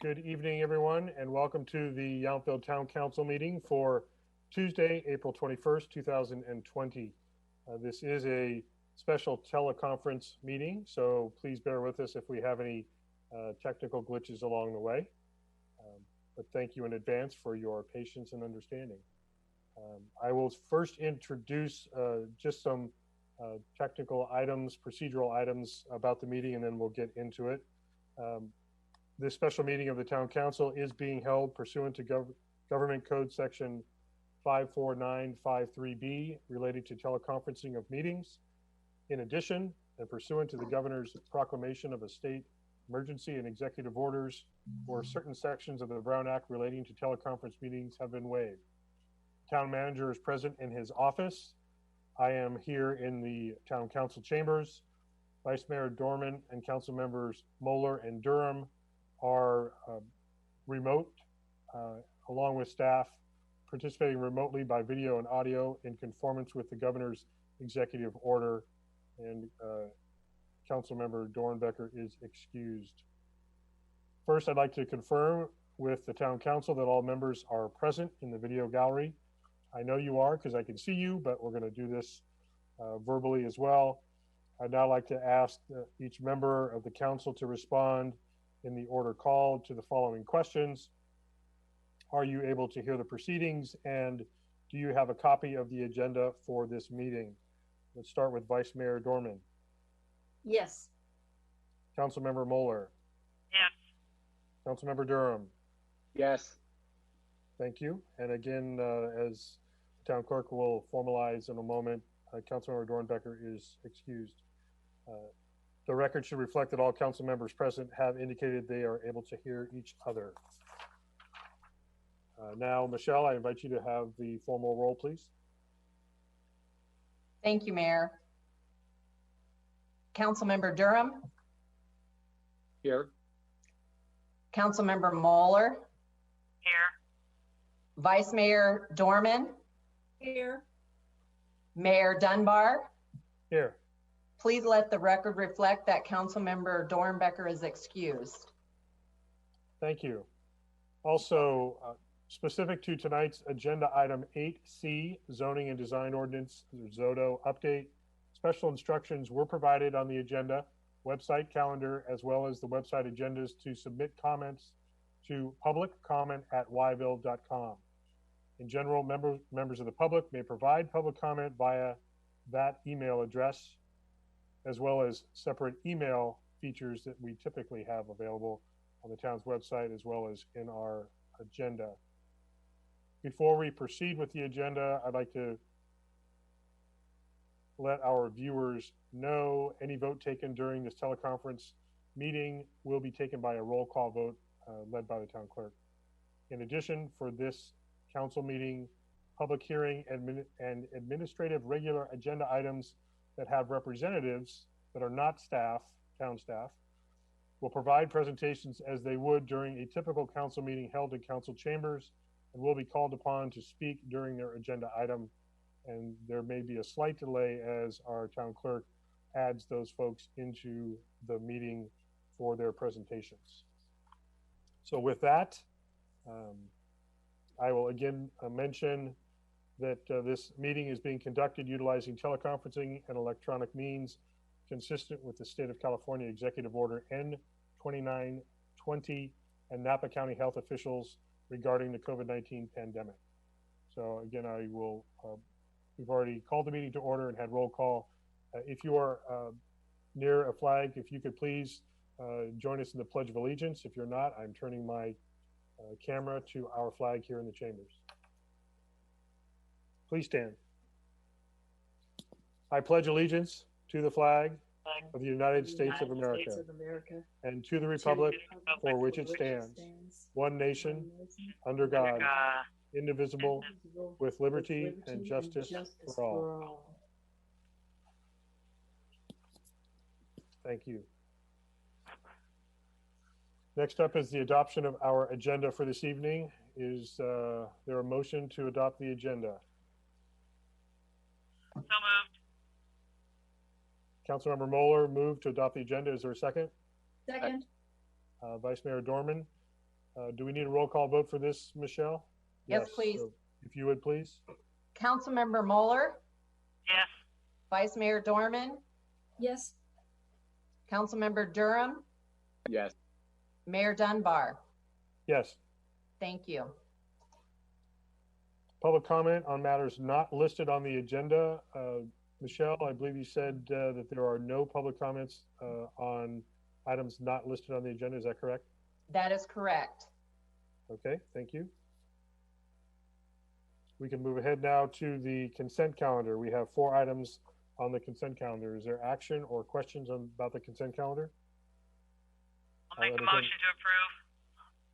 Good evening, everyone, and welcome to the Yountville Town Council meeting for Tuesday, April 21st, 2020. This is a special teleconference meeting, so please bear with us if we have any technical glitches along the way. But thank you in advance for your patience and understanding. I will first introduce just some technical items, procedural items about the meeting, and then we'll get into it. This special meeting of the Town Council is being held pursuant to Government Code Section 54953B related to teleconferencing of meetings. In addition, and pursuant to the Governor's proclamation of a state emergency and executive orders for certain sections of the Brown Act relating to teleconference meetings have been waived. Town manager is present in his office. I am here in the Town Council chambers. Vice Mayor Dorman and Council members Moeller and Durham are remote, along with staff participating remotely by video and audio in conformance with the governor's executive order, and Council member Dornbecker is excused. First, I'd like to confirm with the Town Council that all members are present in the video gallery. I know you are because I can see you, but we're going to do this verbally as well. I'd now like to ask each member of the council to respond in the order called to the following questions. Are you able to hear the proceedings, and do you have a copy of the agenda for this meeting? Let's start with Vice Mayor Dorman. Yes. Councilmember Moeller. Yes. Councilmember Durham. Yes. Thank you. And again, as the town clerk will formalize in a moment, Councilmember Dornbecker is excused. The record should reflect that all council members present have indicated they are able to hear each other. Now, Michelle, I invite you to have the formal roll, please. Thank you, Mayor. Councilmember Durham. Here. Councilmember Moeller. Here. Vice Mayor Dorman. Here. Mayor Dunbar. Here. Please let the record reflect that Councilmember Dornbecker is excused. Thank you. Also, specific to tonight's agenda item 8C, Zoning and Design Ordinance, ZODO update, special instructions were provided on the agenda, website calendar, as well as the website agendas to submit comments to publiccomment@yville.com. In general, members of the public may provide public comment via that email address, as well as separate email features that we typically have available on the town's website, as well as in our agenda. Before we proceed with the agenda, I'd like to let our viewers know any vote taken during this teleconference meeting will be taken by a roll call vote led by the town clerk. In addition, for this council meeting, public hearing and administrative regular agenda items that have representatives that are not staff, town staff, will provide presentations as they would during a typical council meeting held in council chambers, and will be called upon to speak during their agenda item. And there may be a slight delay as our town clerk adds those folks into the meeting for their presentations. So with that, I will again mention that this meeting is being conducted utilizing teleconferencing and electronic means consistent with the State of California Executive Order N-2920 and Napa County health officials regarding the COVID-19 pandemic. So again, we've already called the meeting to order and had roll call. If you are near a flag, if you could please join us in the Pledge of Allegiance. If you're not, I'm turning my camera to our flag here in the chambers. Please stand. I pledge allegiance to the flag of the United States of America and to the republic for which it stands, one nation, under God, indivisible, with liberty and justice for all. Thank you. Next up is the adoption of our agenda for this evening. Is there a motion to adopt the agenda? So moved. Councilmember Moeller moved to adopt the agenda. Is there a second? Second. Vice Mayor Dorman. Do we need a roll call vote for this, Michelle? Yes, please. So if you would, please. Councilmember Mueller, Yes. Vice Mayor Dorman, Yes. Councilmember Durham, Yes. Mayor Dunbar. Yes. Thank you. Public comment on matters not listed on the agenda. Michelle, I believe you said that there are no public comments on items not listed on the agenda. Is that correct? That is correct. Okay, thank you. We can move ahead now to the consent calendar. We have 4 items on the consent calendar. Is there action or questions about the consent calendar? I'll make a motion to approve.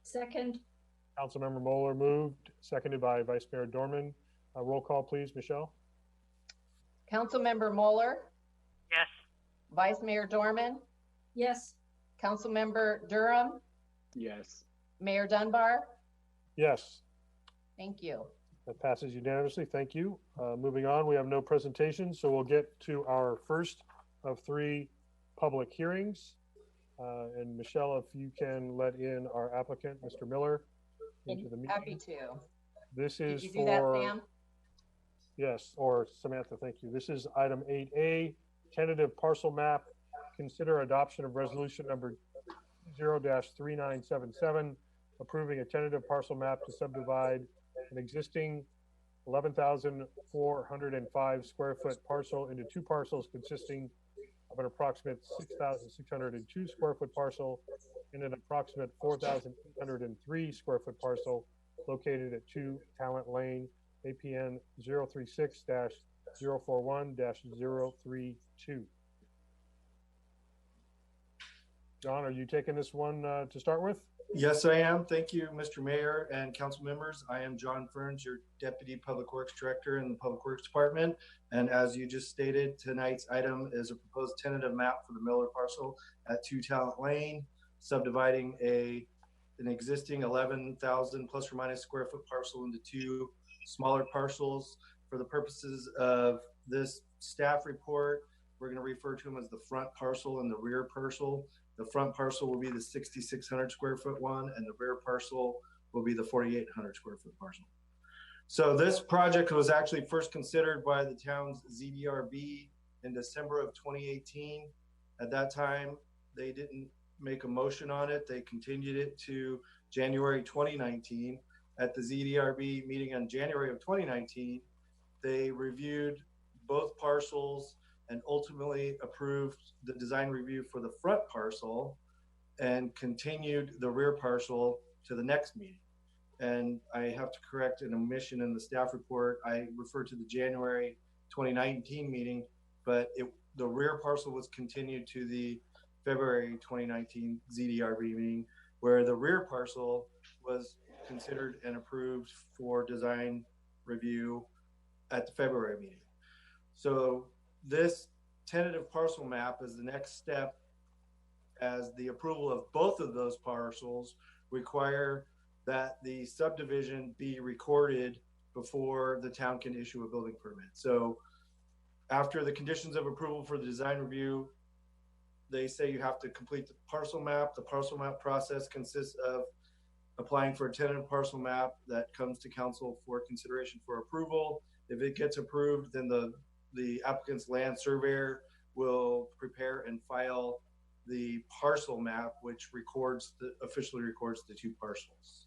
Second. Councilmember Moeller moved, seconded by Vice Mayor Dorman. Roll call, please, Michelle. Councilmember Mueller, Yes. Vice Mayor Dorman, Yes. Councilmember Durham, Yes. Mayor Dunbar. Yes, Thank you. that passes unanimously. Thank you. Moving on, we have no presentation, so we'll get to our first of 3 public hearings. And Michelle, if you can let in our applicant, Mr. Miller, into the meeting. Happy to. This Did is you do that, for, Sam? yes, or Samantha, thank you. This is item 8A, tentative parcel map. Consider adoption of resolution number 0-3977, approving a tentative parcel map to subdivide an existing 11,405 square foot parcel into 2 parcels consisting of an approximate 6,602 square foot parcel and an approximate 4,803 square foot parcel located at 2 Talent Lane, APN 036-041-032. John, are you taking this one to start with? Yes, I am. Thank you, Mr. Mayor and council members. I am John Ferns, your Deputy Public Works Director in the Public Works Department. And as you just stated, tonight's item is a proposed tentative map for the Miller parcel at 2 Talent Lane, subdividing an existing 11,000 plus or minus square foot parcel into 2 smaller parcels. For the purposes of this staff report, we're going to refer to them as the front parcel and the rear parcel. The front parcel will be the 6,600 square foot one, and the rear parcel will be the 4,800 square foot parcel. So this project was actually first considered by the town's ZDRB in December of 2018. At that time, they didn't make a motion on it. They continued it to January 2019. At the ZDRB meeting in January of 2019, they reviewed both parcels and ultimately approved the design review for the front parcel and continued the rear parcel to the next meeting. And I have to correct an omission in the staff report. I referred to the January 2019 meeting, but the rear parcel was continued to the February 2019 ZDRB meeting, where the rear parcel was considered and approved for design review at the February meeting. So this tentative parcel map is the next step, as the approval of both of those parcels require that the subdivision be recorded before the town can issue a building permit. So after the conditions of approval for the design review, they say you have to complete the parcel map. The parcel map process consists of applying for a tentative parcel map that comes to council for consideration for approval. If it gets approved, then the applicant's land surveyor will prepare and file the parcel map, which officially records the 2 parcels.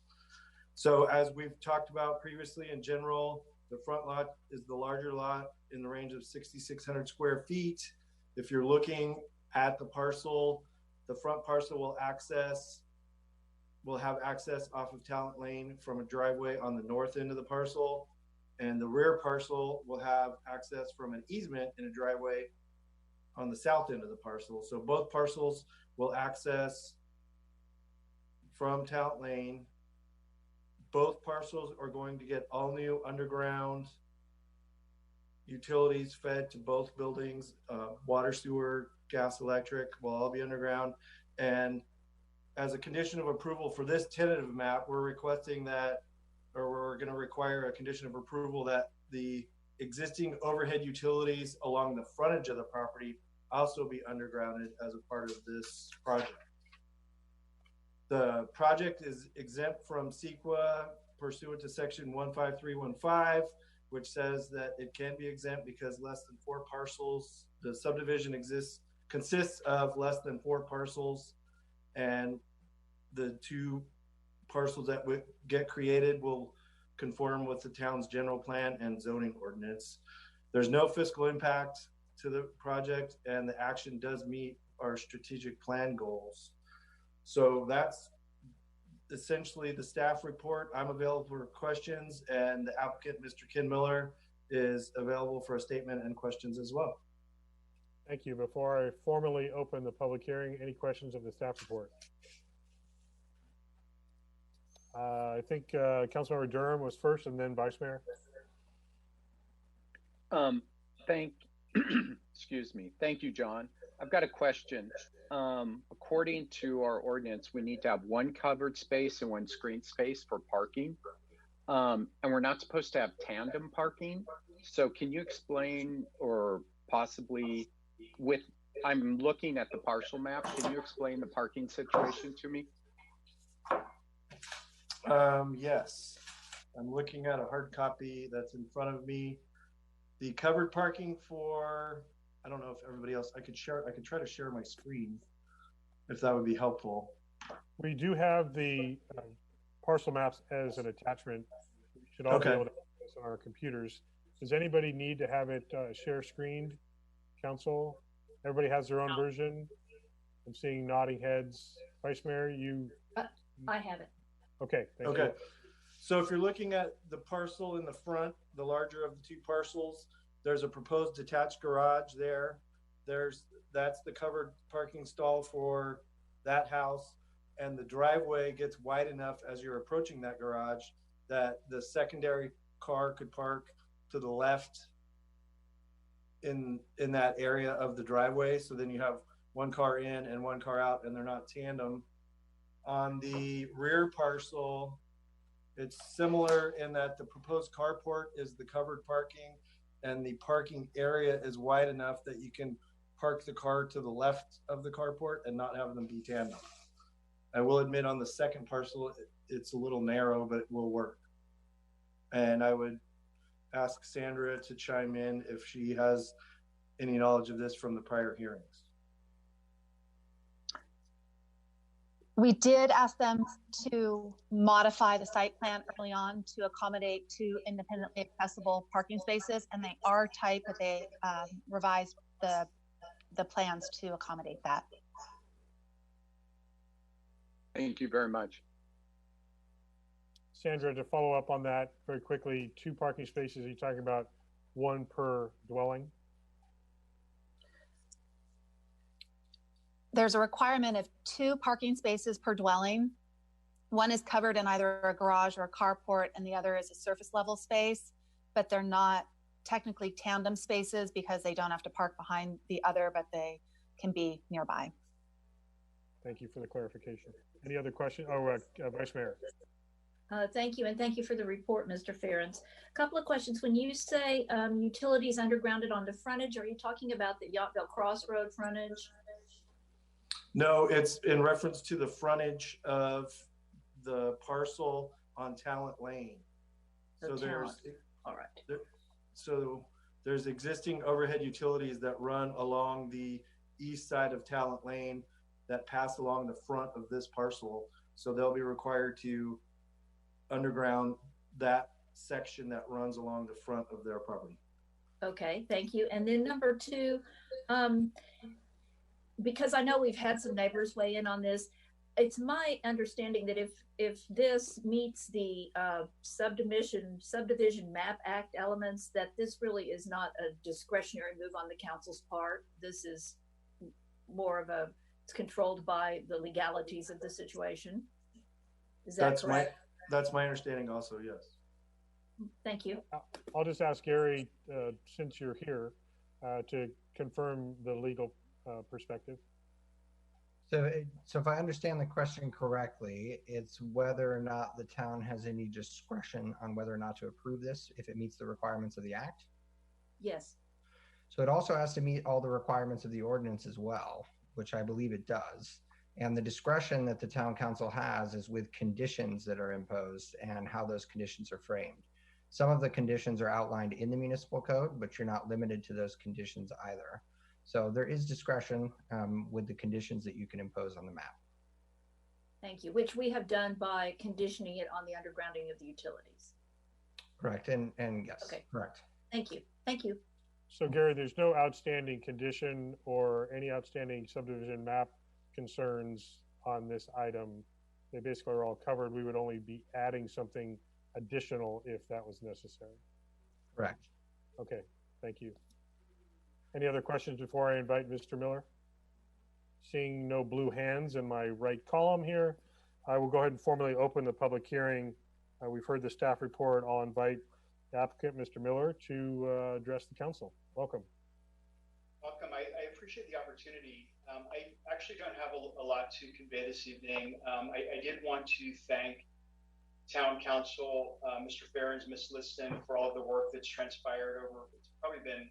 So as we've talked about previously, in general, the front lot is the larger lot in the range of 6,600 square feet. If you're looking at the parcel, the front parcel will have access off of Talent Lane from a driveway on the north end of the parcel. And the rear parcel will have access from an easement in a driveway on the south end of the parcel. So both parcels will access from Talent Lane. Both parcels are going to get all new underground utilities fed to both buildings. Water, sewer, gas, electric will all be underground. And as a condition of approval for this tentative map, we're requesting that, or we're going to require a condition of approval that the existing overhead utilities along the frontage of the property also be undergrounded as a part of this project. The project is exempt from CEQA pursuant to section 15315, which says that it can be exempt because less than 4 parcels, the subdivision consists of less than 4 parcels, and the 2 parcels that would get created will conform with the town's general plan and zoning ordinance. There's no fiscal impact to the project, and the action does meet our strategic plan goals. So that's essentially the staff report. I'm available for questions, and the applicant, Mr. Ken Miller, is available for a statement and questions as well. Thank you. Before I formally open the public hearing, any questions of the staff report? I think Councilmember Durham was first and then Vice Mayor. Excuse me. Thank you, John. I've got a question. According to our ordinance, we need to have 1 covered space and 1 screened space for parking. And we're not supposed to have tandem parking. So can you explain, or possibly I'm looking at the parcel map. Can you explain the parking situation to me? Yes. I'm looking at a hard copy that's in front of me. The covered parking for, I don't know if everybody else, I could try to share my screen if that would be helpful. We do have the parcel maps as an attachment. We should all be able to access on our computers. Does anybody need to have it share screened, Council? Everybody has their own version. I'm seeing nodding heads. Vice Mayor, you? I have it. Okay, thank you. Okay. So if you're looking at the parcel in the front, the larger of the 2 parcels, there's a proposed detached garage there. That's the covered parking stall for that house. And the driveway gets wide enough as you're approaching that garage that the secondary car could park to the left in that area of the driveway. So then you have 1 car in and 1 car out, and they're not tandem. On the rear parcel, it's similar in that the proposed carport is the covered parking, and the parking area is wide enough that you can park the car to the left of the carport and not have them be tandem. I will admit on the second parcel, it's a little narrow, but it will work. And I would ask Sandra to chime in if she has any knowledge of this from the prior hearings. We did ask them to modify the site plan early on to accommodate 2 independently accessible parking spaces, and they are tight, but they revised the plans to accommodate that. Thank you very much. Sandra, to follow up on that very quickly, 2 parking spaces, are you talking about 1 per dwelling? There's a requirement of 2 parking spaces per dwelling. 1 is covered in either a garage or a carport, and the other is a surface level space, but they're not technically tandem spaces because they don't have to park behind the other, but they can be nearby. Thank you for the clarification. Any other questions? Oh, Vice Mayor. Thank you, and thank you for the report, Mr. Ferentz. A couple of questions. When you say utilities undergrounded onto frontage, are you talking about the Yountville Crossroad frontage? No, it's in reference to the frontage of the parcel on Talent Lane. So there's existing overhead utilities that run along the east side of Talent Lane that pass along the front of this parcel. So they'll be required to underground that section that runs along the front of their property. Okay, thank you. And then number 2, because I know we've had some neighbors weigh in on this, it's my understanding that if this meets the subdivision map act elements, that this really is not a discretionary move on the council's part. This is more of it's controlled by the legalities of the situation. Is that correct? That's my understanding also, yes. Thank you. I'll just ask Gary, since you're here, to confirm the legal perspective. So if I understand the question correctly, it's whether or not the town has any discretion on whether or not to approve this if it meets the requirements of the act? Yes. So it also has to meet all the requirements of the ordinance as well, which I believe it does. And the discretion that the town council has is with conditions that are imposed and how those conditions are framed. Some of the conditions are outlined in the municipal code, but you're not limited to those conditions either. So there is discretion with the conditions that you can impose on the map. Thank you, which we have done by conditioning it on the undergrounding of the utilities. Correct. And yes, Okay. correct. Thank you. Thank you. So Gary, there's no outstanding condition or any outstanding subdivision map concerns on this item. They basically are all covered. We would only be adding something additional if that was necessary. Correct. Okay, thank you. Any other questions before I invite Mr. Miller? Seeing no blue hands in my right column here, I will go ahead and formally open the public hearing. We've heard the staff report. I'll invite the applicant, Mr. Miller, to address the council. Welcome. Welcome. I appreciate the opportunity. I actually don't have a lot to convey this evening. I did want to thank Town Council, Mr. Ferens, Ms. Liston, for all of the work that's transpired over, it's probably been,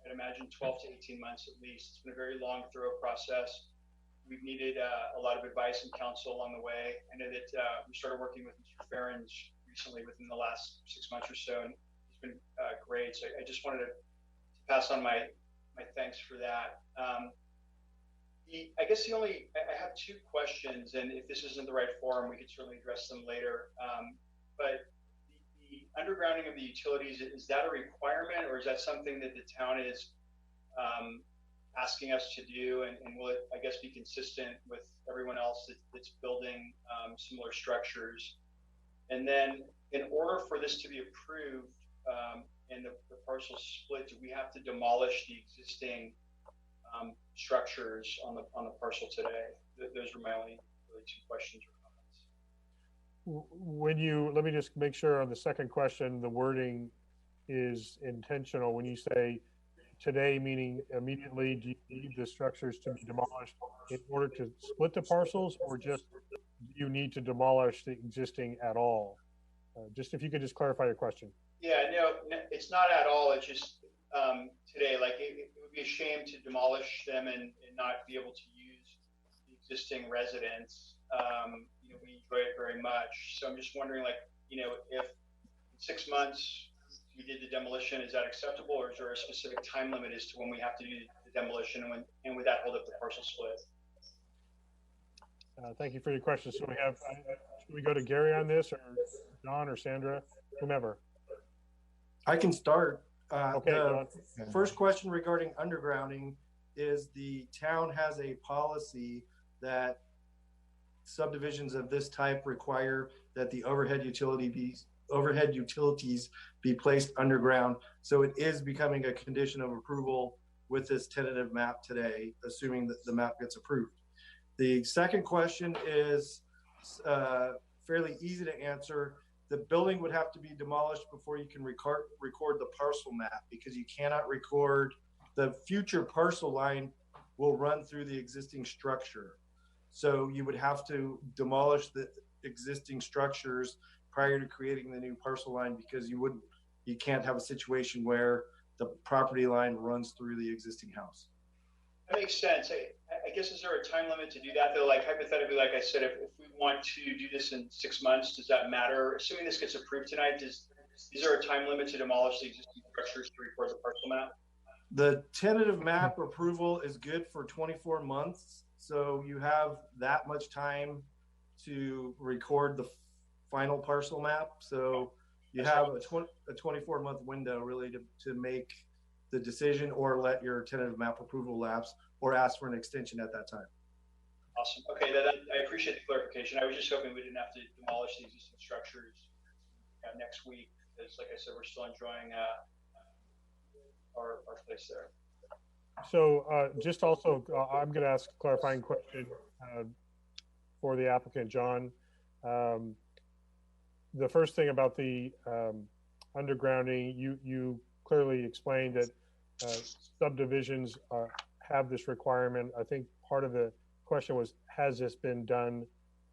I'd imagine, 12 to 18 months at least. It's been a very long, thorough process. We've needed a lot of advice and counsel along the way. I know that we started working with Mr. Ferens recently within the last 6 months or so, and it's been great. So I just wanted to pass on my thanks for that. I guess I have two questions, and if this isn't the right forum, we could certainly address them later. But the undergrounding of the utilities, is that a requirement, or is that something that the town is asking us to do, and will it, I guess, be consistent with everyone else that's building similar structures? And then in order for this to be approved and the parcel split, do we have to demolish the existing structures on the parcel today? Those were my only really two questions or comments. Let me just make sure on the second question, the wording is intentional. When you say today, meaning immediately, do you need the structures to be demolished in order to split the parcels, or just do you need to demolish the existing at all? Just if you could just clarify your question. Yeah, no, it's not at all. It's just today, like it would be a shame to demolish them and not be able to use the existing residents. We enjoy it very much. So I'm just wondering, like, if in 6 months we did the demolition, is that acceptable, or is there a specific time limit as to when we have to do the demolition, and would that hold up the parcel split? Thank you for your question. So should we go to Gary on this, or John or Sandra, whomever? I can start. Okay, John. First question regarding undergrounding is the town has a policy that subdivisions of this type require that the overhead utilities be placed underground. So it is becoming a condition of approval with this tentative map today, assuming that the map gets approved. The second question is fairly easy to answer. The building would have to be demolished before you can record the parcel map, because you cannot record the future parcel line will run through the existing structure. So you would have to demolish the existing structures prior to creating the new parcel line, because you can't have a situation where the property line runs through the existing house. That makes sense. I guess, is there a time limit to do that though? Like hypothetically, like I said, if we want to do this in 6 months, does that matter? Assuming this gets approved tonight, is there a time limit to demolish the existing structures to record the parcel map? The tentative map approval is good for 24 months. So you have that much time to record the final parcel map. So you have a 24-month window really to make the decision, or let your tentative map approval lapse, or ask for an extension at that time. Awesome. Okay, I appreciate the clarification. I was just hoping we didn't have to demolish the existing structures next week, because like I said, we're still enjoying our place there. So just also, I'm going to ask a clarifying question for the applicant, John. The first thing about the undergrounding, you clearly explained that subdivisions have this requirement. I think part of the question was, has this been done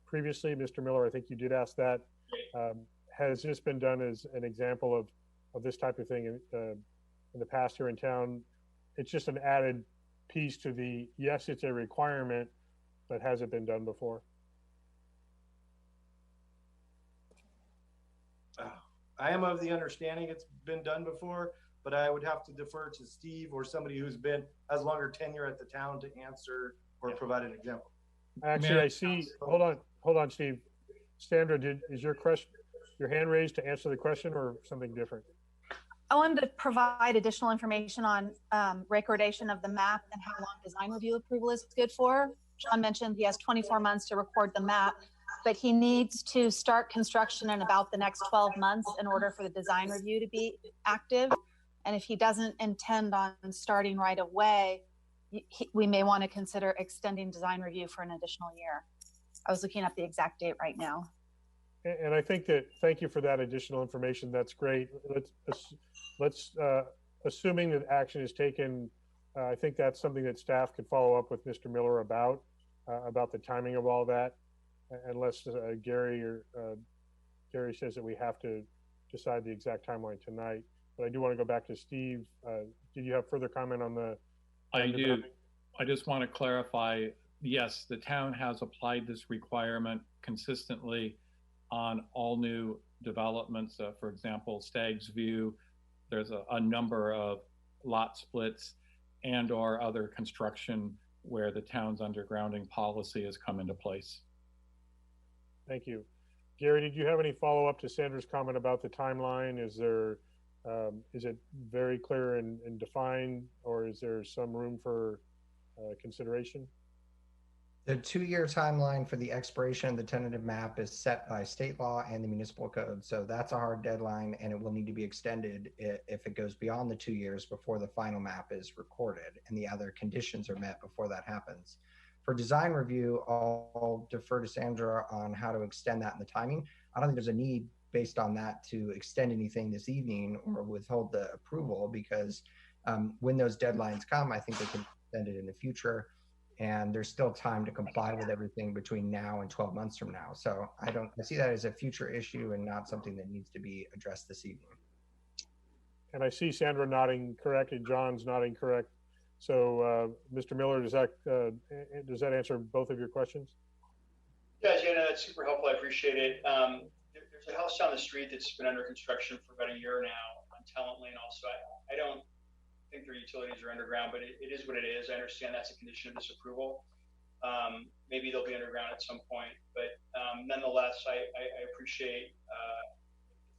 previously? Mr. Miller, I think you did ask that. Has this been done as an example of this type of thing in the past here in town? It's just an added piece to yes, it's a requirement, but has it been done before? I am of the understanding it's been done before, but I would have to defer to Steve or somebody who's has longer tenure at the town to answer or provide an example. Actually, I see, hold on, Steve. Sandra, is your hand raised to answer the question or something different? I wanted to provide additional information on recordation of the map and how long design review approval is good for. John mentioned he has 24 months to record the map, but he needs to start construction in about the next 12 months in order for the design review to be active. And if he doesn't intend on starting right away, we may want to consider extending design review for an additional year. I was looking up the exact date right now. And I think that, thank you for that additional information. That's great. Let's assuming that action is taken, I think that's something that staff could follow up with Mr. Miller about the timing of all that, unless Gary says that we have to decide the exact timeline tonight. But I do want to go back to Steve. Did you have further comment on the? I do. I just want to clarify, yes, the town has applied this requirement consistently on all new developments. For example, Stag's View, there's a number of lot splits and or other construction where the town's undergrounding policy has come into place. Thank you. Gary, did you have any follow-up to Sandra's comment about the timeline? Is it very clear and defined, or is there some room for consideration? The 2-year timeline for the expiration of the tentative map is set by state law and the municipal code. So that's a hard deadline, and it will need to be extended if it goes beyond the 2 years before the final map is recorded and the other conditions are met before that happens. For design review, I'll defer to Sandra on how to extend that in the timing. I don't think there's a need based on that to extend anything this evening or withhold the approval, because when those deadlines come, I think they can extend it in the future. And there's still time to comply with everything between now and 12 months from now. So I see that as a future issue and not something that needs to be addressed this evening. And I see Sandra nodding correct and John's nodding correct. So Mr. Miller, does that answer both of your questions? Yeah, Jana, that's super helpful. I appreciate it. There's a house down the street that's been under construction for about a year now on Talent Lane also. I don't think their utilities are underground, but it is what it is. I understand that's a condition of this approval. Maybe they'll be underground at some point, but nonetheless, I appreciate the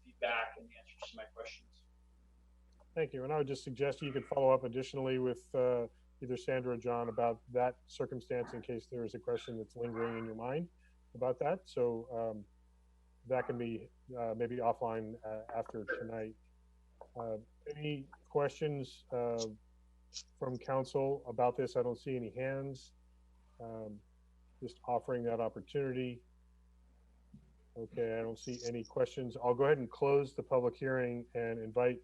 feedback and the answers to my questions. Thank you. And I would just suggest you could follow up additionally with either Sandra or John about that circumstance in case there is a question that's lingering in your mind about that. So that can be maybe offline after tonight. Any questions from council about this? I don't see any hands. Just offering that opportunity. Okay, I don't see any questions. I'll go ahead and close the public hearing and invite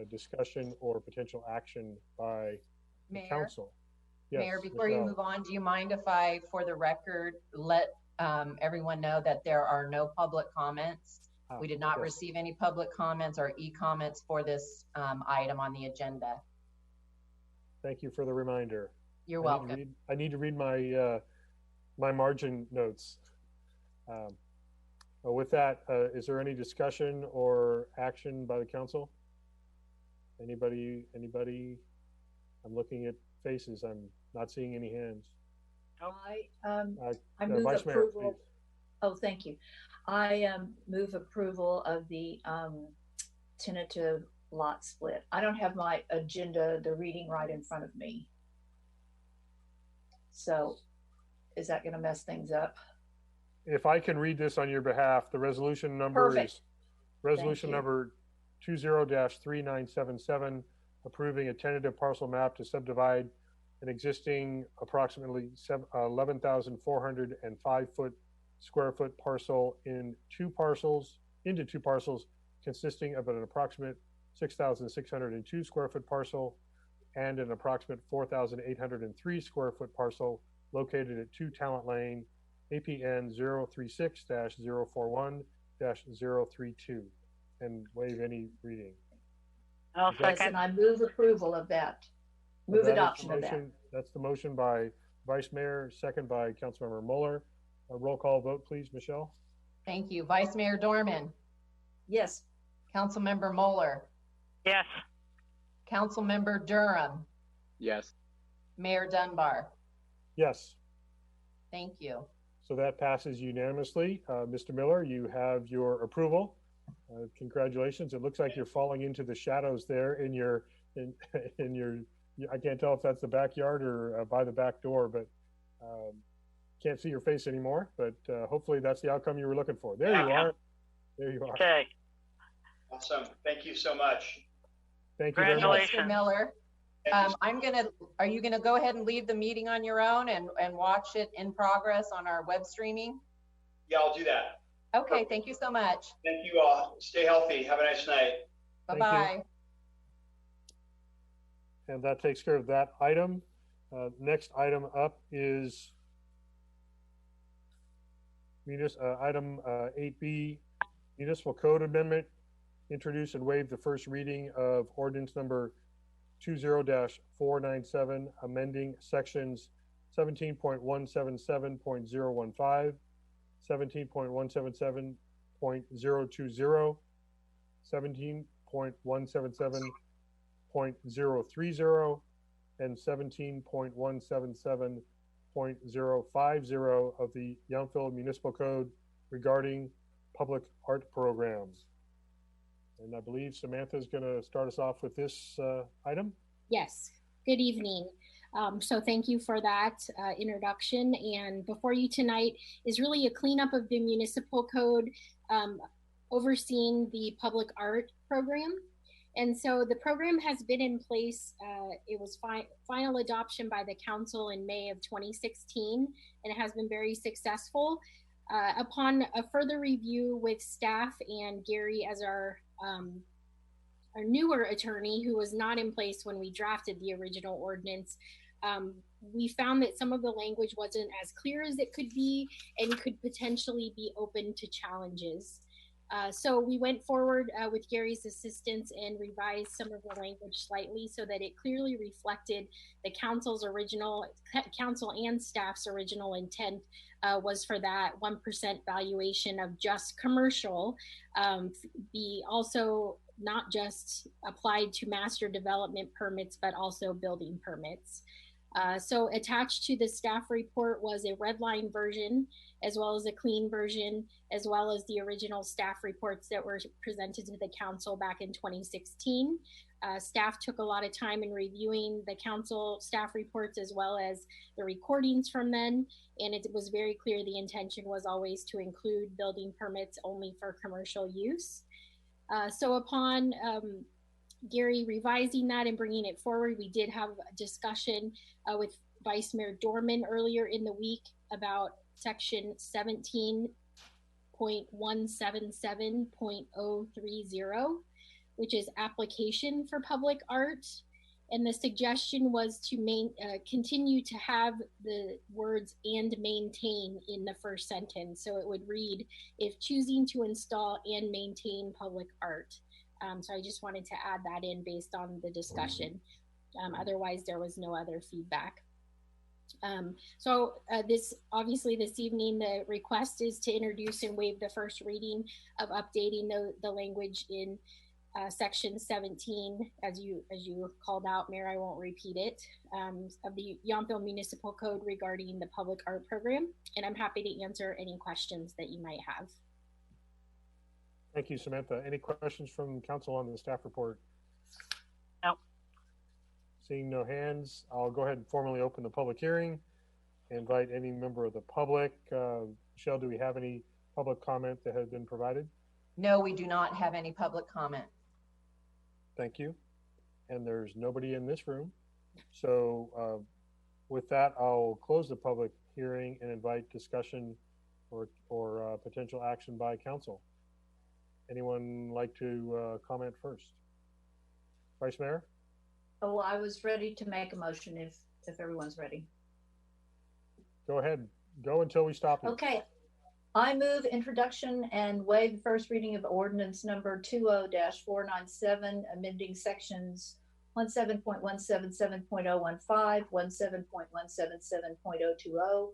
discussion or potential action by the council. Yes, Mayor, before Michelle. you move on, do you mind if I, for the record, let everyone know that there are no public comments? We did not receive any public comments or e-comments for this item on the agenda. Thank you for the reminder. You're welcome. I need to read my my margin notes. With that, is there any discussion or action by the council? Anybody? I'm looking at faces. I'm not seeing any hands. I move Vice Mayor, approval. please. Oh, thank you. I move approval of the tentative lot split. I don't have my agenda, the reading right in front of me. So is that going to mess things up? If I can read this on your behalf, the resolution number Perfect. is resolution number 20-3977, approving a tentative parcel map to subdivide an existing approximately 11,405 square foot parcel into two parcels consisting of an approximate 6,602 square foot parcel and an approximate 4,803 square foot parcel located at 2 Talent Lane, APN 036-041-032, and waive any reading. I'll Yes, second. and I move approval of that. Move adoption of that. That's the motion by Vice Mayor, second by Councilmember Mueller. A roll call vote, please, Michelle. Thank you. Vice Mayor Dorman, Yes. Councilmember Mueller, Yes. Councilmember Durham, Yes. Mayor Dunbar. Yes. Thank you. So that passes unanimously. Mr. Miller, you have your approval. Congratulations. It looks like you're falling into the shadows there in your, I can't tell if that's the backyard or by the back door, but can't see your face anymore, but hopefully that's the outcome you were looking for. There you are. There you are. Okay. Awesome. Thank you so much. Thank you very much. Congratulations. Mr. Miller, are you gonna go ahead and leave the meeting on your own and watch it in progress on our web streaming? Yeah, I'll do that. Okay, thank you so much. Thank you all. Stay healthy. Have a nice night. Thank Bye-bye. And that takes care of that item. Next item up is item 8B, Municipal Code Amendment. Introduce and waive the first reading of ordinance number 20-497, amending sections 17.177.015, 17.177.020, 17.177.030, and 17.177.050 of the Yountville Municipal Code regarding public art programs. And I believe Samantha is going to start us off with this item. Yes, good evening. So thank you for that introduction. And before you tonight is really a cleanup of the municipal code overseeing the public art program. And so the program has been in place. It was final adoption by the council in May of 2016, and it has been very successful. Upon a further review with staff and Gary as our newer attorney, who was not in place when we drafted the original ordinance, we found that some of the language wasn't as clear as it could be and could potentially be open to challenges. So we went forward with Gary's assistance and revised some of the language slightly so that it clearly reflected the council and staff's original intent was for that 1% valuation of just commercial be also not just applied to master development permits, but also building permits. So attached to the staff report was a red line version, as well as a clean version, as well as the original staff reports that were presented to the council back in 2016. Staff took a lot of time in reviewing the council staff reports as well as the recordings from them, and it was very clear the intention was always to include building permits only for commercial use. So upon Gary revising that and bringing it forward, we did have a discussion with Vice Mayor Dorman earlier in the week about section 17.177.030, which is application for public art. And the suggestion was to continue to have the words "and maintain" in the first sentence. So it would read, if choosing to install and maintain public art. So I just wanted to add that in based on the discussion. Otherwise, there was no other feedback. Obviously this evening, the request is to introduce and waive the first reading of updating the language in section 17, as you called out, Mayor, I won't repeat it, of the Yountville Municipal Code regarding the public art program. And I'm happy to answer any questions that you might have. Thank you, Samantha. Any questions from council on the staff report? No. Seeing no hands, I'll go ahead and formally open the public hearing. Invite any member of the public. Michelle, do we have any public comment that has been provided? No, we do not have any public comment. Thank you. And there's nobody in this room. So with that, I'll close the public hearing and invite discussion or potential action by council. Anyone like to comment first? Vice Mayor? Oh, I was ready to make a motion if everyone's ready. Go ahead. Go until we stop you. Okay. I move introduction and waive first reading of ordinance number 20-497, amending sections 17.177.015, 17.177.020,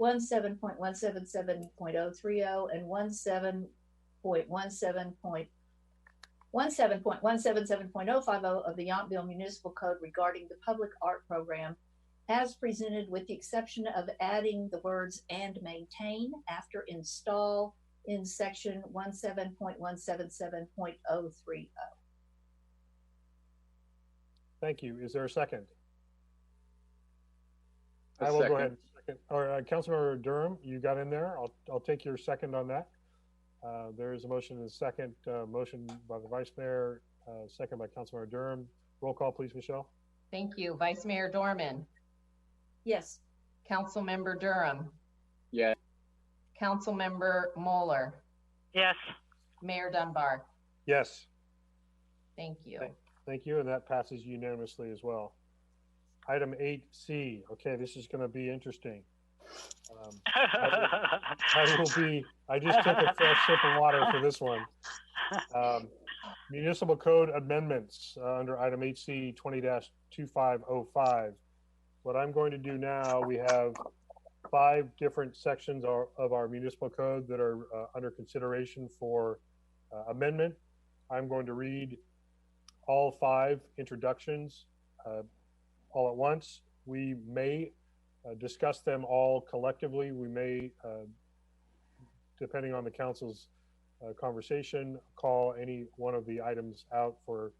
17.177.030, and 17.177.050 of the Yountville Municipal Code regarding the public art program, as presented, with the exception of adding the words "and maintain" after install in section 17.177.030. Thank you. Is there a second? A I will second. go ahead. All right, Councilmember Durham, you got in there. I'll take your second on that. There is a motion and a second. Motion by the Vice Mayor, second by Councilmember Durham. Roll call, please, Michelle. Thank you. Vice Mayor Dorman, Yes. Councilmember Durham, Yeah. Councilmember Moeller, Yes. Mayor Dunbar. Yes. Thank you. Thank you, and that passes unanimously as well. Item 8C. Okay, this is going to be interesting. I just took a fresh sip of water for this one. Municipal Code amendments under item 8C 20-2505. What I'm going to do now, we have 5 different sections of our municipal code that are under consideration for amendment. I'm going to read all 5 introductions all at once. We may discuss them all collectively. We may, depending on the council's conversation, call any one of the items out for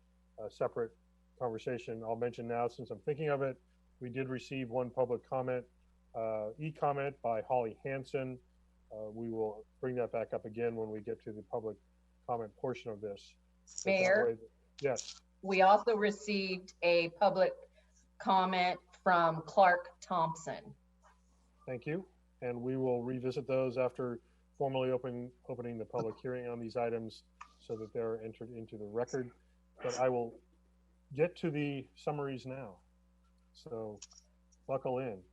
a separate conversation. I'll mention now, since I'm thinking of it, we did receive one public comment, e-comment by Holly Hansen. We will bring that back up again when we get to the public comment portion of this. Mayor? Yes. We also received a public comment from Clark Thompson. Thank you. And we will revisit those after formally opening the public hearing on these items so that they're entered into the record. But I will get to the summaries now. So buckle in.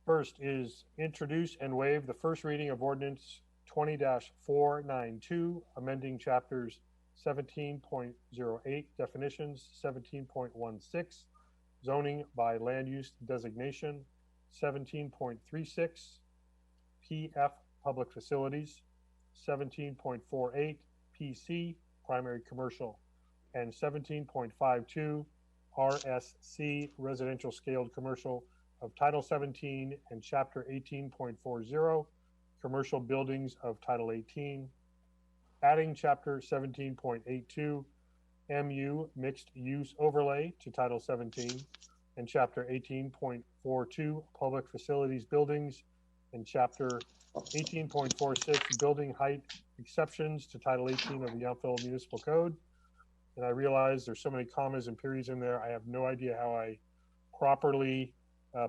First is introduce and waive the first reading of ordinance 20-492, amending chapters 17.08 definitions, 17.16 zoning by land use designation, 17.36 PF public facilities, 17.48 PC primary commercial, and 17.52 RSC residential scaled commercial of Title 17 and Chapter 18.40 commercial buildings of Title 18, adding Chapter 17.82 MU mixed use overlay to Title 17 and Chapter 18.42 public facilities buildings and Chapter 18.46 building height exceptions to Title 18 of the Yountville Municipal Code. And I realize there's so many commas and periods in there. I have no idea how I properly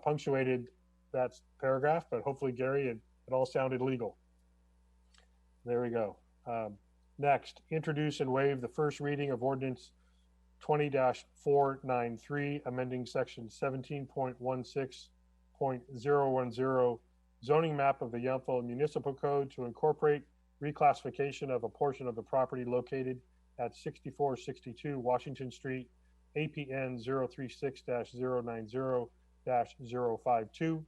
punctuated that paragraph, but hopefully, Gary, it all sounded legal. There we go. Next, introduce and waive the first reading of ordinance 20-493, amending section 17.16.010 zoning map of the Yountville Municipal Code to incorporate reclassification of a portion of the property located at 6462 Washington Street, APN 036-090-052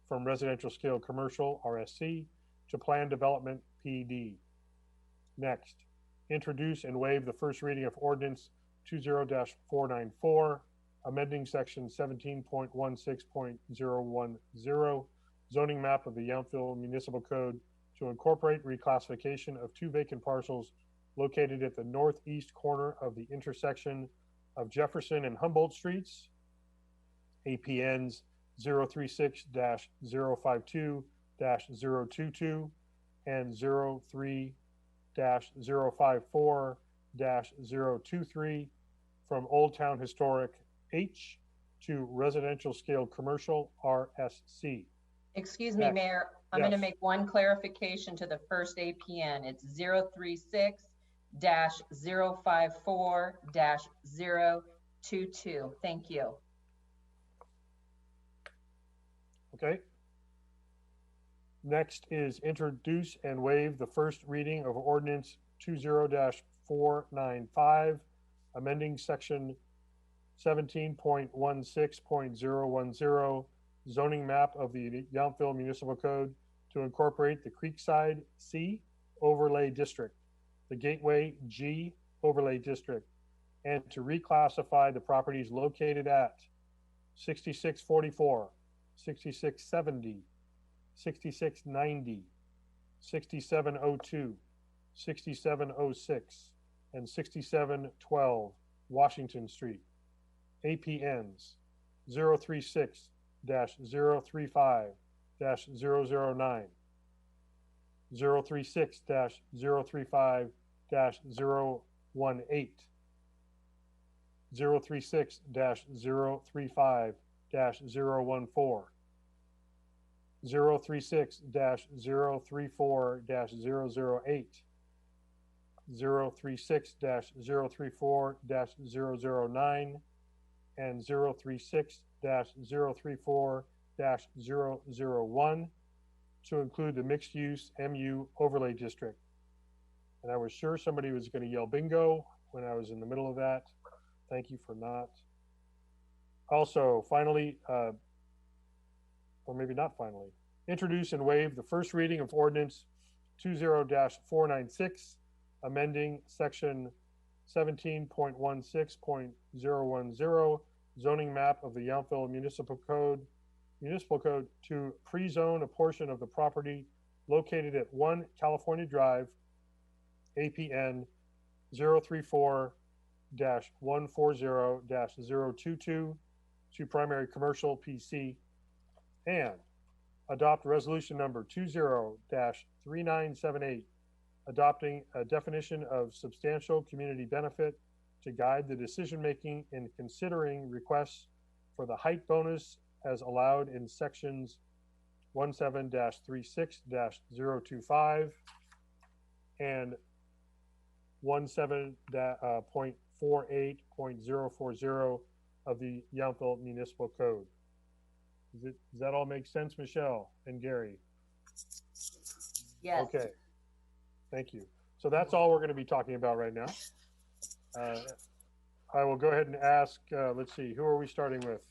from residential scale commercial RSC to plan development PD. Next, introduce and waive the first reading of ordinance 20-494, amending section 17.16.010 zoning map of the Yountville Municipal Code to incorporate reclassification of 2 vacant parcels located at the northeast corner of the intersection of Jefferson and Humboldt Streets, APNs 036-052-022 and 03-054-023 from Old Town Historic H to residential scale commercial RSC. Excuse me, Mayor. I'm going to make one clarification to the first APN. It's 036-054-022. Thank you. Okay. Next is introduce and waive the first reading of ordinance 20-495, amending section 17.16.010 zoning map of the Yountville Municipal Code to incorporate the Creekside C overlay district, the Gateway G overlay district, and to reclassify the properties located at 6644, 6670, 6690, 6702, 6706, and 6712 Washington Street. APNs 036-035-009, 036-035-018, 036-035-014, 036-034-008, 036-034-009, and 036-034-001 to include the mixed-use MU overlay district. And I was sure somebody was going to yell bingo when I was in the middle of that. Thank you for not. Also, finally, or maybe not finally, introduce and waive the first reading of ordinance 20-496, amending section 17.16.010 zoning map of the Yountville Municipal Code to pre-zone a portion of the property located at 1 California Drive, APN 034-140-022 to primary commercial PC, and adopt resolution number 20-3978, adopting a definition of substantial community benefit to guide the decision-making in considering requests for the height bonus as allowed in sections 17-36-025 and 17.48.040 of the Yountville Municipal Code. Does that all make sense, Michelle and Gary? Yes. Okay. Thank you. So that's all we're going to be talking about right now. I will go ahead and ask, let's see, who are we starting with?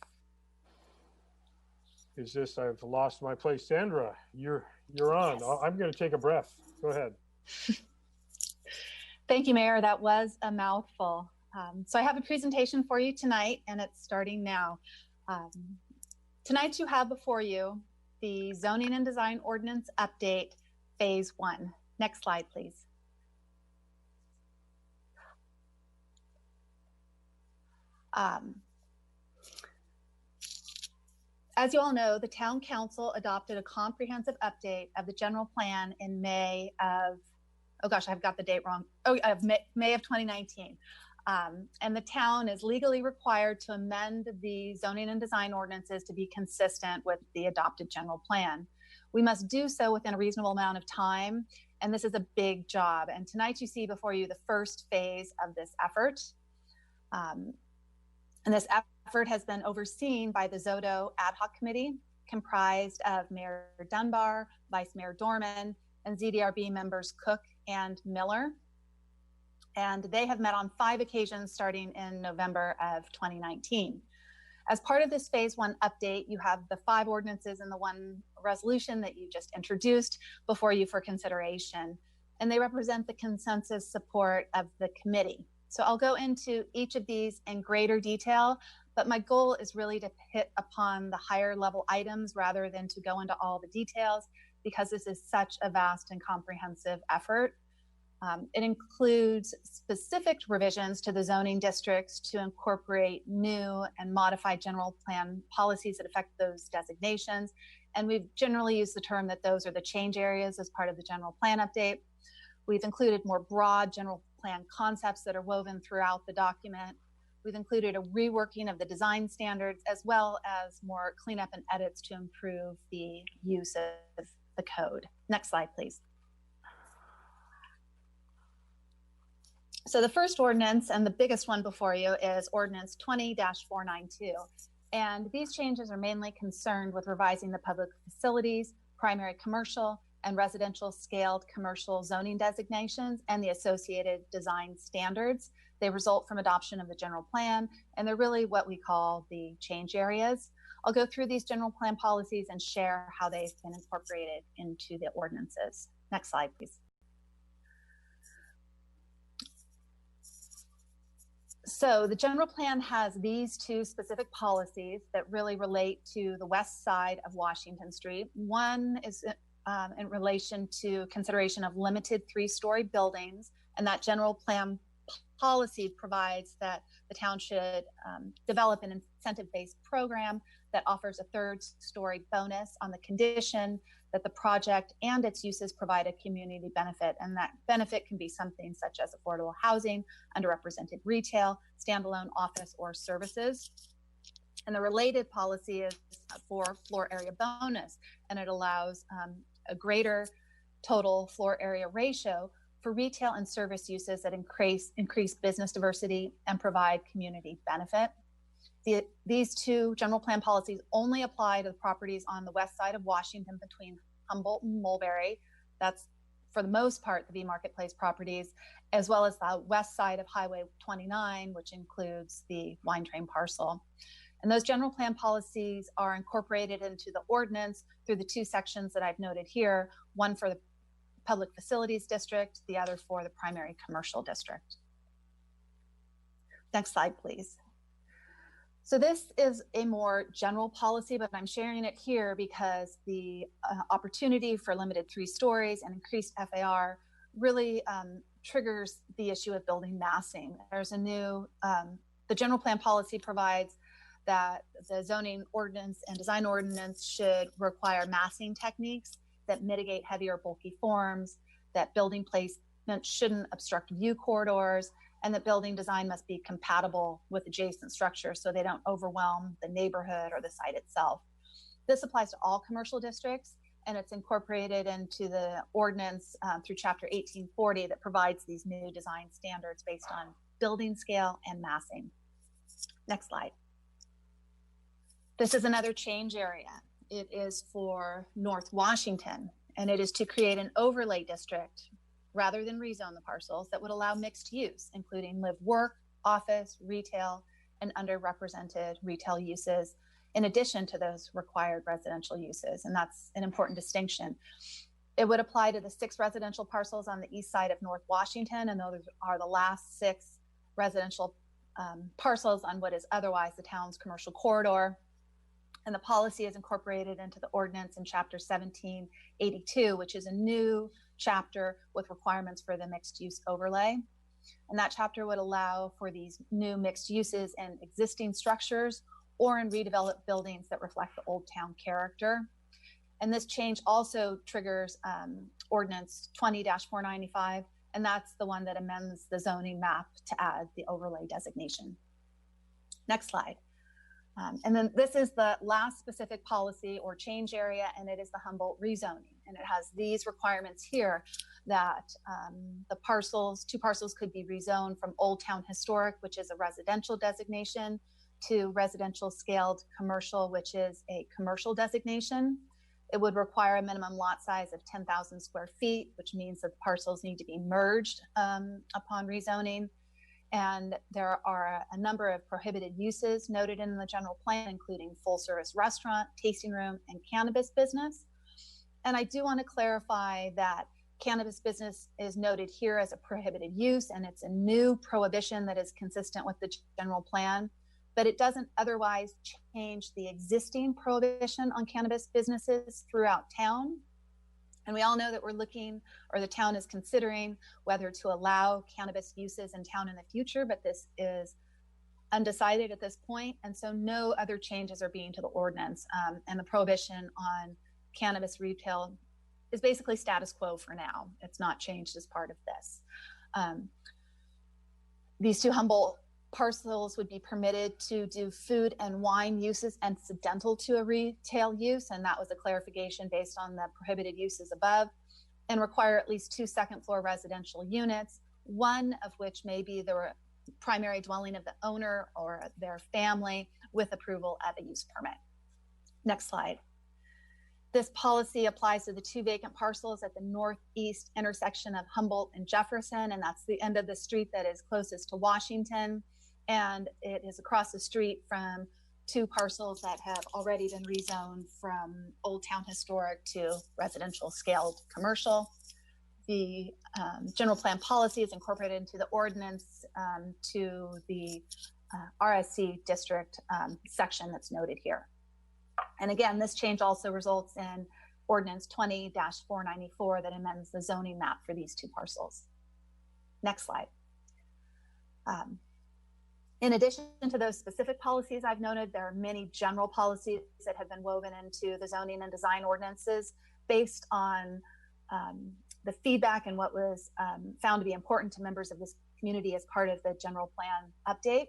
Is this, I've lost my place. Sandra, you're on. I'm going to take a breath. Go ahead. Thank you, Mayor. That was a mouthful. So I have a presentation for you tonight, and it's starting now. Tonight you have before you the Zoning and Design Ordinance Update Phase 1. Next slide, please. As you all know, the Town Council adopted a comprehensive update of the general plan in May of, oh gosh, I've got the date wrong. Of May of 2019. And the town is legally required to amend the zoning and design ordinances to be consistent with the adopted general plan. We must do so within a reasonable amount of time, and this is a big job. And tonight you see before you the first phase of this effort. And this effort has been overseen by the ZODO Ad Hoc Committee, comprised of Mayor Dunbar, Vice Mayor Dorman, and ZDRB members Cook and Miller. And they have met on 5 occasions starting in November of 2019. As part of this phase 1 update, you have the 5 ordinances and the 1 resolution that you just introduced before you for consideration. And they represent the consensus support of the committee. So I'll go into each of these in greater detail, but my goal is really to hit upon the higher level items rather than to go into all the details, because this is such a vast and comprehensive effort. It includes specific revisions to the zoning districts to incorporate new and modified general plan policies that affect those designations. And we've generally used the term that those are the change areas as part of the general plan update. We've included more broad general plan concepts that are woven throughout the document. We've included a reworking of the design standards, as well as more cleanup and edits to improve the use of the code. Next slide, please. So the first ordinance, and the biggest one before you, is Ordinance 20-492. And these changes are mainly concerned with revising the public facilities, primary commercial, and residential scaled commercial zoning designations and the associated design standards. They result from adoption of the general plan, and they're really what we call the change areas. I'll go through these general plan policies and share how they've been incorporated into the ordinances. Next slide, please. So the general plan has these two specific policies that really relate to the west side of Washington Street. One is in relation to consideration of limited 3-story buildings, and that general plan policy provides that the town should develop an incentive-based program that offers a 3rd-story bonus on the condition that the project and its uses provide a community benefit. And that benefit can be something such as affordable housing, underrepresented retail, standalone office or services. And the related policy is for floor area bonus, and it allows a greater total floor area ratio for retail and service uses that increase business diversity and provide community benefit. These two general plan policies only apply to the properties on the west side of Washington between Humboldt and Mulberry. That's for the most part the V Marketplace properties, as well as the west side of Highway 29, which includes the wine train parcel. And those general plan policies are incorporated into the ordinance through the two sections that I've noted here, one for the Public Facilities District, the other for the Primary Commercial District. Next slide, please. So this is a more general policy, but I'm sharing it here because the opportunity for limited 3 stories and increased FAR really triggers the issue of building massing. There's a new, the general plan policy provides that the zoning ordinance and design ordinance should require massing techniques that mitigate heavy or bulky forms, that building placement shouldn't obstruct view corridors, and that building design must be compatible with adjacent structures so they don't overwhelm the neighborhood or the site itself. This applies to all commercial districts, and it's incorporated into the ordinance through Chapter 1840 that provides these new design standards based on building scale and massing. Next slide. This is another change area. It is for North Washington, and it is to create an overlay district rather than rezone the parcels that would allow mixed use, including live work, office, retail, and underrepresented retail uses, in addition to those required residential uses. And that's an important distinction. It would apply to the 6 residential parcels on the east side of North Washington, and those are the last 6 residential parcels on what is otherwise the town's commercial corridor. And the policy is incorporated into the ordinance in Chapter 1782, which is a new chapter with requirements for the mixed use overlay. And that chapter would allow for these new mixed uses in existing structures or in redeveloped buildings that reflect the old town character. And this change also triggers ordinance 20-495, and that's the one that amends the zoning map to add the overlay designation. Next slide. And then this is the last specific policy or change area, and it is the Humboldt rezoning. And it has these requirements here that the parcels, 2 parcels could be rezoned from Old Town Historic, which is a residential designation, to residential scaled commercial, which is a commercial designation. It would require a minimum lot size of 10,000 square feet, which means that the parcels need to be merged upon rezoning. And there are a number of prohibited uses noted in the general plan, including full service restaurant, tasting room, and cannabis business. And I do want to clarify that cannabis business is noted here as a prohibited use, and it's a new prohibition that is consistent with the general plan, but it doesn't otherwise change the existing prohibition on cannabis businesses throughout town. And we all know that we're looking, or the town is considering whether to allow cannabis uses in town in the future, but this is undecided at this point. And so no other changes are being to the ordinance. And the prohibition on cannabis retail is basically status quo for now. It's not changed as part of this. These 2 Humboldt parcels would be permitted to do food and wine uses incidental to a retail use, and that was a clarification based on the prohibited uses above, and require at least 2 second-floor residential units, one of which may be the primary dwelling of the owner or their family with approval of a use permit. Next slide. This policy applies to the 2 vacant parcels at the northeast intersection of Humboldt and Jefferson, and that's the end of the street that is closest to Washington. And it is across the street from 2 parcels that have already been rezoned from Old Town Historic to residential scaled commercial. The general plan policy is incorporated into the ordinance to the RSC district section that's noted here. And again, this change also results in ordinance 20-494 that amends the zoning map for these 2 parcels. Next slide. In addition to those specific policies I've noted, there are many general policies that have been woven into the zoning and design ordinances based on the feedback and what was found to be important to members of this community as part of the general plan update.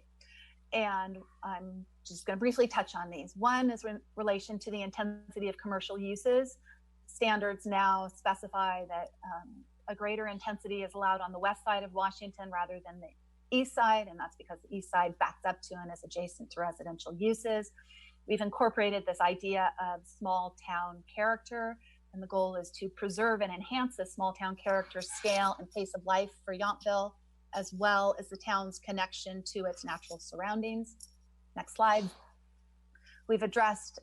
And I'm just going to briefly touch on these. One is in relation to the intensity of commercial uses. Standards now specify that a greater intensity is allowed on the west side of Washington rather than the east side, and that's because the east side backs up to and is adjacent to residential uses. We've incorporated this idea of small town character, and the goal is to preserve and enhance the small town character, scale, and pace of life for Yountville, as well as the town's connection to its natural surroundings. Next slide. We've addressed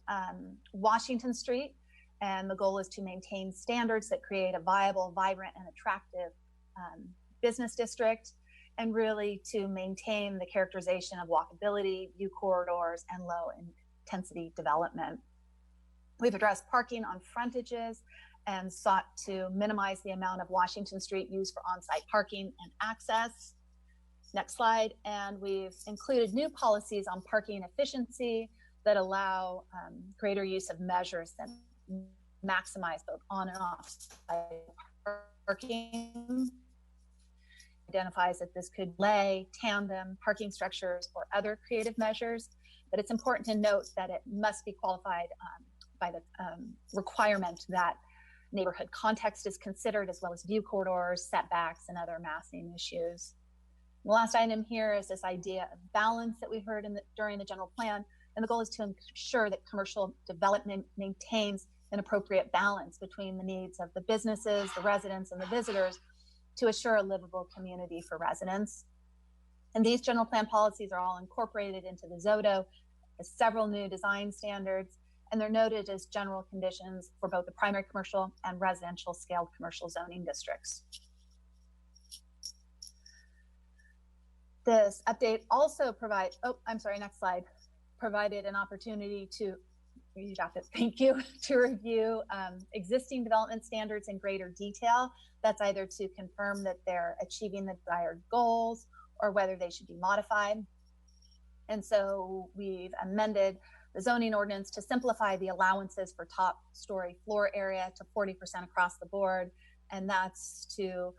Washington Street, and the goal is to maintain standards that create a viable, vibrant, and attractive business district, and really to maintain the characterization of walkability, view corridors, and low intensity development. We've addressed parking on frontages and sought to minimize the amount of Washington Street used for on-site parking and access. Next slide. And we've included new policies on parking efficiency that allow greater use of measures that maximize both on and off-site parking. Identifies that this could lay tandem parking structures or other creative measures, but it's important to note that it must be qualified by the requirement that neighborhood context is considered, as well as view corridors, setbacks, and other massing issues. The last item here is this idea of balance that we heard during the general plan, and the goal is to ensure that commercial development maintains an appropriate balance between the needs of the businesses, the residents, and the visitors to assure a livable community for residents. And these general plan policies are all incorporated into the ZODO as several new design standards, and they're noted as general conditions for both the primary commercial and residential scaled commercial zoning districts. This update also provides, next slide, provided an opportunity to, you got this, thank you, to review existing development standards in greater detail. That's either to confirm that they're achieving the desired goals or whether they should be modified. And so we've amended the zoning ordinance to simplify the allowances for top story floor area to 40% across the board. And that's to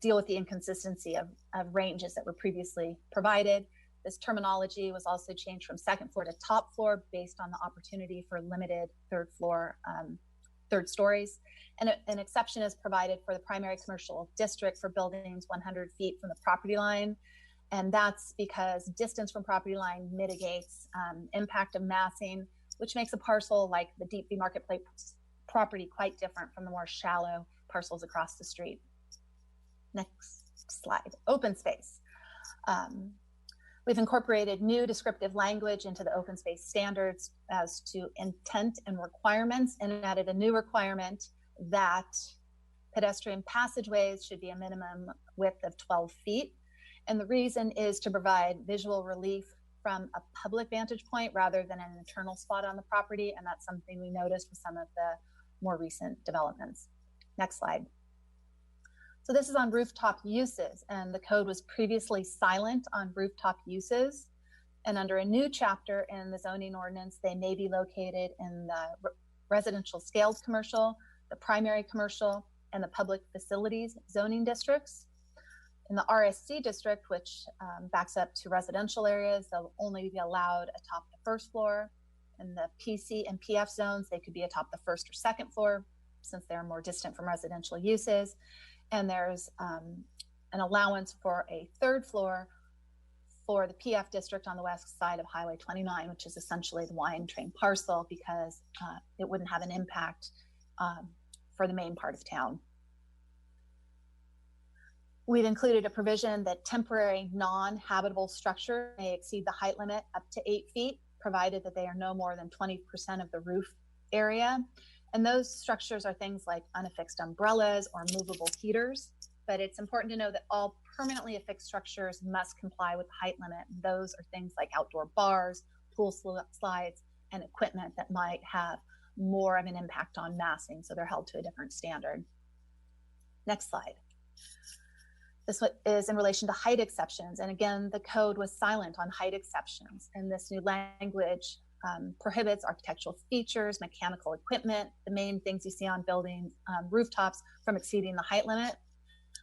deal with the inconsistency of ranges that were previously provided. This terminology was also changed from second floor to top floor based on the opportunity for limited third stories. And an exception is provided for the primary commercial district for buildings 100 feet from the property line. And that's because distance from property line mitigates impact of massing, which makes a parcel like the Deep V Marketplace property quite different from the more shallow parcels across the street. Next slide, open space. We've incorporated new descriptive language into the open space standards as to intent and requirements, and added a new requirement that pedestrian passageways should be a minimum width of 12 feet. And the reason is to provide visual relief from a public vantage point rather than an internal spot on the property. And that's something we noticed with some of the more recent developments. Next slide. So this is on rooftop uses, and the code was previously silent on rooftop uses. And under a new chapter in the zoning ordinance, they may be located in the residential scaled commercial, the primary commercial, and the public facilities zoning districts. In the RSC district, which backs up to residential areas, they'll only be allowed atop the first floor. In the PC and PF zones, they could be atop the first or second floor since they're more distant from residential uses. And there's an allowance for a third floor for the PF district on the west side of Highway 29, which is essentially the wine train parcel, because it wouldn't have an impact for the main part of town. We've included a provision that temporary non-habitable structure may exceed the height limit up to 8 feet, provided that they are no more than 20% of the roof area. And those structures are things like unaffixed umbrellas or movable heaters. But it's important to know that all permanently affixed structures must comply with the height limit. Those are things like outdoor bars, pool slides, and equipment that might have more of an impact on massing, so they're held to a different standard. Next slide. This is in relation to height exceptions. And again, the code was silent on height exceptions. And this new language prohibits architectural features, mechanical equipment, the main things you see on building rooftops, from exceeding the height limit.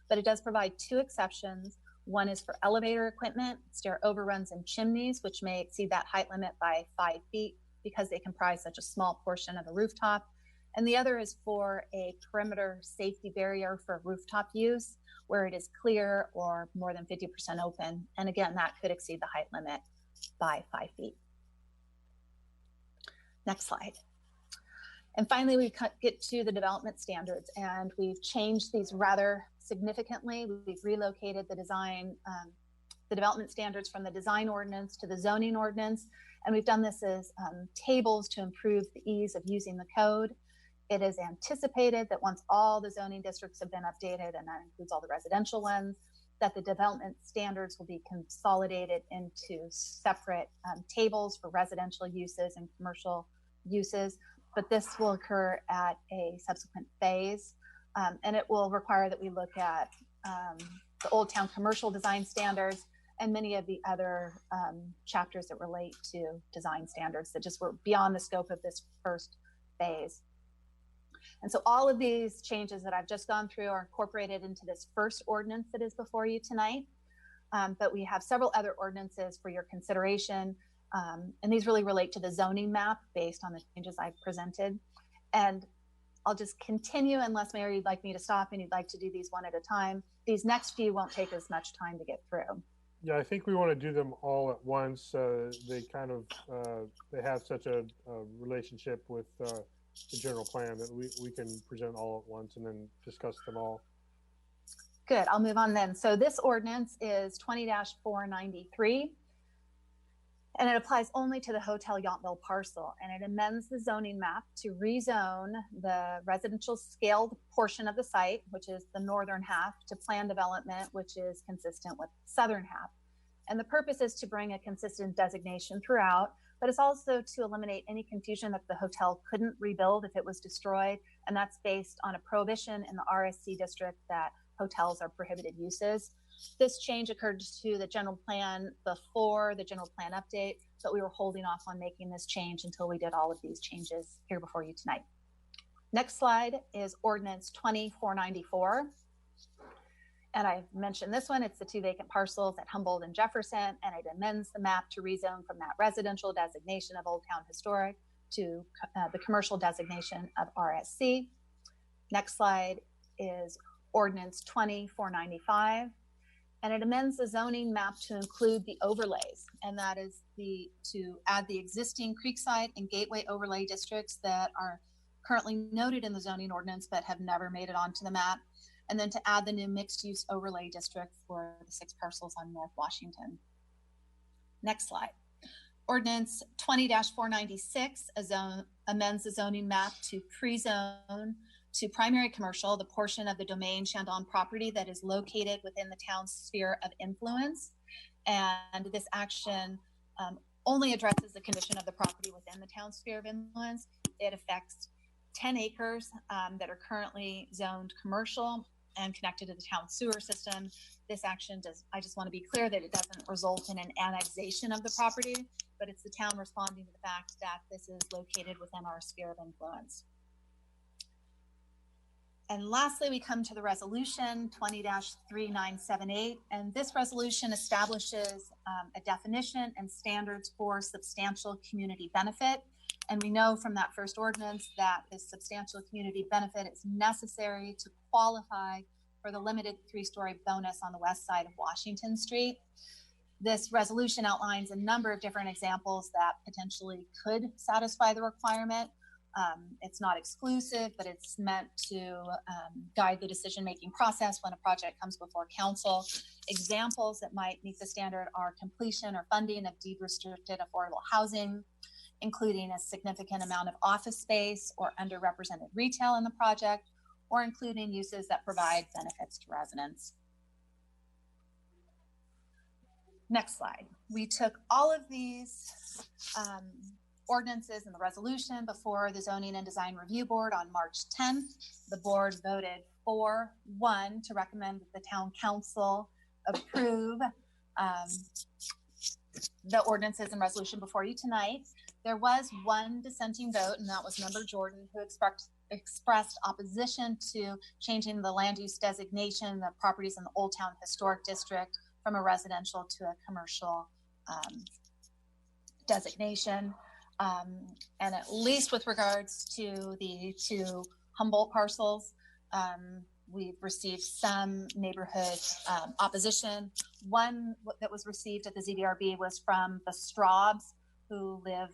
But it does provide 2 exceptions. One is for elevator equipment, stair overruns, and chimneys, which may exceed that height limit by 5 feet because they comprise such a small portion of a rooftop. And the other is for a perimeter safety barrier for rooftop use, where it is clear or more than 50% open. And again, that could exceed the height limit by 5 feet. Next slide. And finally, we get to the development standards, and we've changed these rather significantly. We've relocated the development standards from the design ordinance to the zoning ordinance. And we've done this as tables to improve the ease of using the code. It is anticipated that once all the zoning districts have been updated, and that includes all the residential ones, that the development standards will be consolidated into separate tables for residential uses and commercial uses. But this will occur at a subsequent phase. And it will require that we look at the Old Town commercial design standards and many of the other chapters that relate to design standards that just were beyond the scope of this first phase. And so all of these changes that I've just gone through are incorporated into this first ordinance that is before you tonight. But we have several other ordinances for your consideration. And these really relate to the zoning map based on the changes I've presented. And I'll just continue unless, Mary, you'd like me to stop and you'd like to do these one at a time. These next few won't take as much time to get through. Yeah, I think we want to do them all at once. They kind of, they have such a relationship with the general plan that we can present all at once and then discuss them all. Good, I'll move on then. So this ordinance is 20-493. And it applies only to the Hotel Yountville parcel, and it amends the zoning map to rezone the residential scaled portion of the site, which is the northern half, to planned development, which is consistent with the southern half. And the purpose is to bring a consistent designation throughout, but it's also to eliminate any confusion that the hotel couldn't rebuild if it was destroyed. And that's based on a prohibition in the RSC district that hotels are prohibited uses. This change occurred to the general plan before the general plan update, but we were holding off on making this change until we did all of these changes here before you tonight. Next slide is ordinance 20-494. And I mentioned this one, it's the 2 vacant parcels at Humboldt and Jefferson, and it amends the map to rezone from that residential designation of Old Town Historic to the commercial designation of RSC. Next slide is ordinance 20-495. And it amends the zoning map to include the overlays, and that is to add the existing Creekside and Gateway overlay districts that are currently noted in the zoning ordinance but have never made it onto the map, and then to add the new mixed-use overlay district for the 6 parcels on North Washington. Next slide. Ordinance 20-496 amends the zoning map to pre-zone to primary commercial the portion of the domain Chandon property that is located within the town's sphere of influence. And this action only addresses the condition of the property within the town's sphere of influence. It affects 10 acres that are currently zoned commercial and connected to the town sewer system. This action I just want to be clear that it doesn't result in an annexation of the property, but it's the town responding to the fact that this is located within our sphere of influence. And lastly, we come to the resolution 20-3978, and this resolution establishes a definition and standards for substantial community benefit. And we know from that first ordinance that this substantial community benefit is necessary to qualify for the limited 3-story bonus on the west side of Washington Street. This resolution outlines a number of different examples that potentially could satisfy the requirement. It's not exclusive, but it's meant to guide the decision-making process when a project comes before council. Examples that might meet the standard are completion or funding of deed-restricted affordable housing, including a significant amount of office space or underrepresented retail in the project, or including uses that provide benefits to residents. Next slide. We took all of these ordinances and the resolution before the Zoning and Design Review Board on March 10th. The board voted 4-1 to recommend that the town council approve the ordinances and resolution before you tonight. There was one dissenting vote, and that was Member Jordan, who expressed opposition to changing the land use designation of properties in the Old Town Historic District from a residential to a commercial designation. And at least with regards to the two Humboldt parcels, we've received some neighborhood opposition. One that was received at the ZDRB was from the Straubs, who live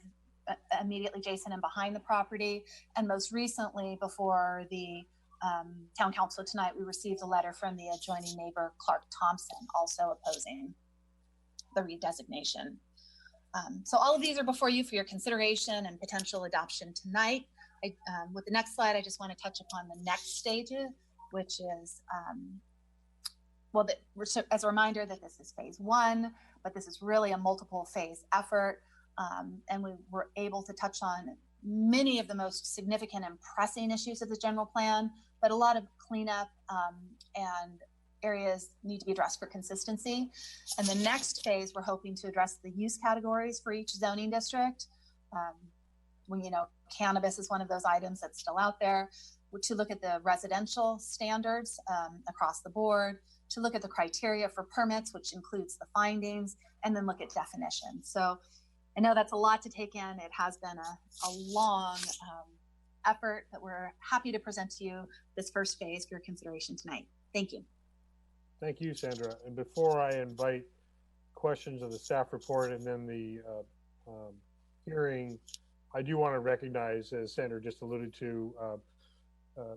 immediately adjacent and behind the property. And most recently, before the town council tonight, we received a letter from the adjoining neighbor, Clark Thompson, also opposing the redesignation. So all of these are before you for your consideration and potential adoption tonight. With the next slide, I just want to touch upon the next stages, which is, as a reminder that this is phase 1, but this is really a multiple phase effort. And we were able to touch on many of the most significant and pressing issues of the general plan, but a lot of cleanup and areas need to be addressed for consistency. And the next phase, we're hoping to address the use categories for each zoning district. Cannabis is one of those items that's still out there. To look at the residential standards across the board, to look at the criteria for permits, which includes the findings, and then look at definitions. So I know that's a lot to take in. It has been a long effort, but we're happy to present to you this first phase for your consideration tonight. Thank you. Thank you, Sandra. And before I invite questions of the staff report and then the hearing, I do want to recognize, as Sandra just alluded to,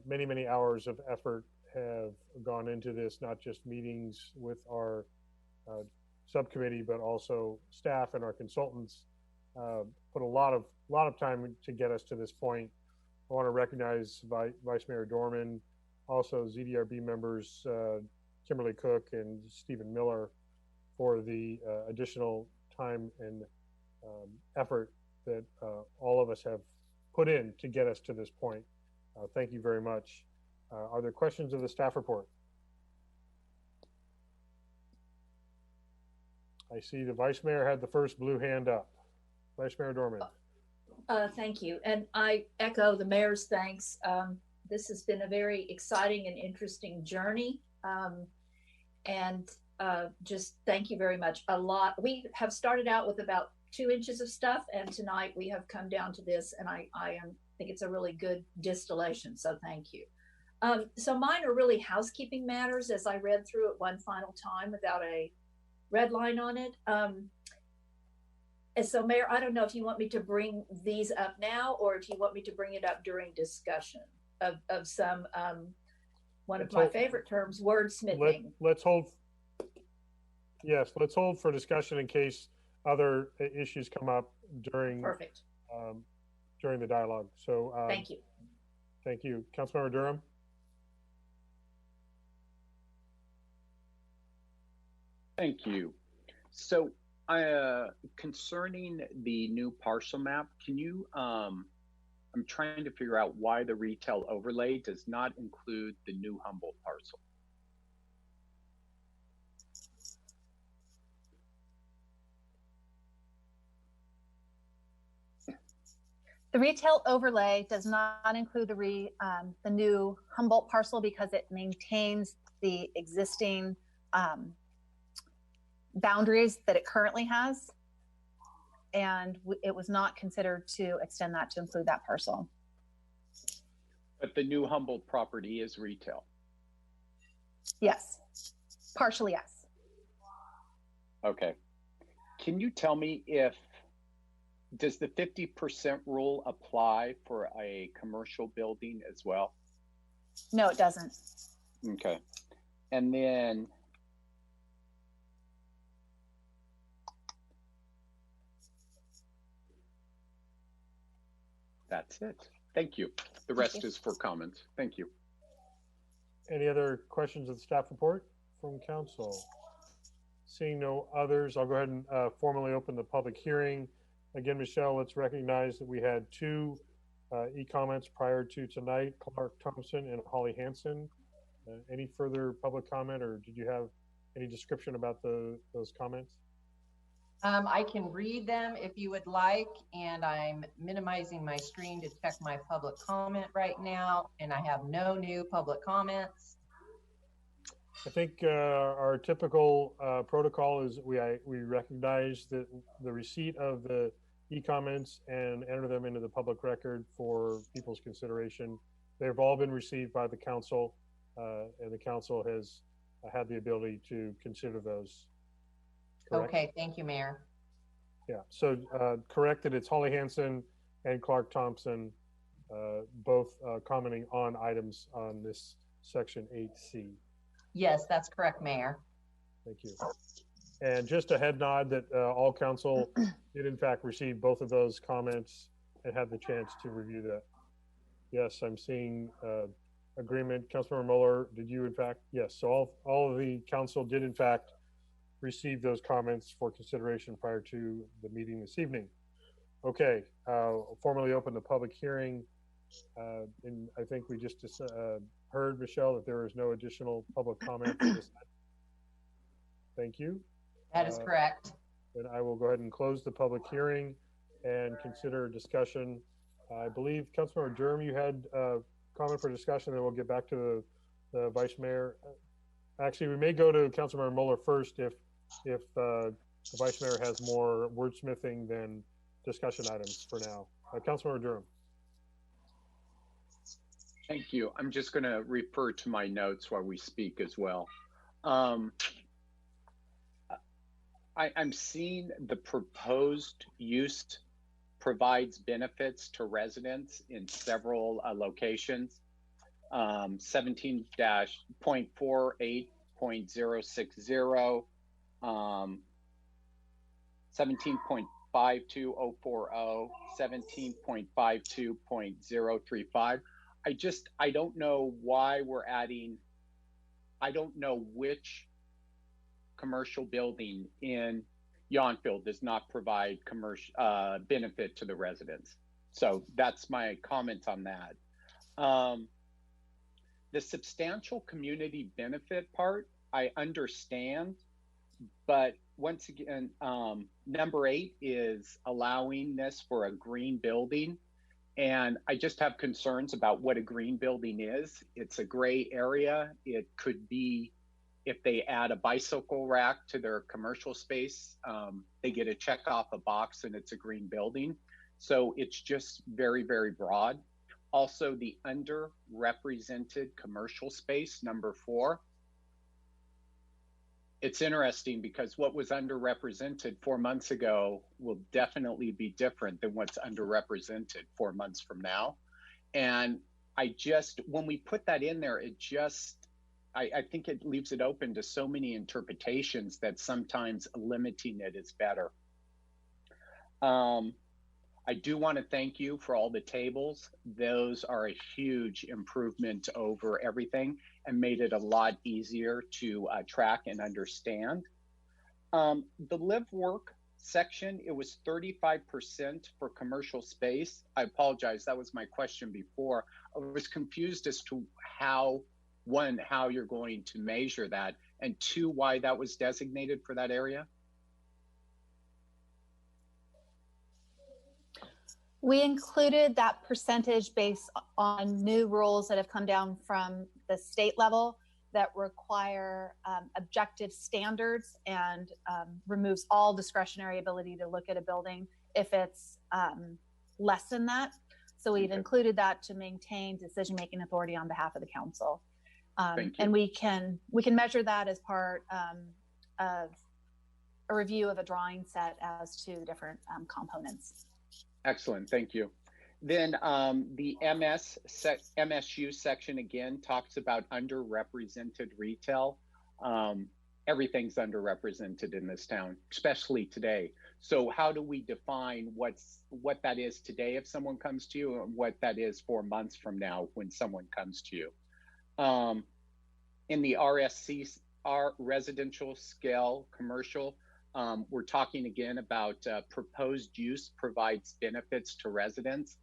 many, many hours of effort have gone into this, not just meetings with our subcommittee, but also staff and our consultants put a lot of time to get us to this point. I want to recognize Vice Mayor Dorman, also ZDRB members Kimberly Cook and Stephen Miller for the additional time and effort that all of us have put in to get us to this point. Thank you very much. Are there questions of the staff report? I see the Vice Mayor had the first blue hand up. Vice Mayor Dorman. Thank you. And I echo the mayor's thanks. This has been a very exciting and interesting journey. Just thank you very much. We have started out with about 2 inches of stuff, and tonight we have come down to this, and I think it's a really good distillation. So thank you. So mine are really housekeeping matters as I read through it one final time without a red line on it. And so Mayor, I don't know if you want me to bring these up now or if you want me to bring it up during discussion of some, one of my favorite terms, wordsmithing. Let's hold. Yes, let's hold for discussion in case other issues come up during Perfect. During the dialogue. So thank you. Thank you. Councilmember Durham. Thank you. So concerning the new parcel map, can you, I'm trying to figure out why the retail overlay does not include the new Humboldt parcel. The retail overlay does not include the new Humboldt parcel because it maintains the existing boundaries that it currently has, and it was not considered to extend that to include that parcel. But the new Humboldt property is retail. Yes, partially yes. Okay, Can you tell me does the 50% rule apply for a commercial building as well? No, it doesn't. Okay. And then that's it. Thank you. The rest is for comments. Thank you. Any other questions of the staff report from council? Seeing no others, I'll go ahead and formally open the public hearing. Again, Michelle, let's recognize that we had two e-comments prior to tonight, Clark Thompson and Holly Hansen. Any further public comment, or did you have any description about those comments? I can read them if you would like, and I'm minimizing my screen to check my public comment right now, and I have no new public comments. I think our typical protocol is we recognize that the receipt of the e-comments and enter them into the public record for people's consideration. They've all been received by the council, and the council has had the ability to consider those. Correct? Okay, thank you, Mayor. Yeah, so correct that it's Holly Hansen and Clark Thompson, both commenting on items on this section 8C. Yes, that's correct, Mayor. Thank you. And just a head nod that all council did in fact receive both of those comments and had the chance to review that. Yes, I'm seeing agreement. Councilmember Mueller, did you in fact? Yes, so all of the council did in fact receive those comments for consideration prior to the meeting this evening. Okay, formally open the public hearing. And I think we just heard, Michelle, that there is no additional public comment for this item. Thank you. That is correct. Then I will go ahead and close the public hearing and consider discussion. I believe Councilmember Durham, you had a comment for discussion, then we'll get back to the Vice Mayor. Actually, we may go to Councilmember Mueller first if the Vice Mayor has more wordsmithing than discussion items for now. Councilmember Durham. Thank you. I'm just going to refer to my notes while we speak as well. I'm seeing the proposed use provides benefits to residents in several locations. 17-.48.060, 17.52040, 17.52.035. I don't know why we're adding, I don't know which commercial building in Yountville does not provide commercial benefit to the residents. So that's my comment on that. The substantial community benefit part, I understand, but once again, number 8 is allowing this for a green building. And I just have concerns about what a green building is. It's a gray area. It could be, if they add a bicycle rack to their commercial space, they get to check off a box and it's a green building. So it's just very, very broad. Also, the underrepresented commercial space, number 4. It's interesting because what was underrepresented 4 months ago will definitely be different than what's underrepresented 4 months from now. And when we put that in there, I think it leaves it open to so many interpretations that sometimes limiting it is better. I do want to thank you for all the tables. Those are a huge improvement over everything and made it a lot easier to track and understand. The live work section, it was 35% for commercial space. I apologize, that was my question before. I was confused as to how you're going to measure that, and 2, why that was designated for that area. We included that percentage based on new rules that have come down from the state level that require objective standards and removes all discretionary ability to look at a building if it's less than that. So we've included that to maintain decision-making authority on behalf of the council. And we can measure that as part of a review of a drawing set as to the different components. Excellent, thank you. Then the MSU section again talks about underrepresented retail. Everything's underrepresented in this town, especially today. So how do we define what that is today if someone comes to you, and what that is 4 months from now when someone comes to you? In the our residential scale commercial, we're talking again about proposed use provides benefits to residents.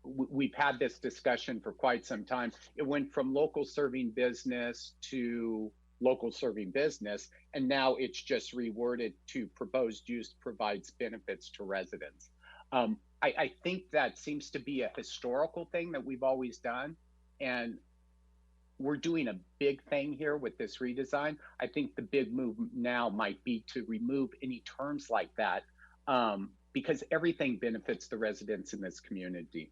We've had this discussion for quite some time. It went from local serving business to local serving business, and now it's just reworded to proposed use provides benefits to residents. I think that seems to be a historical thing that we've always done, and we're doing a big thing here with this redesign. I think the big move now might be to remove any terms like that, because everything benefits the residents in this community.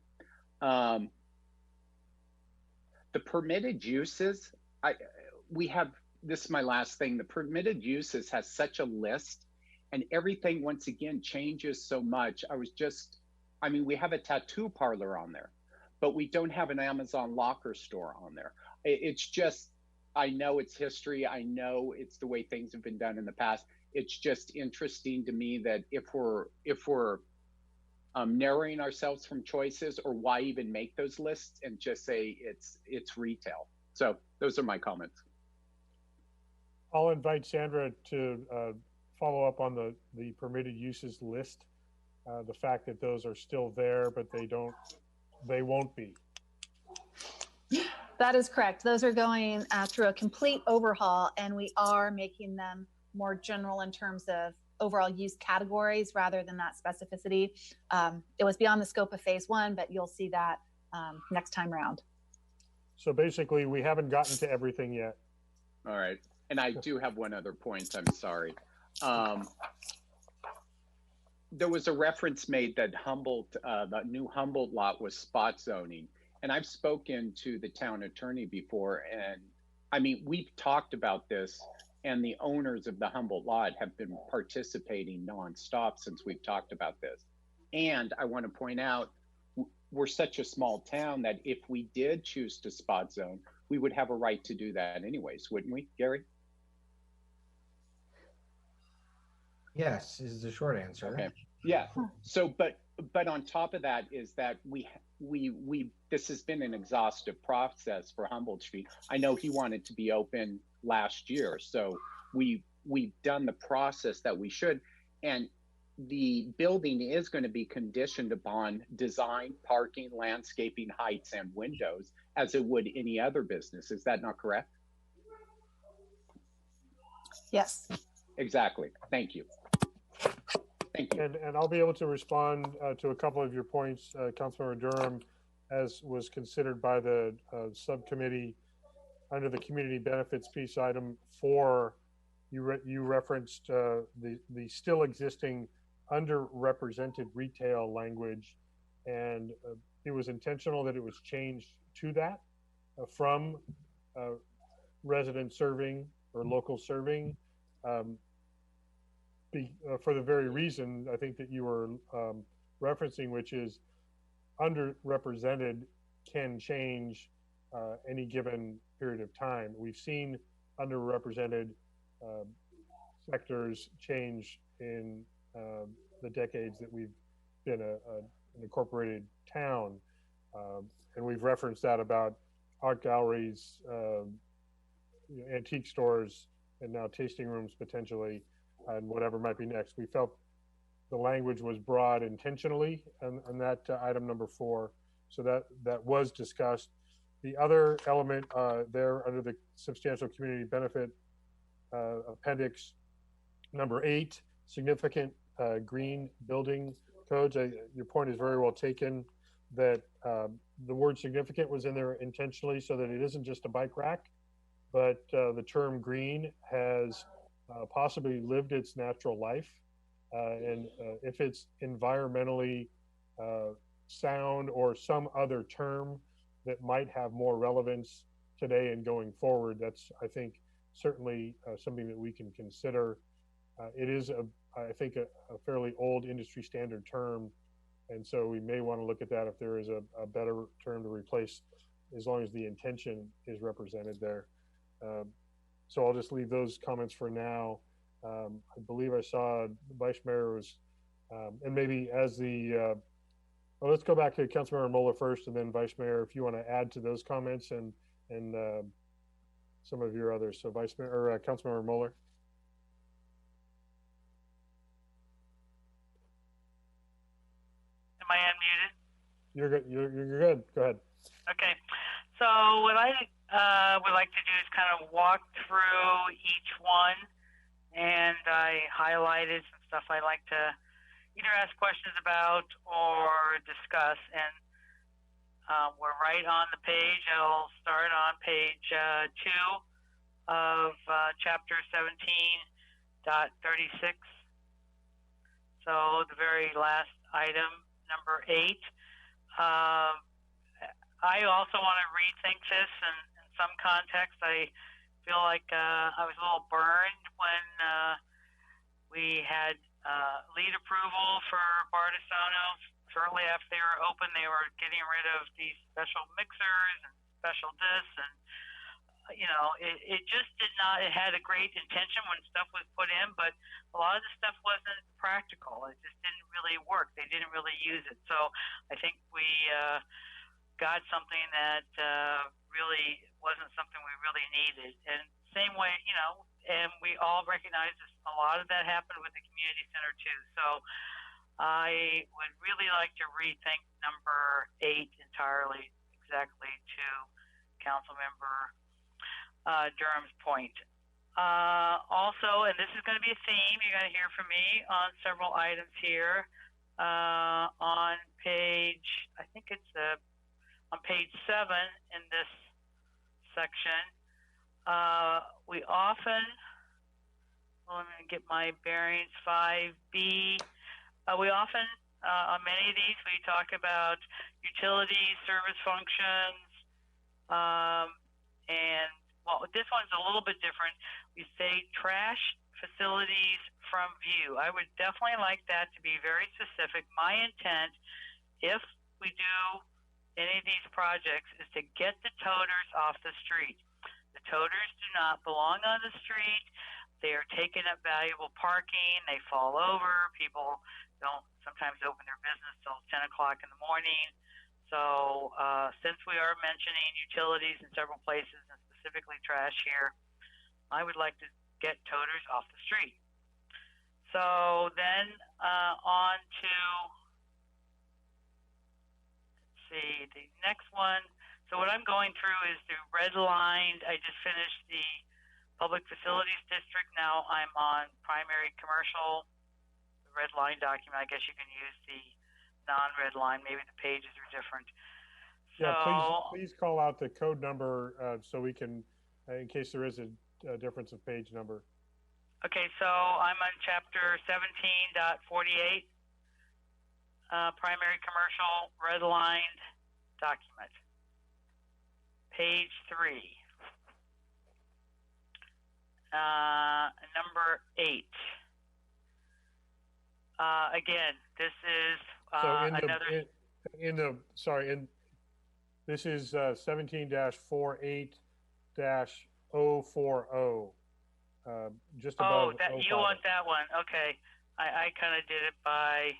The permitted uses, this is my last thing. The permitted uses has such a list, and everything once again changes so much. We have a tattoo parlor on there, but we don't have an Amazon locker store on there. It's just, I know it's history. I know it's the way things have been done in the past. It's just interesting to me that if we're narrowing ourselves from choices, or why even make those lists and just say it's retail. So those are my comments. I'll invite Sandra to follow up on the permitted uses list. The fact that those are still there, but they won't be. That is correct. Those are going through a complete overhaul, and we are making them more general in terms of overall use categories rather than that specificity. It was beyond the scope of phase 1, but you'll see that next time around. So basically, we haven't gotten to everything yet. All right. And I do have one other point. I'm sorry. There was a reference made that the new Humboldt lot was spot zoning. And I've spoken to the town attorney before, and we've talked about this, and the owners of the Humboldt lot have been participating nonstop since we've talked about this. And I want to point out, we're such a small town that if we did choose to spot zone, we would have a right to do that anyways, wouldn't we, Gary? Yes, is the short answer. Okay. Yeah. So, but on top of that is that this has been an exhaustive process for Humboldt Street. I know he wanted to be open last year, so we've done the process that we should, and the building is going to be conditioned upon design, parking, landscaping, heights, and windows, as it would any other business. Is that not correct? Yes. Exactly. Thank you. Thank you. And I'll be able to respond to a couple of your points, Councilmember Durham, as was considered by the subcommittee under the community benefits piece item 4. You referenced the still existing underrepresented retail language, and it was intentional that it was changed to that from resident serving or local serving. For the very reason I think that you were referencing, which is underrepresented can change any given period of time. We've seen underrepresented sectors change in the decades that we've been an incorporated town, and we've referenced that about art galleries, antique stores, and now tasting rooms potentially, and whatever might be next. We felt the language was broad intentionally on that item number 4. So that was discussed. The other element there under the substantial community benefit appendix number 8, significant green building codes. Your point is very well taken that the word significant was in there intentionally so that it isn't just a bike rack, but the term green has possibly lived its natural life. And if it's environmentally sound or some other term that might have more relevance today and going forward, that's, I think, certainly something that we can consider It is, I think, a fairly old industry standard term. And so we may want to look at that if there is a better term to replace, as long as the intention is represented there. So I'll just leave those comments for now. I believe I saw Vice Mayor was, and maybe as the, well, let's go back to Councilmember Moeller first, and then Vice Mayor, if you want to add to those comments and some of your others. So Vice Mayor or Councilmember Moeller. Am I unmuted? You're good. You're good. Go ahead. Okay. So what I would like to do is kind of walk through each one, and I highlighted some stuff I like to either ask questions about or discuss. And we're right on the page. I'll start on page 2 of chapter 17.36. So the very last item, number 8. I also want to rethink this in some context. I feel like I was a little burned when we had lead approval for Bartisono. Shortly after they were open, they were getting rid of these special mixers and special this, and you know, it just did not. It had a great intention when stuff was put in, but a lot of the stuff wasn't practical. It just didn't really work. They didn't really use it. So I think we got something that really wasn't something we really needed. And same way, you know, and we all recognize this, a lot of that happened with the community center too. So I would really like to rethink number 8 entirely, exactly to Councilmember Durham's point. Also, and this is going to be a theme you're going to hear from me on several items here. On page, I think it's on page 7 in this section, we often, well, let me get my bearings, 5B, we often, on many of these, we talk about utilities, service functions, and, well, this one's a little bit different. We say trash facilities from view. I would definitely like that to be very specific. My intent, if we do any of these projects, is to get the toters off the street. The toters do not belong on the street. They are taking up valuable parking. They fall over. People don't sometimes open their business till 10 o'clock in the morning. So since we are mentioning utilities in several places and specifically trash here, I would like to get toters off the street. So then on to, let's see, the next one. So what I'm going through is the redlined. I just finished the Public Facilities District. Now I'm on primary commercial, the red line document. I guess you can use the non-red line. Maybe the pages are different. So, yeah, please call out the code number so we can, in case there is a difference of page number. Okay, so I'm on chapter 17.48, primary commercial, redlined document. Page 3. Number 8. Again, this is another. This is 17-48-040. Just above. Oh, that you want that one? Okay, I kind of did it by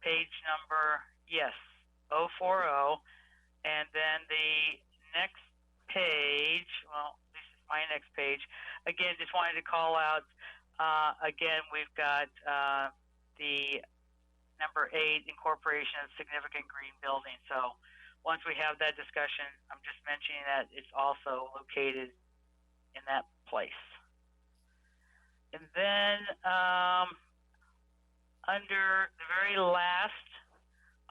page number. Yes, 040, and then the next page. Well, this is my next page. Again, just wanted to call out. Again, we've got the number 8, incorporation of significant green building. So once we have that discussion, I'm just mentioning that it's also located in that place. And then under the very last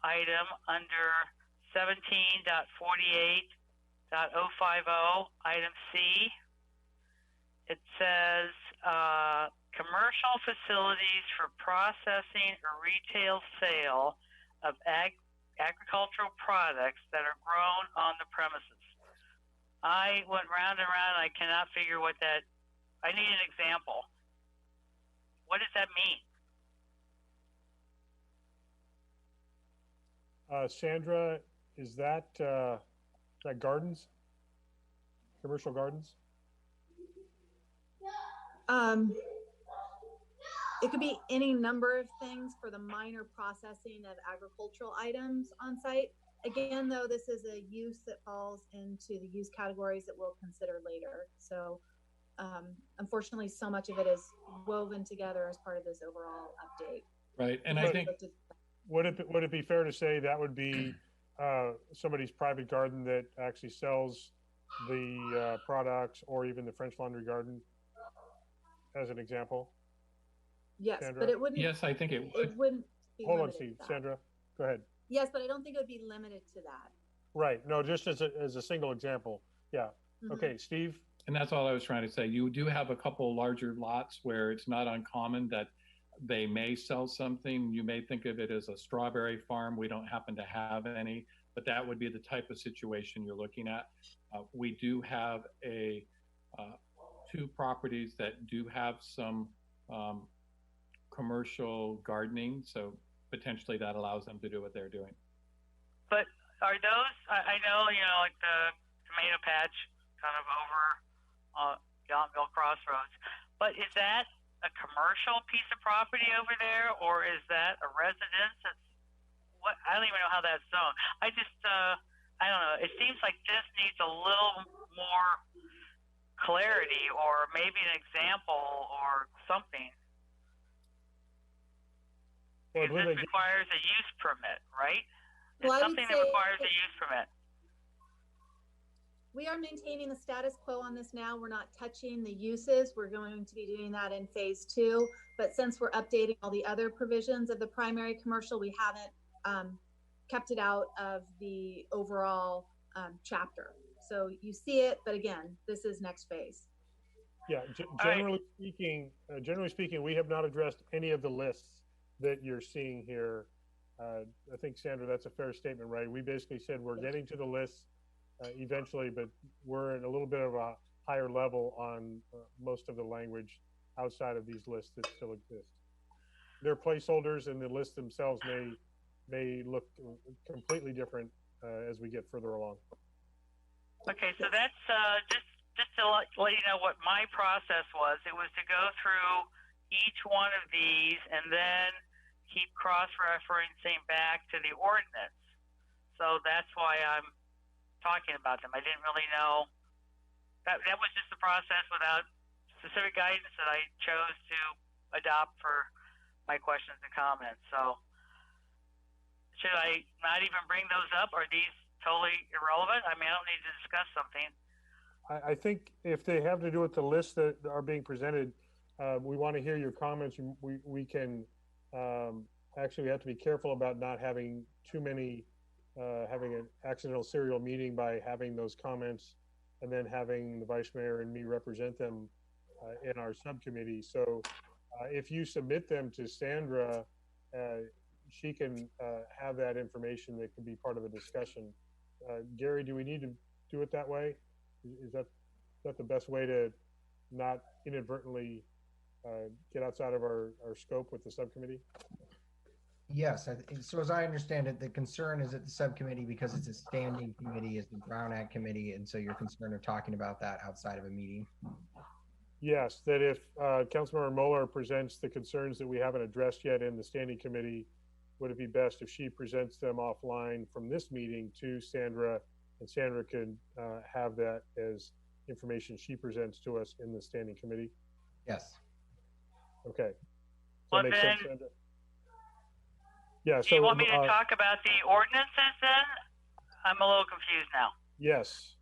item, under 17.48.050, item C, it says commercial facilities for processing or retail sale of agricultural products that are grown on the premises. I went round and round. I cannot figure what that. I need an example. what does that mean? Sandra, is that gardens? Commercial gardens? It could be any number of things for the minor processing of agricultural items on site. Again, though, this is a use that falls into the use categories that we'll consider later. So unfortunately, so much of it is woven together as part of this overall update. Right, and I think would it be fair to say that would be somebody's private garden that actually sells the products, or even the French Laundry Garden, as an example? Yes, Sandra? but it wouldn't. yes, I think it would. It wouldn't be Hold on, limited Steve. to that. Sandra, go ahead. Yes, but I don't think it would be limited to that. Right. No, just as a single example. Yeah. Mhm. Okay, Steve. And that's all I was trying to say. You do have a couple larger lots where it's not uncommon that they may sell something. You may think of it as a strawberry farm. We don't happen to have any, but that would be the type of situation you're looking at. We do have two properties that do have some commercial gardening, so potentially that allows them to do what they're doing. But are those, I know, like the tomato patch kind of over Yountville Crossroads, but is that a commercial piece of property over there, or is that a residence? What, I don't even know how that's zoned. I don't know. It seems like this needs a little more clarity, or maybe an example or something. Because this requires a use permit, right? It's Well, something that requires a use permit. We are maintaining the status quo on this now. We're not touching the uses. We're going to be doing that in phase 2. But since we're updating all the other provisions of the primary commercial, we haven't kept it out of the overall chapter. So you see it, but again, this is next phase. Yeah, generally speaking, we have not addressed any of the lists that you're seeing here. I think, Sandra, that's a fair statement, right? We basically said we're getting to the list eventually, but we're at a little bit of a higher level on most of the language outside of these lists that still exist. They're placeholders, and the lists themselves may look completely different as we get further along. Okay, so that's just to let you know what my process was. It was to go through each one of these and then keep cross-referencing back to the ordinance. So that's why I'm talking about them. I didn't really know. That was just the process without specific guidance that I chose to adopt for my questions and comments. So should I not even bring those up? Are these totally irrelevant? I mean, I don't need to discuss something. I think if they have to do with the lists that are being presented, we want to hear your comments. We can actually, we have to be careful about not having too many, having an accidental serial meeting by having those comments and then having the vice mayor and me represent them in our subcommittee. So if you submit them to Sandra, she can have that information that can be part of a discussion. Gary, do we need to do it that way? Is that the best way to not inadvertently get outside of our scope with the subcommittee? Yes. So as I understand it, the concern is at the subcommittee because it's a standing committee, is the Brown Act committee, and so you're concerned of talking about that outside of a meeting. Yes, that if Councilmember Mueller presents the concerns that we haven't addressed yet in the standing committee, would it be best if she presents them offline from this meeting to Sandra, and Sandra could have that as information she presents to us in the standing committee? Yes. Okay. Well, makes then, sense, Sandra? Yeah. Do you want me to talk about the ordinances then? I'm a little confused now. Yes.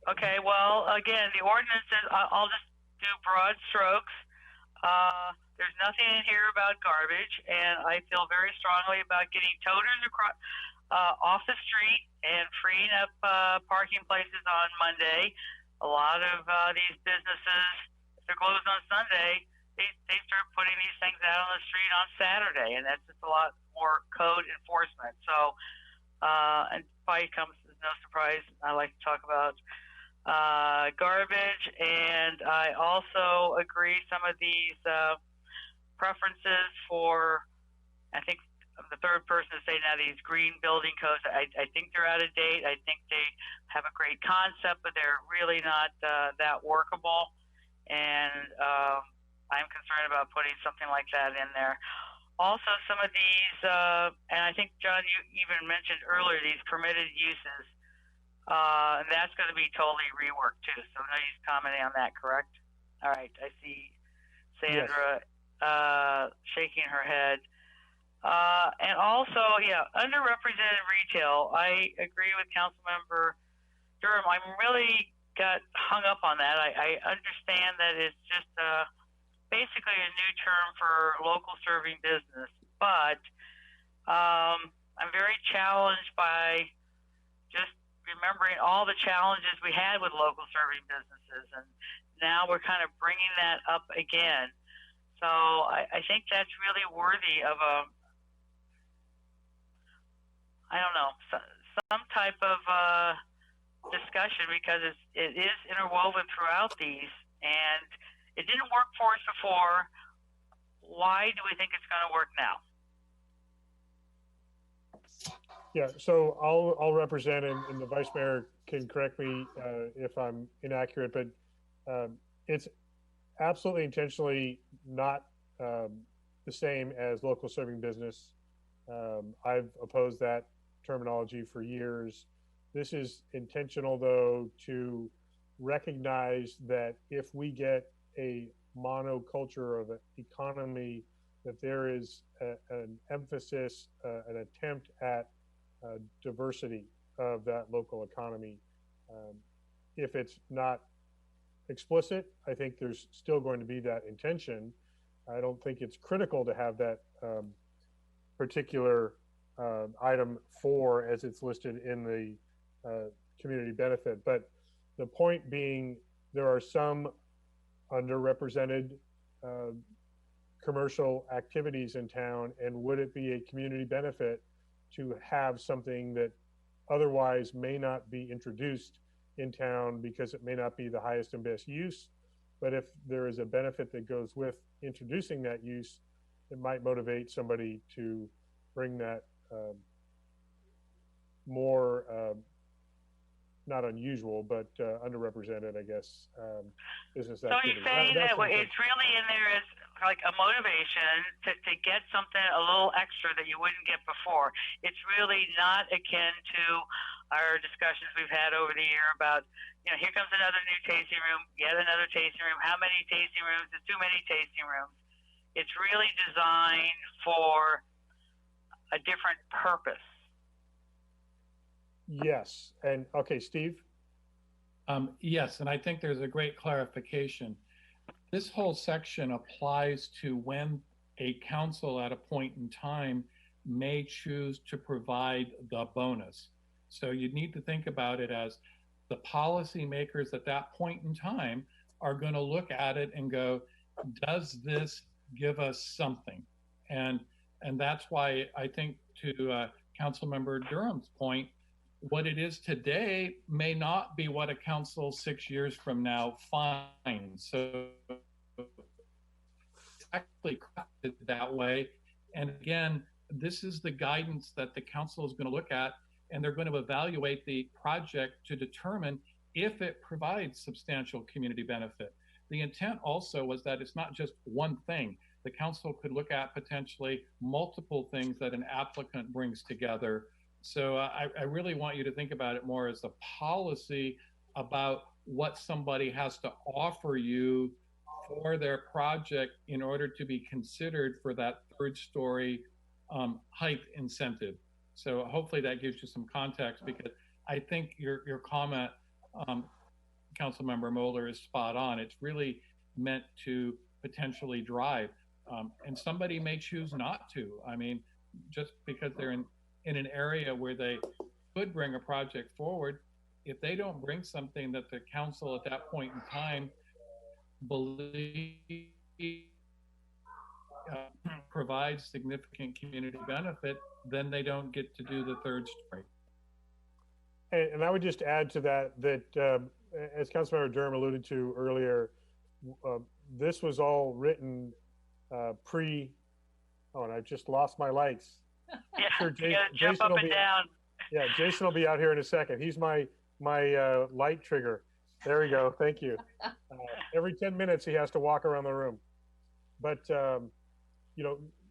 Okay. Well, again, the ordinances, I'll just do broad strokes. There's nothing in here about garbage, and I feel very strongly about getting toters across, off the street and freeing up parking places on Monday. A lot of these businesses, if they're closed on Sunday, they start putting these things out on the street on Saturday, and that's just a lot more code enforcement. So, and probably comes as no surprise, I like to talk about garbage, and I also agree some of these preferences for, I think the third person to say now these green building codes, I think they're out of date. I think they have a great concept, but they're really not that workable. And I'm concerned about putting something like that in there. Also, some of these, and I think, John, you even mentioned earlier, these permitted uses, that's going to be totally reworked too. So nobody's commenting on that, correct? All right, I see Sandra shaking her head. And also, yeah, underrepresented retail. I agree with Councilmember Durham. I'm really got hung up on that. I understand that it's just basically a new term for local serving business, but I'm very challenged by just remembering all the challenges we had with local serving businesses, and now we're kind of bringing that up again. So I think that's really worthy of a, I don't know, some type of discussion, because it is interwoven throughout these, and it didn't work for us before. Why do we think it's going to work now? Yeah, so I'll represent, and the vice mayor can correct me if I'm inaccurate, but it's absolutely intentionally not the same as local serving business. I've opposed that terminology for years. This is intentional, though, to recognize that if we get a monoculture of an economy, that there is an emphasis, an attempt at diversity of that local economy. If it's not explicit, I think there's still going to be that intention. I don't think it's critical to have that particular item 4 as it's listed in the community benefit. But the point being, there are some underrepresented commercial activities in town, and would it be a community benefit to have something that otherwise may not be introduced in town because it may not be the highest and best use, but if there is a benefit that goes with introducing that use, it might motivate somebody to bring that more not unusual, but underrepresented, I guess, business activity. So you're saying that it's really in there as like a motivation to get something a little extra that you wouldn't get before. It's really not akin to our discussions we've had over the year about, you know, here comes another new tasting room, yet another tasting room. How many tasting rooms? There's too many tasting rooms. It's really designed for a different purpose. Yes. And okay, Steve? Yes, and I think there's a great clarification. This whole section applies to when a council at a point in time may choose to provide the bonus. So you need to think about it as the policymakers at that point in time are going to look at it and go, does this give us something? And that's why I think, to Councilmember Durham's point, what it is today may not be what a council 6 years from now finds. So it's actually crafted that way. And again, this is the guidance that the council is going to look at, and they're going to evaluate the project to determine if it provides substantial community benefit. The intent also was that it's not just one thing. The council could look at potentially multiple things that an applicant brings together. So I really want you to think about it more as a policy about what somebody has to offer you for their project in order to be considered for that third story height incentive. So hopefully that gives you some context, because I think your comment, Councilmember Moeller, is spot on. It's really meant to potentially drive, and somebody may choose not to. I mean, just because they're in an area where they could bring a project forward, if they don't bring something that the council at that point in time believes provides significant community benefit, then they don't get to do the third story. And I would just add to that, as Councilmember Durham alluded to earlier, this was all written and I've just lost my lights. Yeah, Sure, you gotta jump Jason up will and be, down. yeah, Jason will be out here in a second. He's my light trigger. There we go. Thank you. Every 10 minutes, he has to walk around the room. But,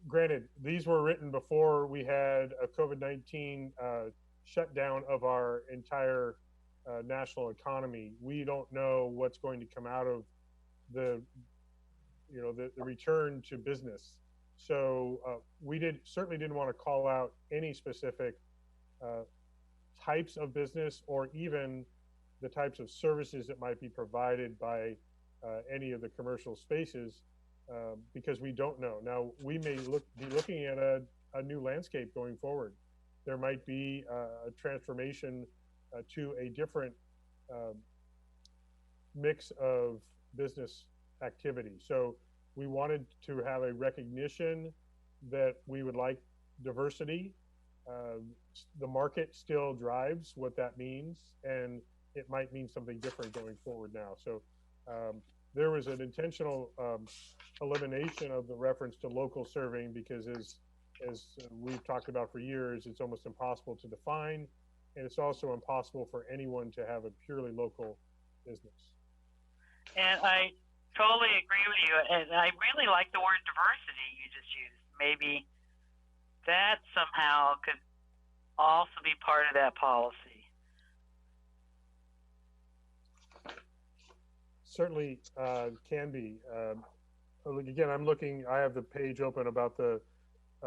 granted, these were written before we had a COVID-19 shutdown of our entire national economy. We don't know what's going to come out of the return to business. So we certainly didn't want to call out any specific types of business or even the types of services that might be provided by any of the commercial spaces because we don't know. Now, we may be looking at a new landscape going forward. There might be a transformation to a different mix of business activity. So we wanted to have a recognition that we would like diversity. The market still drives what that means, and it might mean something different going forward now. So there was an intentional elimination of the reference to local serving because as we've talked about for years, it's almost impossible to define, and it's also impossible for anyone to have a purely local business. And I totally agree with you. And I really like the word diversity you just used. Maybe that somehow could also be part of that policy. Certainly can be. Again, I have the page open about the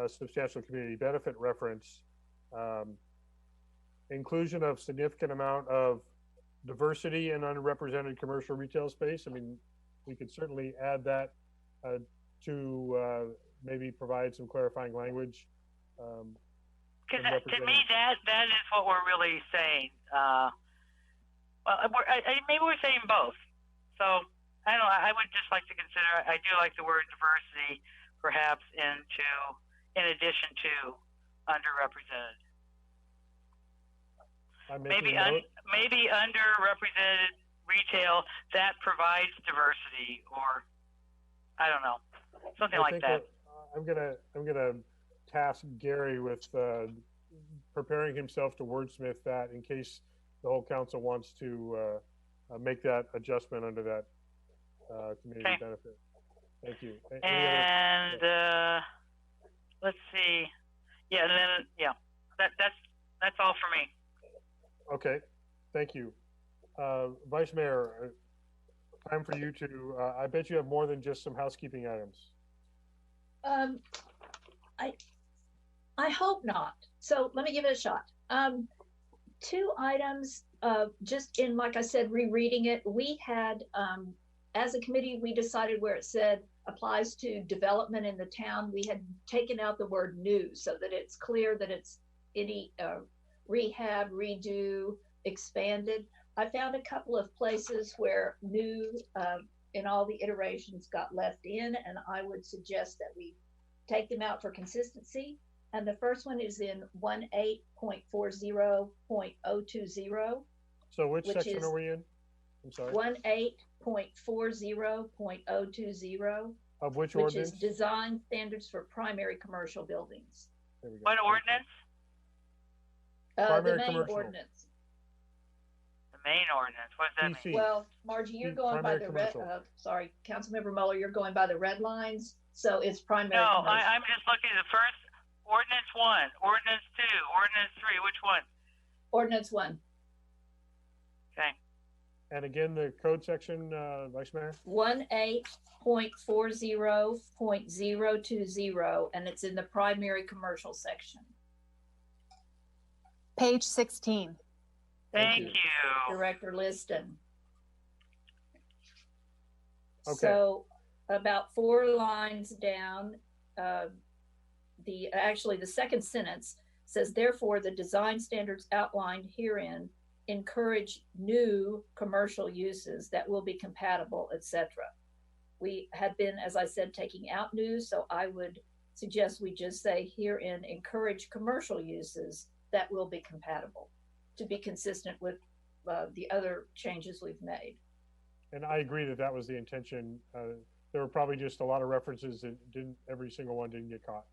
substantial community benefit reference. Inclusion of significant amount of diversity in underrepresented commercial retail space. I mean, we could certainly add that to maybe provide some clarifying language. Because to me, that is what we're really saying. Maybe we're saying both. So I don't know. I would just like to consider. I do like the word diversity, perhaps in addition to underrepresented. Maybe underrepresented retail that provides diversity, or I don't know, something like that. I'm gonna task Gary with preparing himself to wordsmith that in case the whole council wants to make that adjustment under that community benefit. Thank you. And let's see. Yeah, and then that's all for me. Okay, thank you. Vice Mayor, time for you to, I bet you have more than just some housekeeping items. I hope not. So let me give it a shot. 2 items, just in, like I said, rereading it, we had, as a committee, we decided where it said applies to development in the town, we had taken out the word new so that it's clear that it's any rehab, redo, expanded. I found a couple of places where new in all the iterations got left in, and I would suggest that we take them out for consistency. And the first one is in 18.40.020. So which section are we in? I'm sorry. 18.40.020. Of which ordinance? Which is design standards for primary commercial buildings. There we go. What ordinance? The main commercial. ordinance. The main ordinance. What does that mean? Well, Margie, you're going by the red. Sorry, Councilmember Muller, you're going by the red lines. So it's primary. No, I'm just looking at the first ordinance 1, ordinance 2, ordinance 3. Which one? Ordinance 1. Okay. And again, the code section, Vice Mayor? 18.40.020, and it's in the primary commercial section. Page 16. Thank you. Director Liston. Okay. So about 4 lines down, the second sentence says, therefore, the design standards outlined herein encourage new commercial uses that will be compatible, etc. We had been, as I said, taking out new, so I would suggest we just say herein encourage commercial uses that will be compatible to be consistent with the other changes we've made. And I agree that was the intention. there were probably just a lot of references that every single one didn't get caught.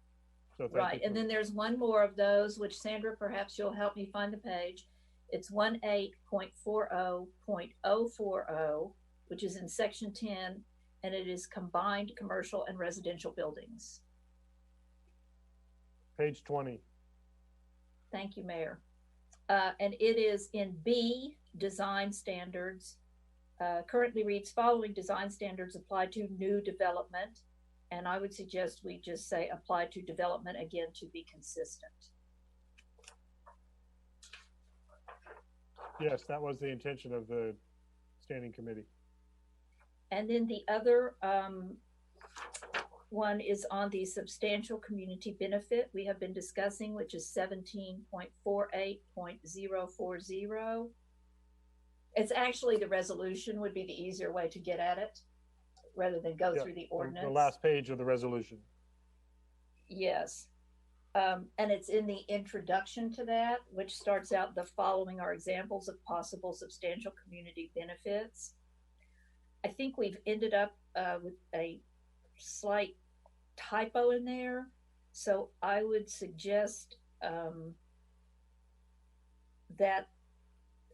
So thank Right, you. and then there's one more of those, which Sandra, perhaps you'll help me find the page. It's 18.40.040, which is in section 10, and it is combined commercial and residential buildings. Page 20. Thank you, Mayor. And it is in B, design standards. Currently reads, following design standards apply to new development. And I would suggest we just say apply to development again to be consistent. Yes, that was the intention of the standing committee. And then the other one is on the substantial community benefit we have been discussing, which is 17.48.040. It's actually the resolution would be the easier way to get at it rather than go through the ordinance. The last page of the resolution. Yes. And it's in the introduction to that, which starts out, the following are examples of possible substantial community benefits. I think we've ended up with a slight typo in there. So I would suggest that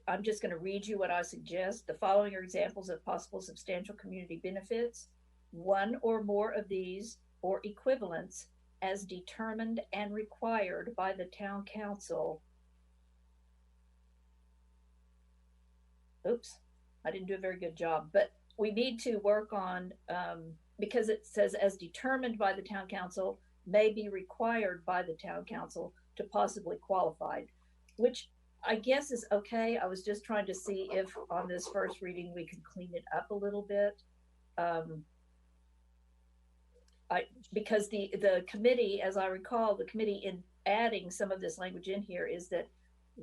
I'm just going to read you what I suggest. The following are examples of possible substantial community benefits. One or more of these or equivalents as determined and required by the town council. Oops, I didn't do a very good job, but we need to work on, because it says as determined by the town council, may be required by the town council to possibly qualified, which I guess is okay. I was just trying to see if on this first reading we could clean it up a little bit. Because the committee, as I recall, the committee in adding some of this language in here is that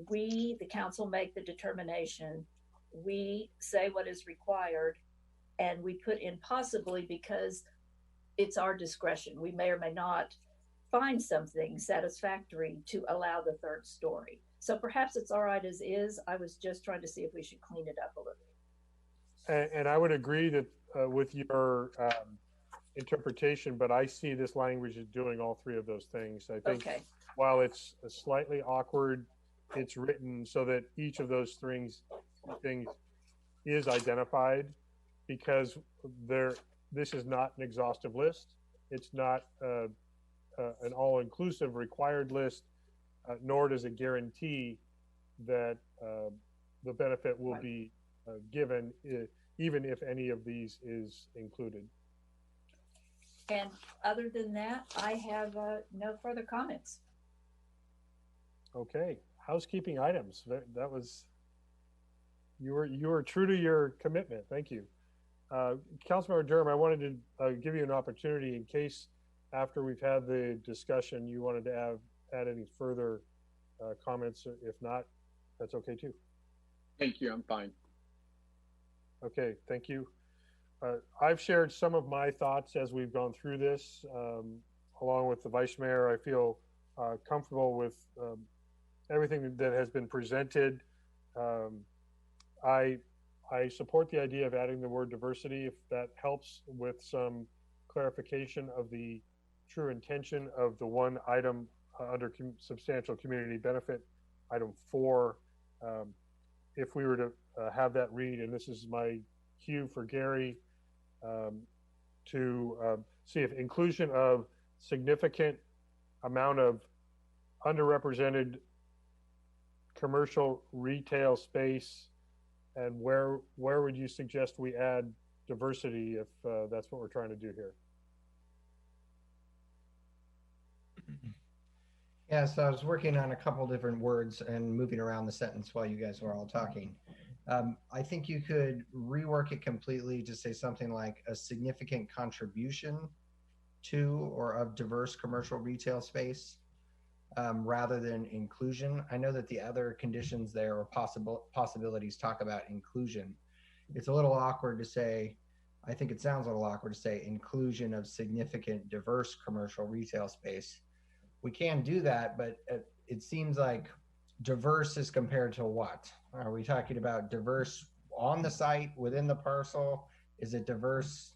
we, the council, make the determination. We say what is required, and we put in possibly because it's our discretion. We may or may not find something satisfactory to allow the third story. So perhaps it's all right as is. I was just trying to see if we should clean it up a little. And I would agree that with your interpretation, but I see this language as doing all three of those things. I think while it's slightly awkward, it's written so that each of those things is identified, because this is not an exhaustive list. It's not an all-inclusive required list, nor does it guarantee that the benefit will be given, even if any of these is included. And other than that, I have no further comments. Okay, housekeeping items. That was, you were true to your commitment. Thank you. Councilmember Durham, I wanted to give you an opportunity in case after we've had the discussion, you wanted to add any further comments. If not, that's okay too. Thank you, I'm fine. Okay, thank you. I've shared some of my thoughts as we've gone through this, along with the Vice Mayor. I feel comfortable with everything that has been presented. I support the idea of adding the word diversity if that helps with some clarification of the true intention of the one item under substantial community benefit, item 4. If we were to have that read, and this is my cue for Gary, to see if inclusion of significant amount of underrepresented commercial retail space, and where would you suggest we add diversity if that's what we're trying to do here? Yeah, so I was working on a couple different words and moving around the sentence while you guys were all talking. I think you could rework it completely to say something like a significant contribution to or of diverse commercial retail space, rather than inclusion. I know that the other conditions there or possibilities talk about inclusion. It's a little awkward to say, I think it sounds a little awkward to say inclusion of significant diverse commercial retail space. We can do that, but it seems like diverse is compared to what? Are we talking about diverse on the site, within the parcel? Is it diverse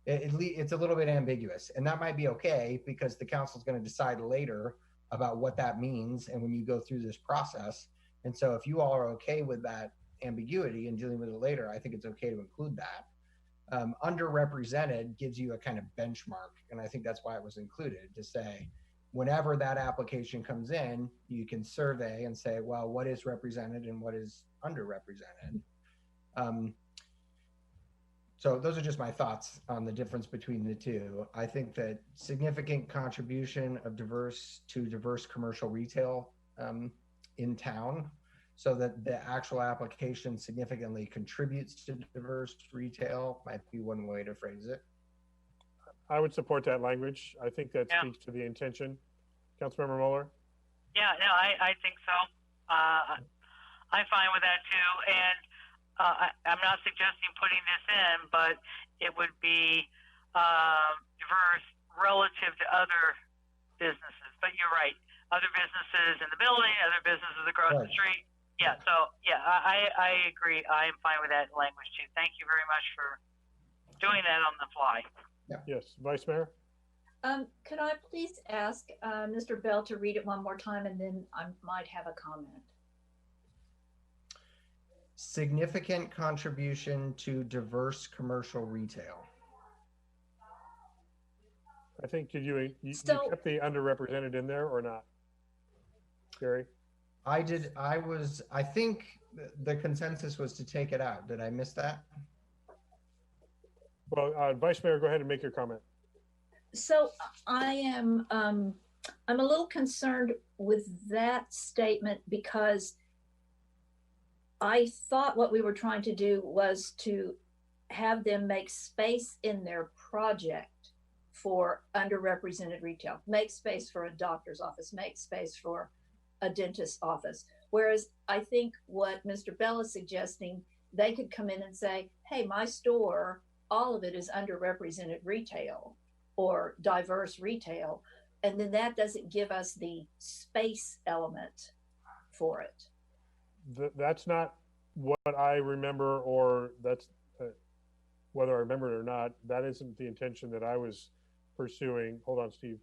it's a little bit ambiguous, and that might be okay because the council's going to decide later about what that means. And when you go through this process, and so if you all are okay with that ambiguity and dealing with it later, I think it's okay to include that. Underrepresented gives you a kind of benchmark, and I think that's why it was included, to say whenever that application comes in, you can survey and say, well, what is represented and what is underrepresented. So those are just my thoughts on the difference between the two. I think that significant contribution of diverse commercial retail in town, so that the actual application significantly contributes to diverse retail, might be one way to phrase it. I would support that language. I think that speaks to the intention. Councilmember Mueller? Yeah, no, I think so. I'm fine with that too. And I'm not suggesting putting this in, but it would be diverse relative to other businesses. But you're right. Other businesses in the building, other businesses across the street. Yeah, so yeah, I agree. I am fine with that language too. Thank you very much for doing that on the fly. Yeah. Yes, Vice Mayor? Could I please ask Mr. Bell to read it one more time, and then I might have a comment. Significant contribution to diverse commercial retail. I think, did you kept the underrepresented in there or not? Gary? I did. I think the consensus was to take it out. Did I miss that? Well, Vice Mayor, go ahead and make your comment. So I'm a little concerned with that statement, because I thought what we were trying to do was to have them make space in their project for underrepresented retail, make space for a doctor's office, make space for a dentist's office. Whereas I think what Mr. Bell is suggesting, they could come in and say, hey, my store, all of it is underrepresented retail or diverse retail. And then that doesn't give us the space element for it. That's not what I remember, or that's whether I remember it or not, that isn't the intention that I was pursuing. Hold on, Steve.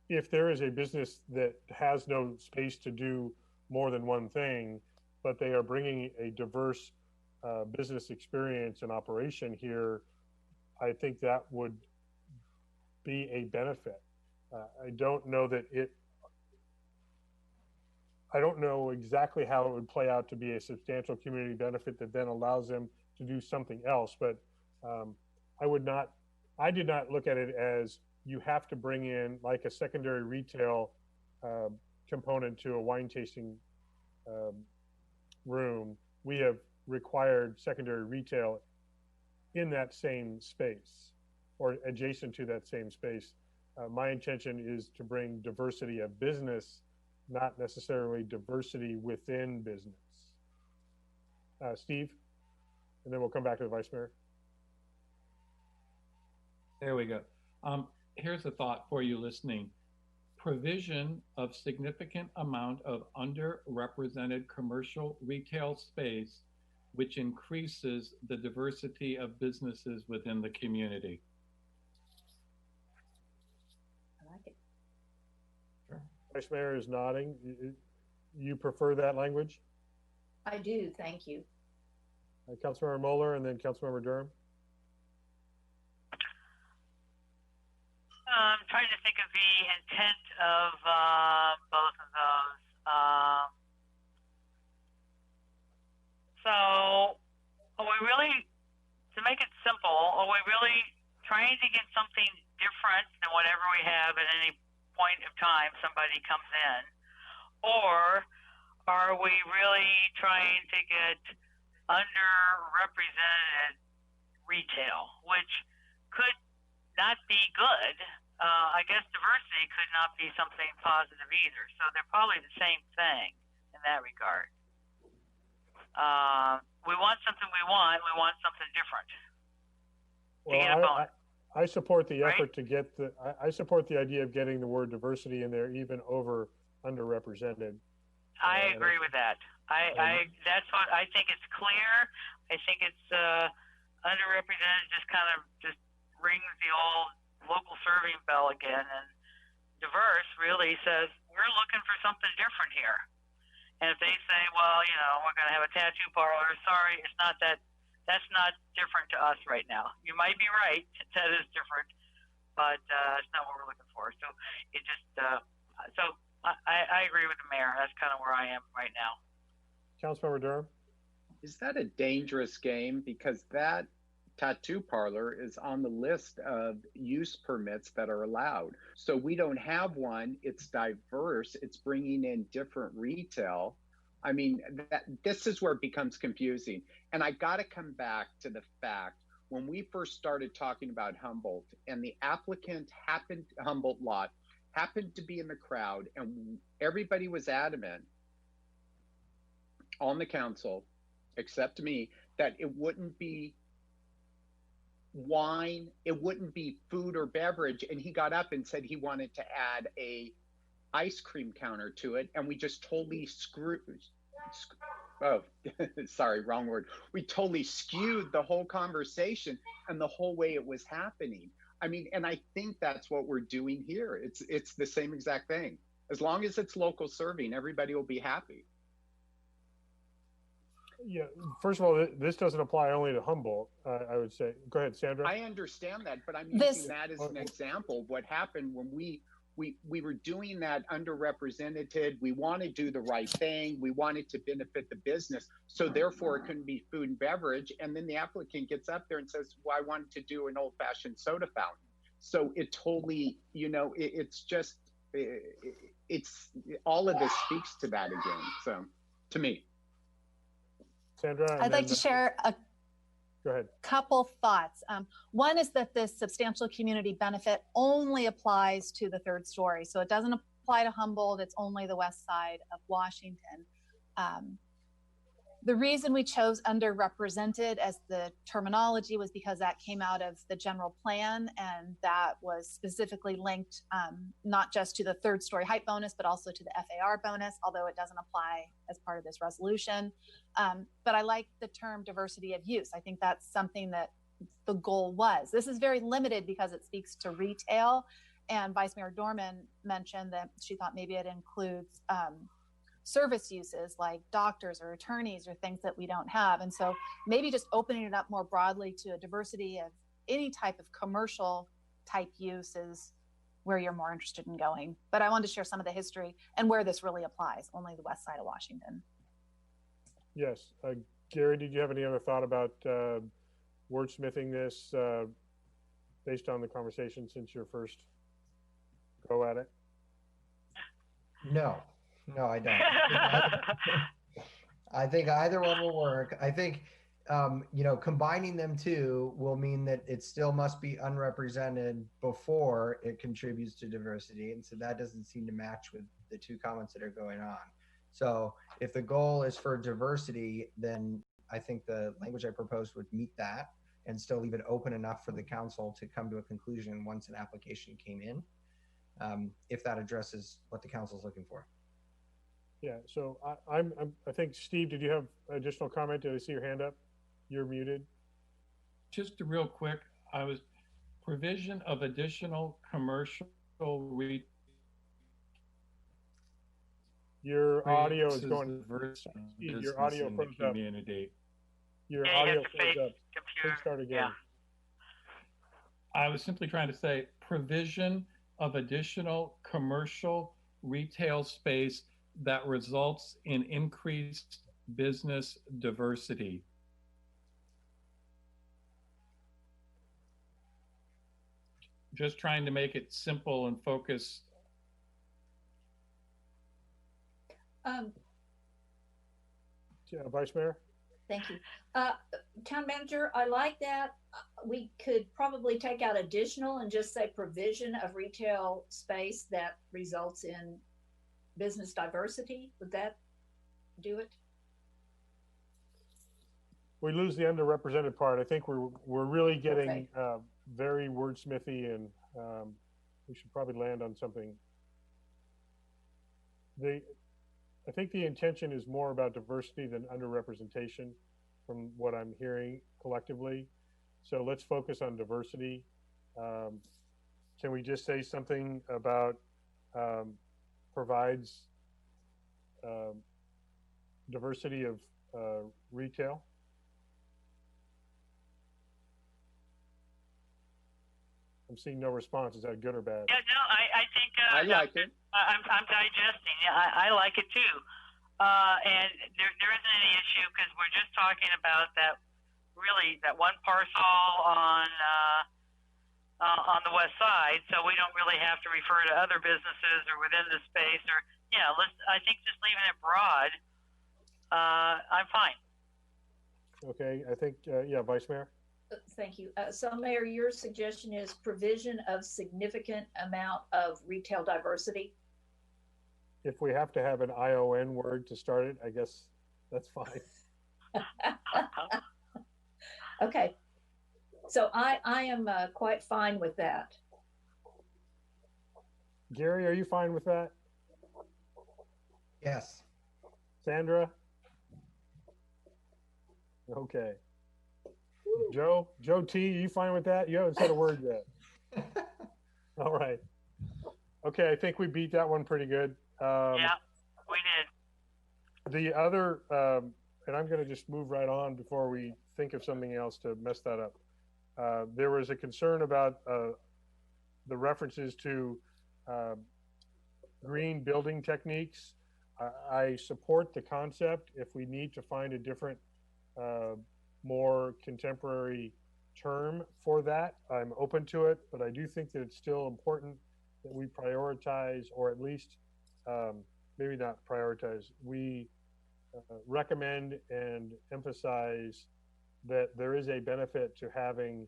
If there is a business that has no space to do more than one thing, but they are bringing a diverse business experience and operation here, I think that would be a benefit. I don't know exactly how it would play out to be a substantial community benefit that then allows them to do something else. But I did not look at it as you have to bring in like a secondary retail component to a wine tasting room. We have required secondary retail in that same space or adjacent to that same space. My intention is to bring diversity of business, not necessarily diversity within business. Steve, and then we'll come back to the Vice Mayor. There we go. Here's a thought for you listening. Provision of significant amount of underrepresented commercial retail space, which increases the diversity of businesses within the community. I like it. Sure. Vice Mayor is nodding. You prefer that language? I do, thank you. Councilmember Mueller and then Councilmember Durham. I'm trying to think of the intent of both of those. So, are we really, to make it simple, are we really trying to get something different than whatever we have at any point of time somebody comes in? Or are we really trying to get underrepresented retail, which could not be good? I guess diversity could not be something positive either. So they're probably the same thing in that regard. We want something we want something different. Well, I support the effort to get I support the idea of getting the word diversity in there, even over underrepresented. I agree with that. That's what I think. It's clear. I think it's underrepresented just kind of just rings the old local serving bell again, and diverse really says we're looking for something different here. And if they say, well, you know, we're going to have a tattoo parlor, sorry, it's not that. That's not different to us right now. You might be right, that is different, but it's not what we're looking for. So it just, I agree with the mayor. That's kind of where I am right now. Councilmember Durham? Is that a dangerous game? Because that tattoo parlor is on the list of use permits that are allowed. So we don't have one. It's diverse. It's bringing in different retail. I mean, this is where it becomes confusing. And I got to come back to the fact when we first started talking about Humboldt and the applicant Humboldt lot happened to be in the crowd, and everybody was adamant on the council, except me, that it wouldn't be wine, it wouldn't be food or beverage. And he got up and said he wanted to add a ice cream counter to it, and we just totally wrong word. We totally skewed the whole conversation and the whole way it was happening. I mean, and I think that's what we're doing here. It's the same exact thing. As long as it's local serving, everybody will be happy. Yeah, first of all, this doesn't apply only to Humboldt, I would say. Go ahead, Sandra. I understand that, but I'm using that as an example of what happened when we were doing that underrepresented. We want to do the right thing. We wanted to benefit the business. So therefore, it couldn't be food and beverage. And then the applicant gets up there and says, well, I wanted to do an old-fashioned soda fountain. So it totally, you know, it's all of this speaks to that again. So to me. Sandra? I'd like to share a Go ahead. Couple thoughts. One is that this substantial community benefit only applies to the third story. So it doesn't apply to Humboldt. It's only the west side of Washington. The reason we chose underrepresented as the terminology was because that came out of the general plan, and that was specifically linked not just to the third story height bonus, but also to the FAR bonus, although it doesn't apply as part of this resolution. But I like the term diversity of use. I think that's something that the goal was. This is very limited because it speaks to retail, and Vice Mayor Dorman mentioned that she thought maybe it includes service uses like doctors or attorneys or things that we don't have. And so maybe just opening it up more broadly to a diversity of any type of commercial type use is where you're more interested in going. But I wanted to share some of the history and where this really applies, only the west side of Washington. Yes. Gary, did you have any other thought about wordsmithing this based on the conversation since your first go at it? No, I don't. I think either one will work. I think, combining them two will mean that it still must be unrepresented before it contributes to diversity. And so that doesn't seem to match with the two comments that are going on. So if the goal is for diversity, then I think the language I proposed would meet that and still leave it open enough for the council to come to a conclusion once an application came in, if that addresses what the council is looking for. Yeah, so I think, Steve, did you have additional comment? Did I see your hand up? You're muted. Just real quick, provision of additional commercial Your audio is going. Steve, your audio froze up. Community. Your audio froze up. Please start again. Yeah. I was simply trying to say provision of additional commercial retail space that results in increased business diversity. Just trying to make it simple and focused. Vice Mayor? Thank you. Town Manager, I like that. We could probably take out additional and just say provision of retail space that results in business diversity. Would that do it? We lose the underrepresented part. I think we're really getting very wordsmithy, and we should probably land on something. I think the intention is more about diversity than underrepresentation from what I'm hearing collectively. So let's focus on diversity. Can we just say something about provides diversity of retail? I'm seeing no response. Is that good or bad? Yeah, no, I think I like it. I'm digesting. Yeah, I like it too. And there isn't any issue because we're just talking about that one parcel on the west side, so we don't really have to refer to other businesses or within the space. Or I think just leaving it broad. I'm fine. Okay, I think Vice Mayor. Thank you. So Mayor, your suggestion is provision of significant amount of retail diversity? If we have to have an ION word to start it, I guess that's fine. Okay. So I am quite fine with that. Gary, are you fine with that? Yes. Sandra? Okay. Joe T, you fine with that? You haven't said a word yet. All right. Okay, I think we beat that one pretty good. Yeah, we did. The other, and I'm going to just move right on before we think of something else to mess that up. There was a concern about the references to green building techniques. I support the concept. If we need to find a different, more contemporary term for that, I'm open to it, but I do think that it's still important that we prioritize, or at least maybe not prioritize, we recommend and emphasize that there is a benefit to having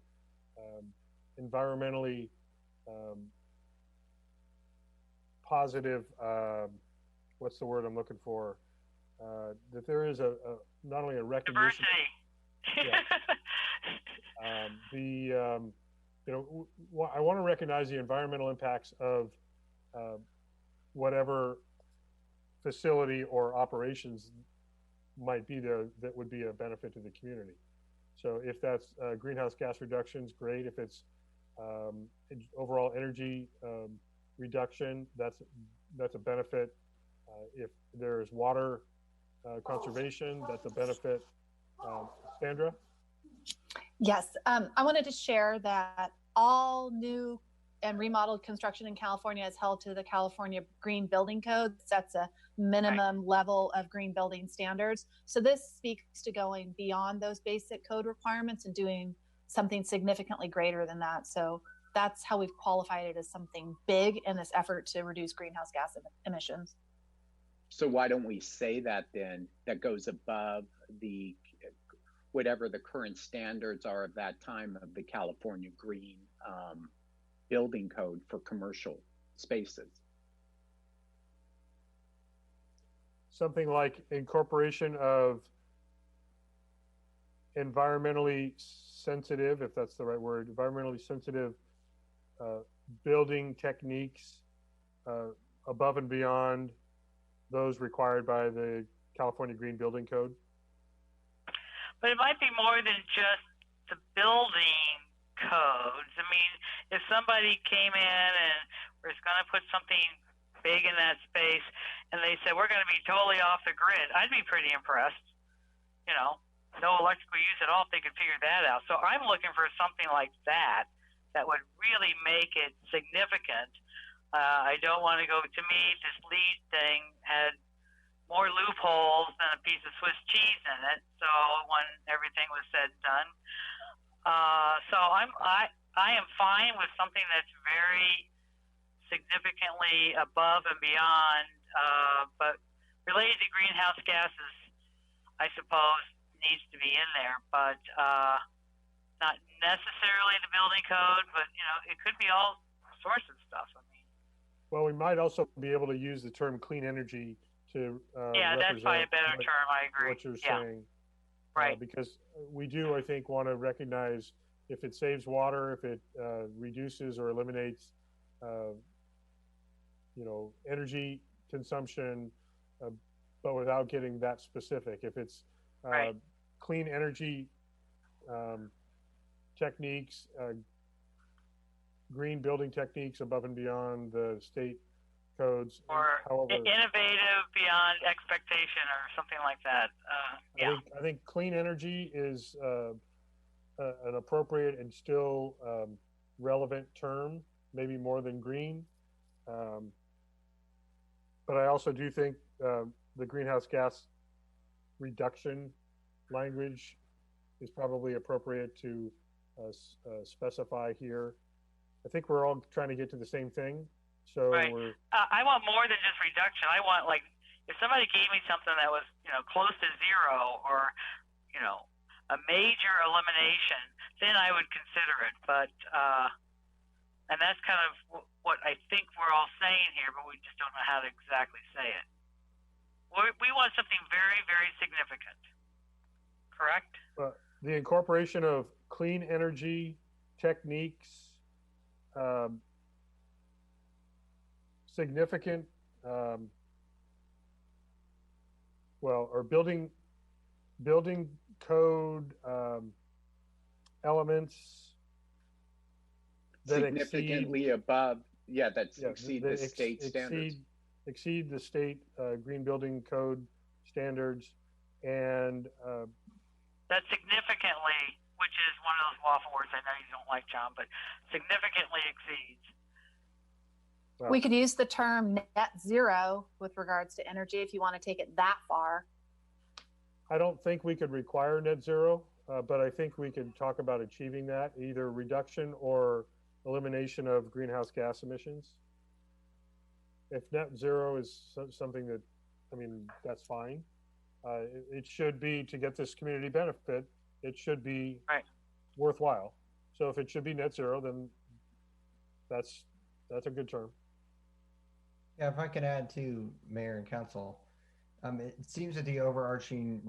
environmentally positive, what's the word I'm looking for? That there is not only a recognition. Diversity. Yeah. I want to recognize the environmental impacts of whatever facility or operations might be there that would be a benefit to the community. So if that's greenhouse gas reductions, great. If it's overall energy reduction, that's a benefit. If there's water conservation, that's a benefit. Sandra? Yes, I wanted to share that all new and remodeled construction in California is held to the California Green Building Code. That's a minimum level of green building standards. So this speaks to going beyond those basic code requirements and doing something significantly greater than that. So that's how we've qualified it as something big in this effort to reduce greenhouse gas emissions. So why don't we say that then, that goes above the whatever the current standards are of that time of the California Green Building Code for commercial spaces? Something like incorporation of environmentally sensitive, if that's the right word, environmentally sensitive building techniques above and beyond those required by the California Green Building Code. But it might be more than just the building codes. I mean, if somebody came in and was going to put something big in that space and they said, we're going to be totally off the grid, I'd be pretty impressed. No electrical use at all if they could figure that out. So I'm looking for something like that would really make it significant. I don't want to go, to me, this LEED thing had more loopholes than a piece of Swiss cheese in it. So when everything was said and done, so I am fine with something that's very significantly above and beyond, but related to greenhouse gases, I suppose needs to be in there, but not necessarily the building code, but it could be all sorts of stuff. I mean, well, we might also be able to use the term clean energy to that's probably a better term. I agree. What you're saying, right? Because we do, I think, want to recognize if it saves water, if it reduces or eliminates, energy consumption, but without getting that specific. If it's clean energy techniques, green building techniques above and beyond the state codes. Or However, innovative beyond expectation or something like that. Yeah. I think clean energy is an appropriate and still relevant term, maybe more than green. But I also do think the greenhouse gas reduction language is probably appropriate to specify here. I think we're all trying to get to the same thing. So right. I want more than just reduction. I want, like, if somebody gave me something that was, close to zero or, a major elimination, then I would consider it. But, and that's kind of what I think we're all saying here, but we just don't know how to exactly say it. We want something very, very significant. Correct? The incorporation of clean energy techniques, significant, or building code elements that significantly above, exceed the state standards. Exceed the state green building code standards, and that significantly, which is one of those waffle words I know you don't like, John, but significantly exceeds. Well, we could use the term net zero with regards to energy if you want to take it that far. I don't think we could require net zero, but I think we could talk about achieving that, either reduction or elimination of greenhouse gas emissions. If net zero is something that, that's fine. It should be, to get this community benefit, it should be right. worthwhile. So if it should be net zero, then that's a good term. Yeah, if I could add to Mayor and Council, it seems that the overarching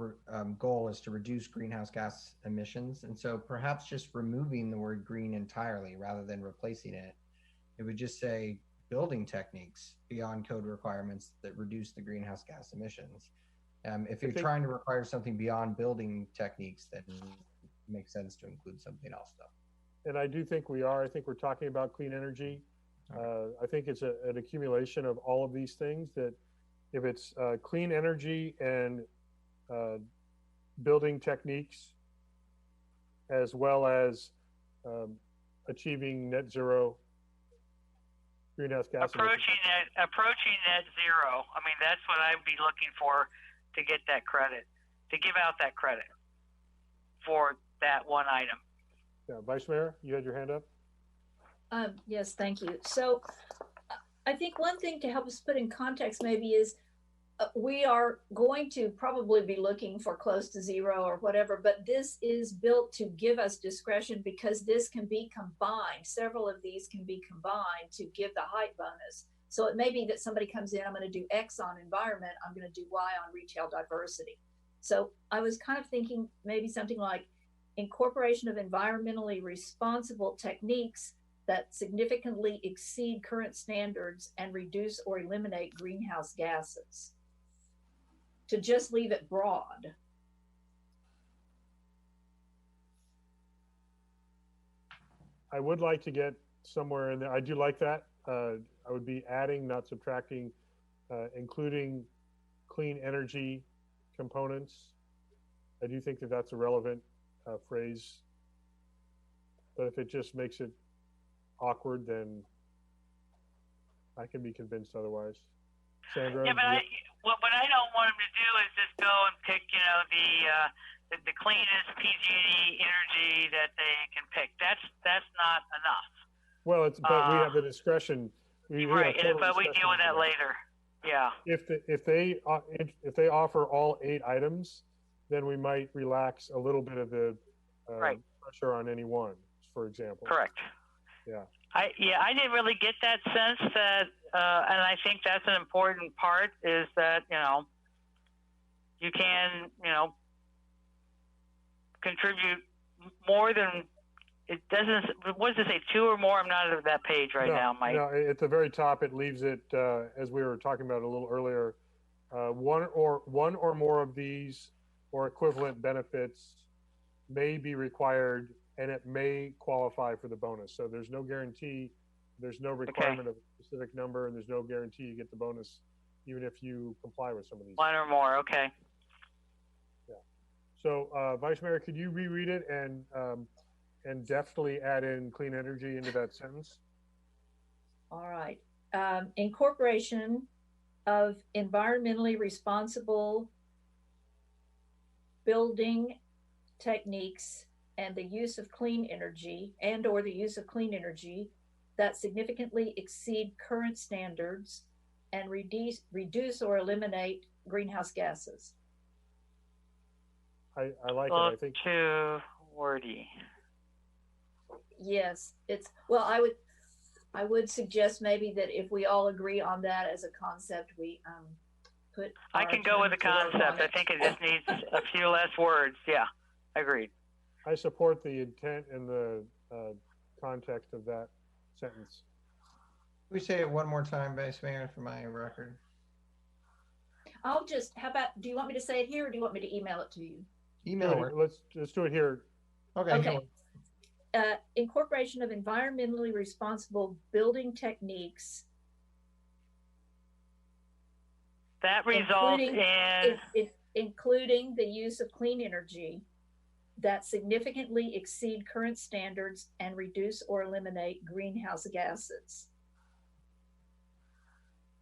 goal is to reduce greenhouse gas emissions. And so perhaps just removing the word green entirely rather than replacing it, it would just say building techniques beyond code requirements that reduce the greenhouse gas emissions. If you're trying to require something beyond building techniques, then it makes sense to include something else, though. And I do think we are. I think we're talking about clean energy. I think it's an accumulation of all of these things, that if it's clean energy and building techniques, as well as achieving net zero greenhouse gas approaching net zero. That's what I'd be looking for to get that credit, to give out that credit for that one item. Yeah, Vice Mayor, you had your hand up. Yes, thank you. So I think one thing to help us put in context maybe is we are going to probably be looking for close to zero or whatever, but this is built to give us discretion because this can be combined. Several of these can be combined to give the height bonus. So it may be that somebody comes in, I'm going to do X on environment, I'm going to do Y on retail diversity. So I was kind of thinking maybe something like incorporation of environmentally responsible techniques that significantly exceed current standards and reduce or eliminate greenhouse gases. To just leave it broad. I would like to get somewhere in there. I do like that. I would be adding, not subtracting, including clean energy components. I do think that that's a relevant phrase. But if it just makes it awkward, then I can be convinced otherwise. Sandra? Yeah, but what I don't want them to do is just go and pick, the cleanest PG&E energy that they can pick. That's not enough. Well, but we have the discretion. Right, but we deal with that later. Yeah. If they offer all 8 items, then we might relax a little bit of the pressure on any one, for example. Correct. Yeah. I didn't really get that sense that, and I think that's an important part, is that, you can, contribute more than, it doesn't, what does it say, 2 or more? I'm not at that page now, Mike. No, at the very top, it leaves it, as we were talking about a little earlier, one or more of these or equivalent benefits may be required and it may qualify for the bonus. So there's no guarantee, there's no requirement of a specific number, and there's no guarantee you get the bonus, even if you comply with some of these. One or more, okay. Yeah. So, Vice Mayor, could you reread it and deftly add in clean energy into that sentence? All right. Incorporation of environmentally responsible building techniques and the use of clean energy or the use of clean energy that significantly exceed current standards and reduce or eliminate greenhouse gases. I like it. I think too wordy. Yes, it's, well, I would suggest maybe that if we all agree on that as a concept, we put. I can go with the concept. I think it just needs a few less words. Yeah, agreed. I support the intent and the context of that sentence. Can we say it one more time, Vice Mayor, for my record? How about, do you want me to say it here or do you want me to email it to you? Email it. Let's do it here. Okay. Incorporation of environmentally responsible building techniques. That results including the use of clean energy that significantly exceed current standards and reduce or eliminate greenhouse gases.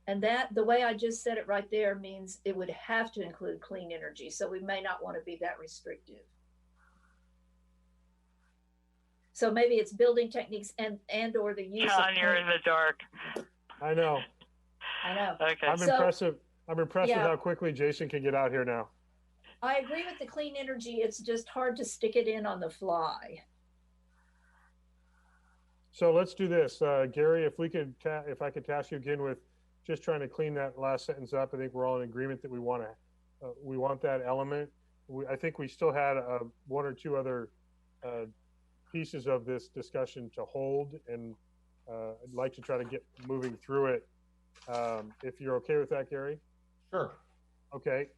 And that, the way I just said it right there, means it would have to include clean energy. So we may not want to be that restrictive. So maybe it's building techniques and or the use John, you're in the dark. I know. Okay. I'm impressed with how quickly Jason can get out here now. I agree with the clean energy. It's just hard to stick it in on the fly. So let's do this. Gary, if I could task you again with just trying to clean that last sentence up. I think we're all in agreement that we want that element. I think we still had one or two other pieces of this discussion to hold, and I'd like to try to get moving through it. If you're okay with that, Gary? Sure. Okay.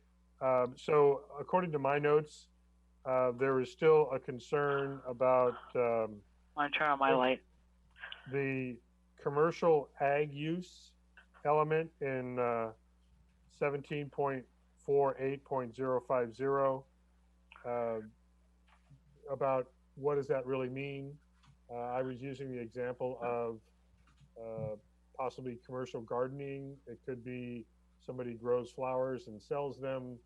So according to my notes, there is still a concern about I want to turn on my light. The commercial ag use element in 17.48.050 about what does that really mean. I was using the example of possibly commercial gardening. It could be somebody grows flowers and sells them.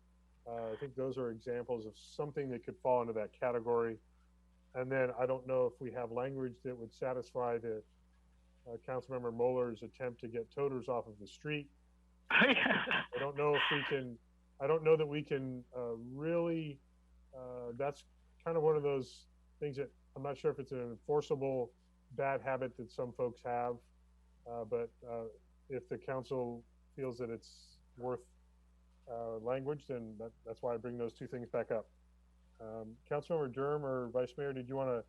I think those are examples of something that could fall into that category. And then I don't know if we have language that would satisfy the Councilmember Moeller's attempt to get toters off of the street. I don't know that we can really, that's kind of one of those things that I'm not sure if it's an enforceable bad habit that some folks have, but if the council feels that it's worth language, then that's why I bring those two things back up. Councilmember Durham or Vice Mayor, did you want to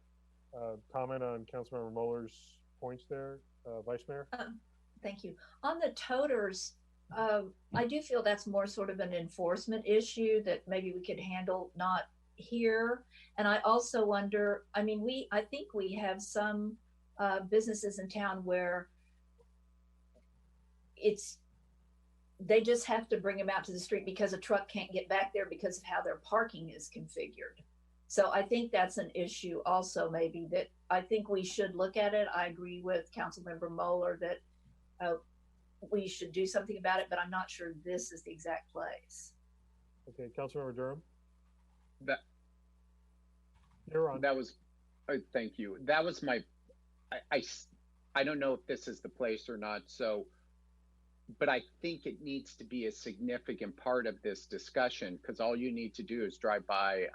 comment on Councilmember Moeller's points there, Vice Mayor? Thank you. On the toters, I do feel that's more sort of an enforcement issue that maybe we could handle not here. And I also wonder, I mean, I think we have some businesses in town where they just have to bring them out to the street because a truck can't get back there because of how their parking is configured. So I think that's an issue also, maybe, that I think we should look at it. I agree with Councilmember Moeller that we should do something about it, but I'm not sure this is the exact place. Okay, Councilmember Durham. You're on. That was, thank you. That was my, I don't know if this is the place or not. So, but I think it needs to be a significant part of this discussion, because all you need to do is drive by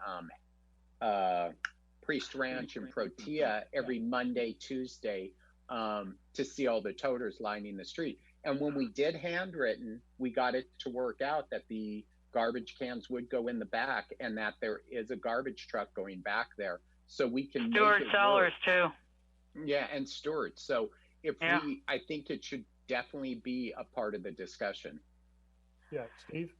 Priest Ranch and Protea every Monday, Tuesday to see all the toters lining the street. And when we did handwritten, we got it to work out that the garbage cans would go in the back and that there is a garbage truck going back there. So we can Stewart Sellers too. Yeah, and Stewart. So I think it should definitely be a part of the discussion. Yeah, Steve?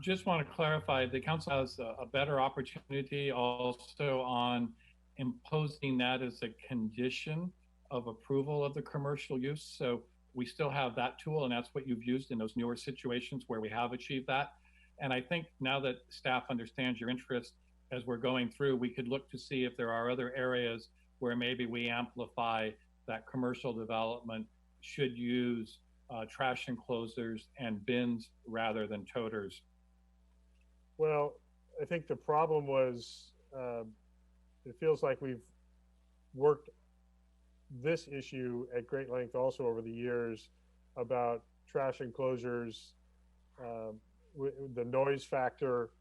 just want to clarify, the council has a better opportunity also on imposing that as a condition of approval of the commercial use. So we still have that tool, and that's what you've used in those newer situations where we have achieved that. And I think now that staff understands your interest, as we're going through, we could look to see if there are other areas where maybe we amplify that commercial development should use trash enclosures and bins rather than toters. Well, I think the problem was, it feels like we've worked this issue at great length also over the years about trash enclosures, the noise factor,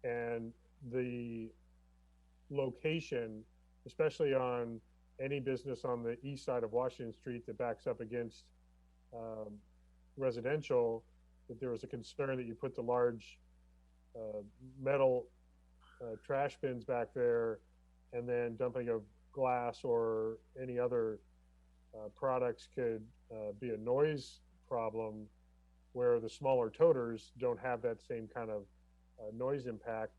and the location, especially on any business on the east side of Washington Street that backs up against residential, that there was a concern that you put the large metal trash bins back there, and then dumping of glass or any other products could be a noise problem, where the smaller toters don't have that same kind of noise impact.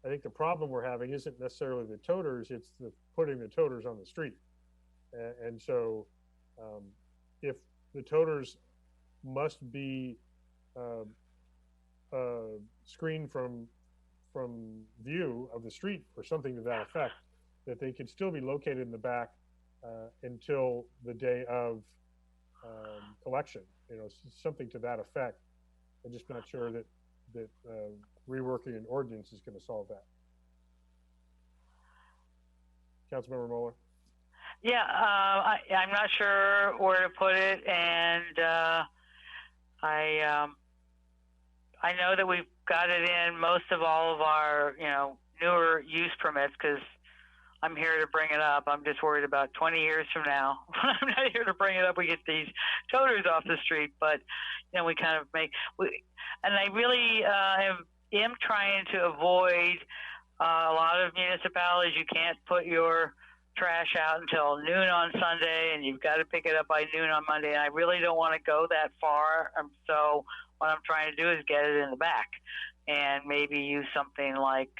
I think the problem we're having isn't necessarily the toters, it's the putting the toters on the street. And so if the toters must be screened from view of the street or something to that effect, that they could still be located in the back until the day of collection, something to that effect. I'm just not sure that reworking an ordinance is going to solve that. Councilmember Mueller. Yeah, I'm not sure where to put it, and I know that we've got it in most of all of our newer use permits, because I'm here to bring it up. I'm just worried about 20 years from now. I'm not here to bring it up. We get these toters off the street, but we kind of and I really am trying to avoid a lot of municipalities. You can't put your trash out until noon on Sunday, and you've got to pick it up by noon on Monday. And I really don't want to go that far. So what I'm trying to do is get it in the back, and maybe use something like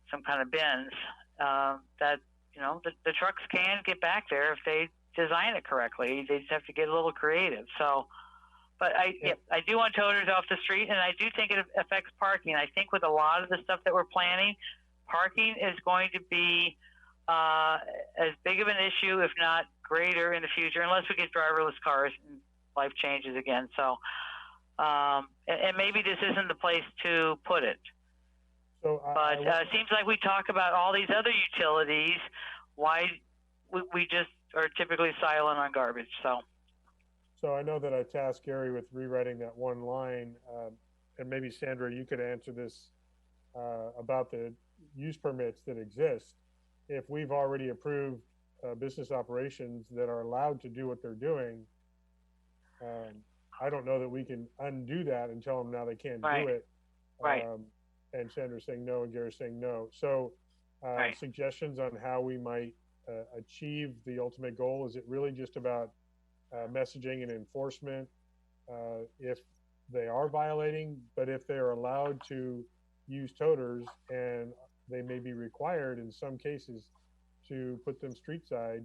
some kind of bins that the trucks can get back there if they design it correctly. They just have to get a little creative. So, but I do want toters off the street, and I do think it affects parking. I think with a lot of the stuff that we're planning, parking is going to be as big of an issue, if not greater, in the future, unless we get driverless cars and life changes again. So, and maybe this isn't the place to put it. So, but it seems like we talk about all these other utilities. Why we just are typically silent on garbage. So I know that I tasked Gary with rewriting that one line, and maybe Sandra, you could answer this about the use permits that exist. If we've already approved business operations that are allowed to do what they're doing, I don't know that we can undo that and tell them now they can't do it. Right. And Sandra's saying no, and Gary's saying no. So suggestions on how we might achieve the ultimate goal? Is it really just about messaging and enforcement if they are violating, but if they are allowed to use toters, and they may be required in some cases to put them street side,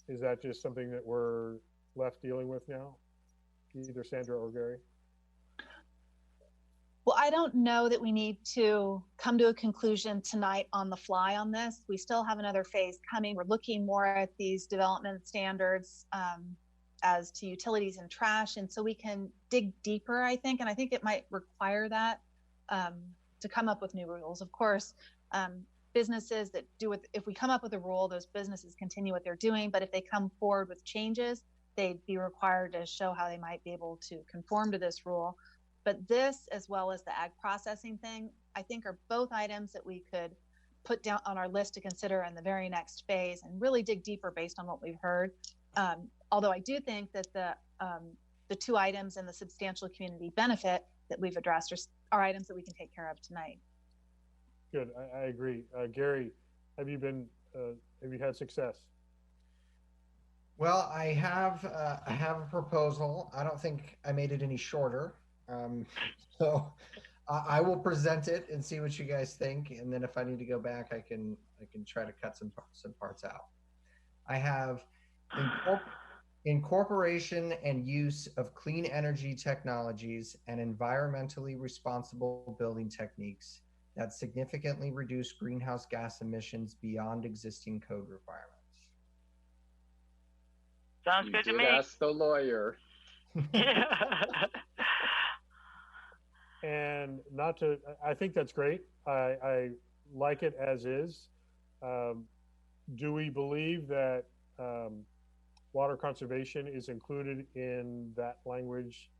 is that just something that we're left dealing with now? Either Sandra or Gary? Well, I don't know that we need to come to a conclusion tonight on the fly on this. We still have another phase coming. We're looking more at these development standards as to utilities and trash. And so we can dig deeper, I think. And I think it might require that to come up with new rules. Of course, businesses that do it, if we come up with a rule, those businesses continue what they're doing. But if they come forward with changes, they'd be required to show how they might be able to conform to this rule. But this, as well as the ag processing thing, I think are both items that we could put down on our list to consider in the very next phase and really dig deeper based on what we've heard. Although I do think that the two items and the substantial community benefit that we've addressed are items that we can take care of tonight. Good, I agree. Gary, have you had success? Well, I have a proposal. I don't think I made it any shorter. So I will present it and see what you guys think, and then if I need to go back, I can try to cut some parts out. I have incorporation and use of clean energy technologies and environmentally responsible building techniques that significantly reduce greenhouse gas emissions beyond existing code requirements. Sounds You good to did me. ask the lawyer. And not to, I think that's great. I like it as is. Do we believe that water conservation is included in that language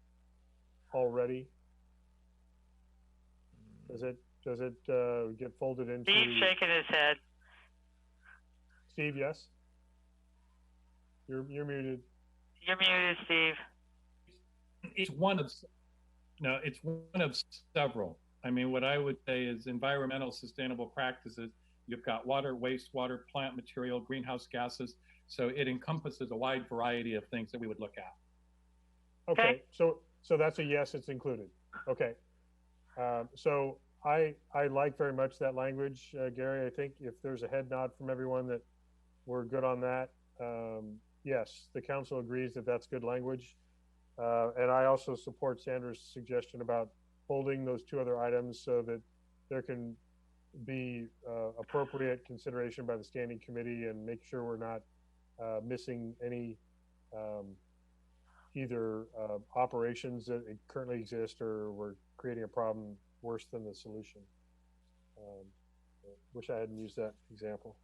already? Does it get folded into? Steve's shaking his head. Steve, yes? You're muted. You're muted, Steve. It's one of several. I mean, what I would say is environmental sustainable practices. You've got water, wastewater, plant material, greenhouse gases. So it encompasses a wide variety of things that we would look at. Okay, so that's a yes, it's included. Okay. So I like very much that language, Gary. I think if there's a head nod from everyone that we're good on that. Yes, the council agrees that that's good language. And I also support Sandra's suggestion about holding those two other items so that there can be appropriate consideration by the standing committee and make sure we're not missing any either operations that currently exist or we're creating a problem worse than the solution. Wish I hadn't used that example.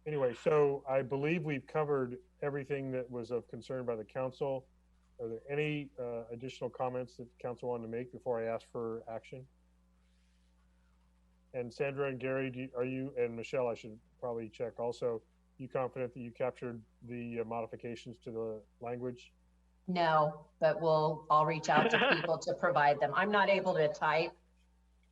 Anyway, so I believe we've covered everything that was of concern by the council. Are there any additional comments that the council wanted to make before I ask for action? And Sandra and Gary, are you, and Michelle, I should probably check also, you confident that you captured the modifications to the language? No, but I'll reach out to people to provide them. I'm not able to type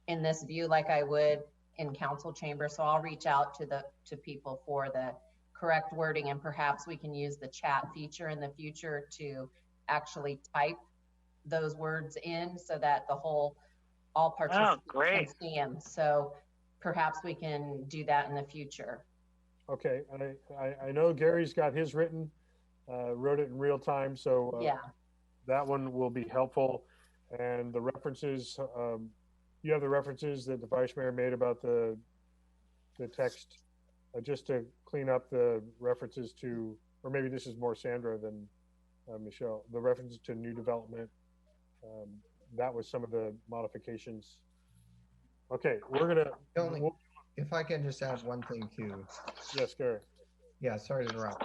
in this view like I would in council chamber, so I'll reach out to people for the correct wording, and perhaps we can use the chat feature in the future to actually type those words in so that all participants can see them. So perhaps we can do that in the future. Okay, I know Gary's got his written, wrote it in real time, so yeah, that one will be helpful. And the references, you have the references that the vice mayor made about the text, just to clean up the references to, or maybe this is more Sandra than Michelle, the references to new development. That was some of the modifications. Okay, we're gonna. If I can just add one thing too. Yes, Gary. Yeah, sorry to interrupt.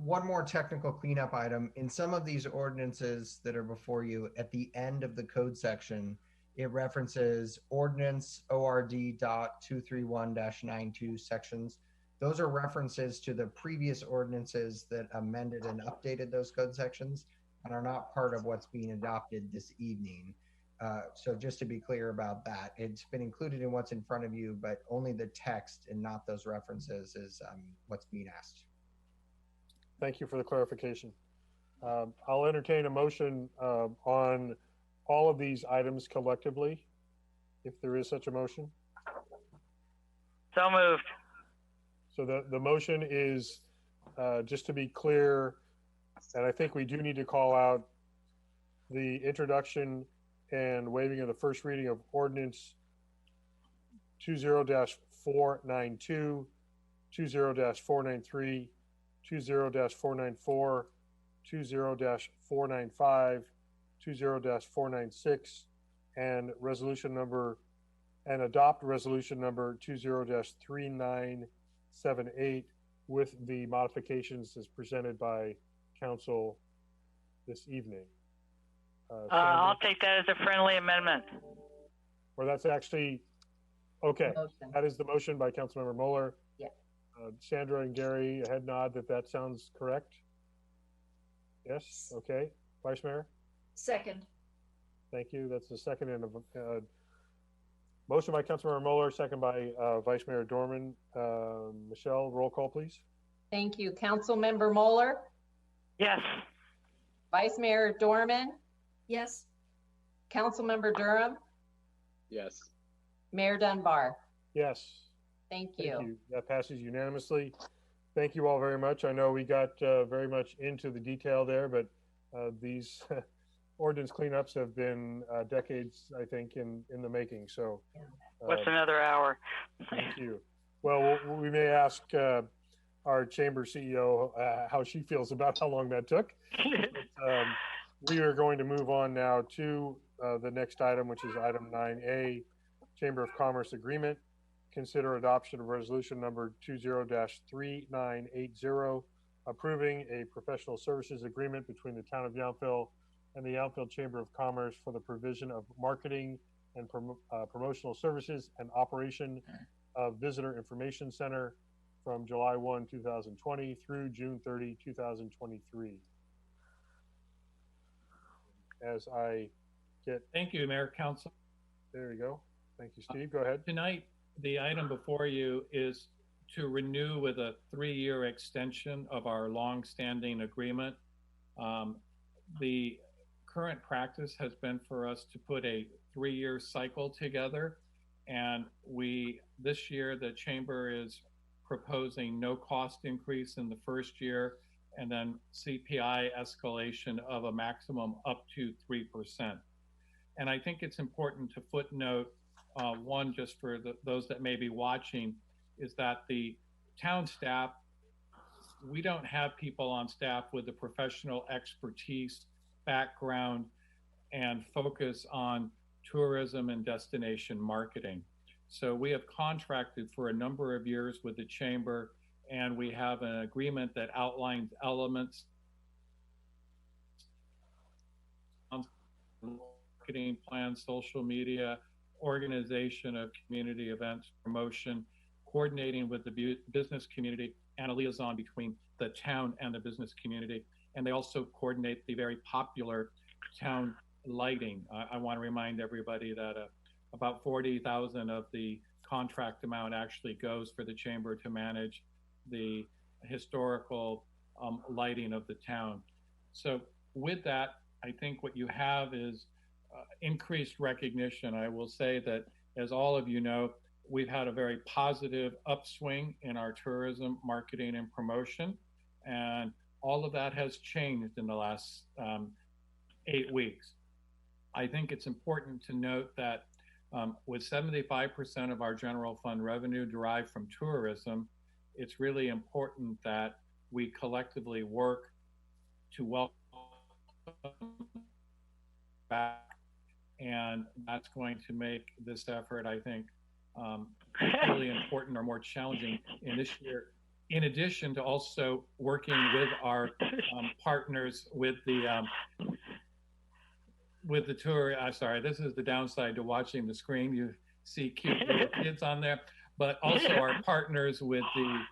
One more technical cleanup item. In some of these ordinances that are before you, at the end of the code section, it references ordinance ORD.231-92 sections. Those are references to the previous ordinances that amended and updated those code sections and are not part of what's being adopted this evening. So just to be clear about that, it's been included in what's in front of you, but only the text and not those references is what's being asked. Thank you for the clarification. I'll entertain a motion on all of these items collectively, if there is such a motion. So moved. So the motion is, just to be clear, and I think we do need to call out the introduction and waiving of the first reading of ordinance 20-492, 20-493, 20-494, 20-495, 20-496, and adopt resolution number 20-3978 with the modifications as presented by council this evening. I'll take that as a friendly amendment. Or that's actually, okay. That is the motion by Councilmember Mueller. Yeah. Sandra and Gary, a head nod that sounds correct. Yes, okay. Vice Mayor? Second. Thank you. That's the second and motion by Councilmember Mueller, second by Vice Mayor Dorman. Michelle, roll call, please. Thank you. Councilmember Moeller, Yes. Vice Mayor Dorman, Yes. Councilmember Durham, Yes. Mayor Dunbar. Yes. Thank Thank you. you. That passes unanimously. Thank you all very much. I know we got very much into the detail there, but these ordinance cleanups have been decades, I think, in the making. So What's another hour? thank you. Well, we may ask our chamber CEO how she feels about how long that took. But, we are going to move on now to the next item, which is item 9A, Chamber of Commerce Agreement. Consider adoption of resolution number 20-3980, approving a professional services agreement between the town of Yountville and the Yountville Chamber of Commerce for the provision of marketing and promotional services and operation of Visitor Information Center from July 1, 2020 through June 30, 2023. As I get, Thank you, Mayor, Council. there you go. Thank you, Steve. Go ahead. Tonight, the item before you is to renew with a 3-year extension of our long-standing agreement. The current practice has been for us to put a 3-year cycle together. And this year, the Chamber is proposing no cost increase in the first year, and then CPI escalation of a maximum up to 3%. And I think it's important to footnote one, just for those that may be watching, is that the town staff, we don't have people on staff with the professional expertise, background, and focus on tourism and destination marketing. So we have contracted for a number of years with the Chamber, and we have an agreement that outlines elements, marketing plan, social media, organization of community events, promotion, coordinating with the business community, and a liaison between the town and the business community. And they also coordinate the very popular town lighting. I want to remind everybody that about 40,000 of the contract amount actually goes for the Chamber to manage the historical lighting of the town. So with that, I think what you have is increased recognition. I will say that, as all of you know, we've had a very positive upswing in our tourism marketing and promotion, and all of that has changed in the last 8 weeks. I think it's important to note that with 75% of our general fund revenue derived from tourism, it's really important that we collectively work to welcome back, and that's going to make this effort, I think, really important or more challenging in this year, in addition to also working with our partners with the tour. Sorry, this is the downside to watching the screen. You see cute little kids on there, but also our partners with the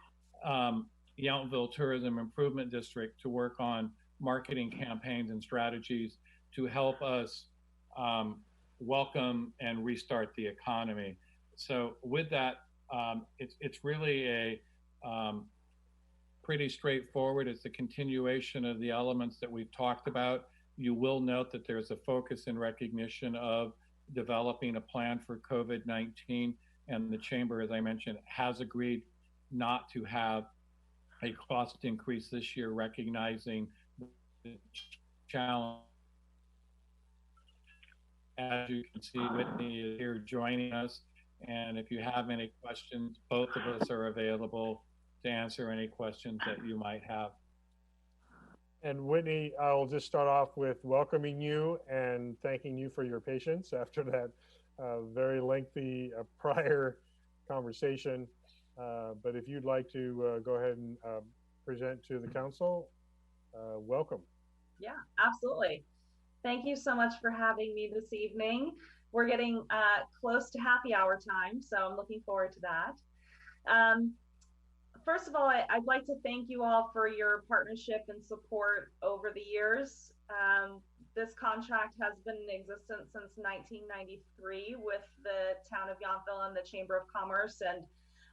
Yountville Tourism Improvement District to work on marketing campaigns and strategies to help us welcome and restart the economy. So with that, it's really a pretty straightforward. It's a continuation of the elements that we've talked about. You will note that there's a focus and recognition of developing a plan for COVID-19, and the Chamber, as I mentioned, has agreed not to have a cost increase this year, recognizing the challenge. As you can see, Whitney is here joining us, and if you have any questions, both of us are available to answer any questions that you might have. And Whitney, I'll just start off with welcoming you and thanking you for your patience after that very lengthy prior conversation. But if you'd like to go ahead and present to the council, welcome. Yeah, absolutely. Thank you so much for having me this evening. We're getting close to happy hour time, so I'm looking forward to that. First of all, I'd like to thank you all for your partnership and support over the years. This contract has been in existence since 1993 with the town of Yountville and the Chamber of Commerce, and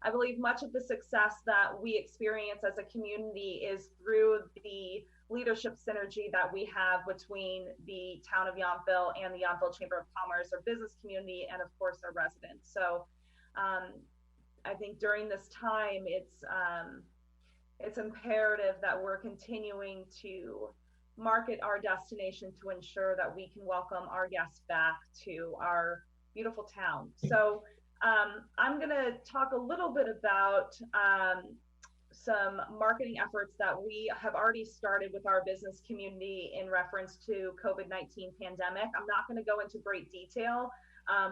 I believe much of the success that we experience as a community is through the leadership synergy that we have between the town of Yountville and the Yountville Chamber of Commerce, our business community, and of course our residents. So I think during this time, it's imperative that we're continuing to market our destination to ensure that we can welcome our guests back to our beautiful town. So I'm going to talk a little bit about some marketing efforts that we have already started with our business community in reference to COVID-19 pandemic. I'm not going to go into great detail.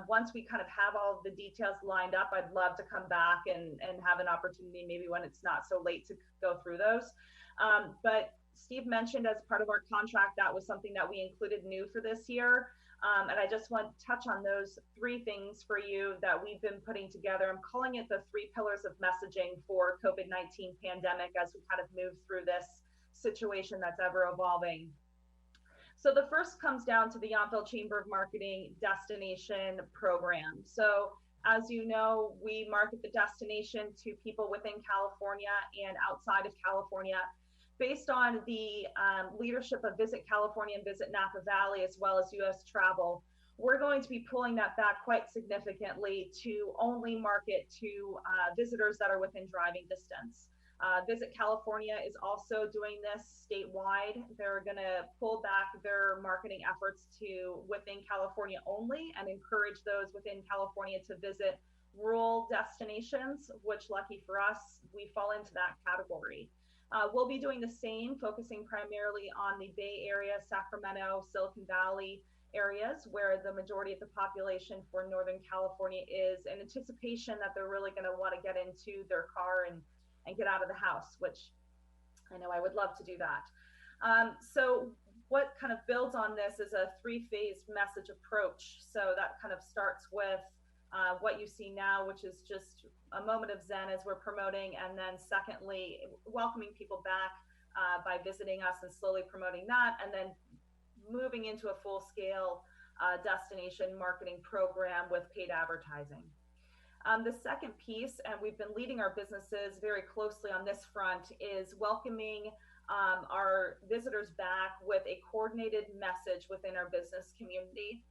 Once we kind of have all of the details lined up, I'd love to come back and have an opportunity maybe when it's not so late to go through those. But Steve mentioned as part of our contract, that was something that we included new for this year. And I just want to touch on those three things for you that we've been putting together. I'm calling it the 3 pillars of messaging for COVID-19 pandemic as we kind of move through this situation that's ever evolving. So the first comes down to the Yountville Chamber of Marketing Destination Program. So as you know, we market the destination to people within California and outside of California, based on the leadership of Visit California and Visit Napa Valley, as well as US Travel. We're going to be pulling that back quite significantly to only market to visitors that are within driving distance. Visit California is also doing this statewide. They're going to pull back their marketing efforts to within California only and encourage those within California to visit rural destinations, which lucky for us, we fall into that category. We'll be doing the same, focusing primarily on the Bay Area, Sacramento, Silicon Valley areas where the majority of the population for Northern California is, in anticipation that they're really going to want to get into their car and get out of the house, which I know I would love to do that. So what kind of builds on this is a 3-phase message approach. So that kind of starts with what you see now, which is just a moment of zen as we're promoting, and then secondly, welcoming people back by visiting us and slowly promoting that, and then moving into a full-scale destination marketing program with paid advertising. The second piece, and we've been leading our businesses very closely on this front, is welcoming our visitors back with a coordinated message within our business community.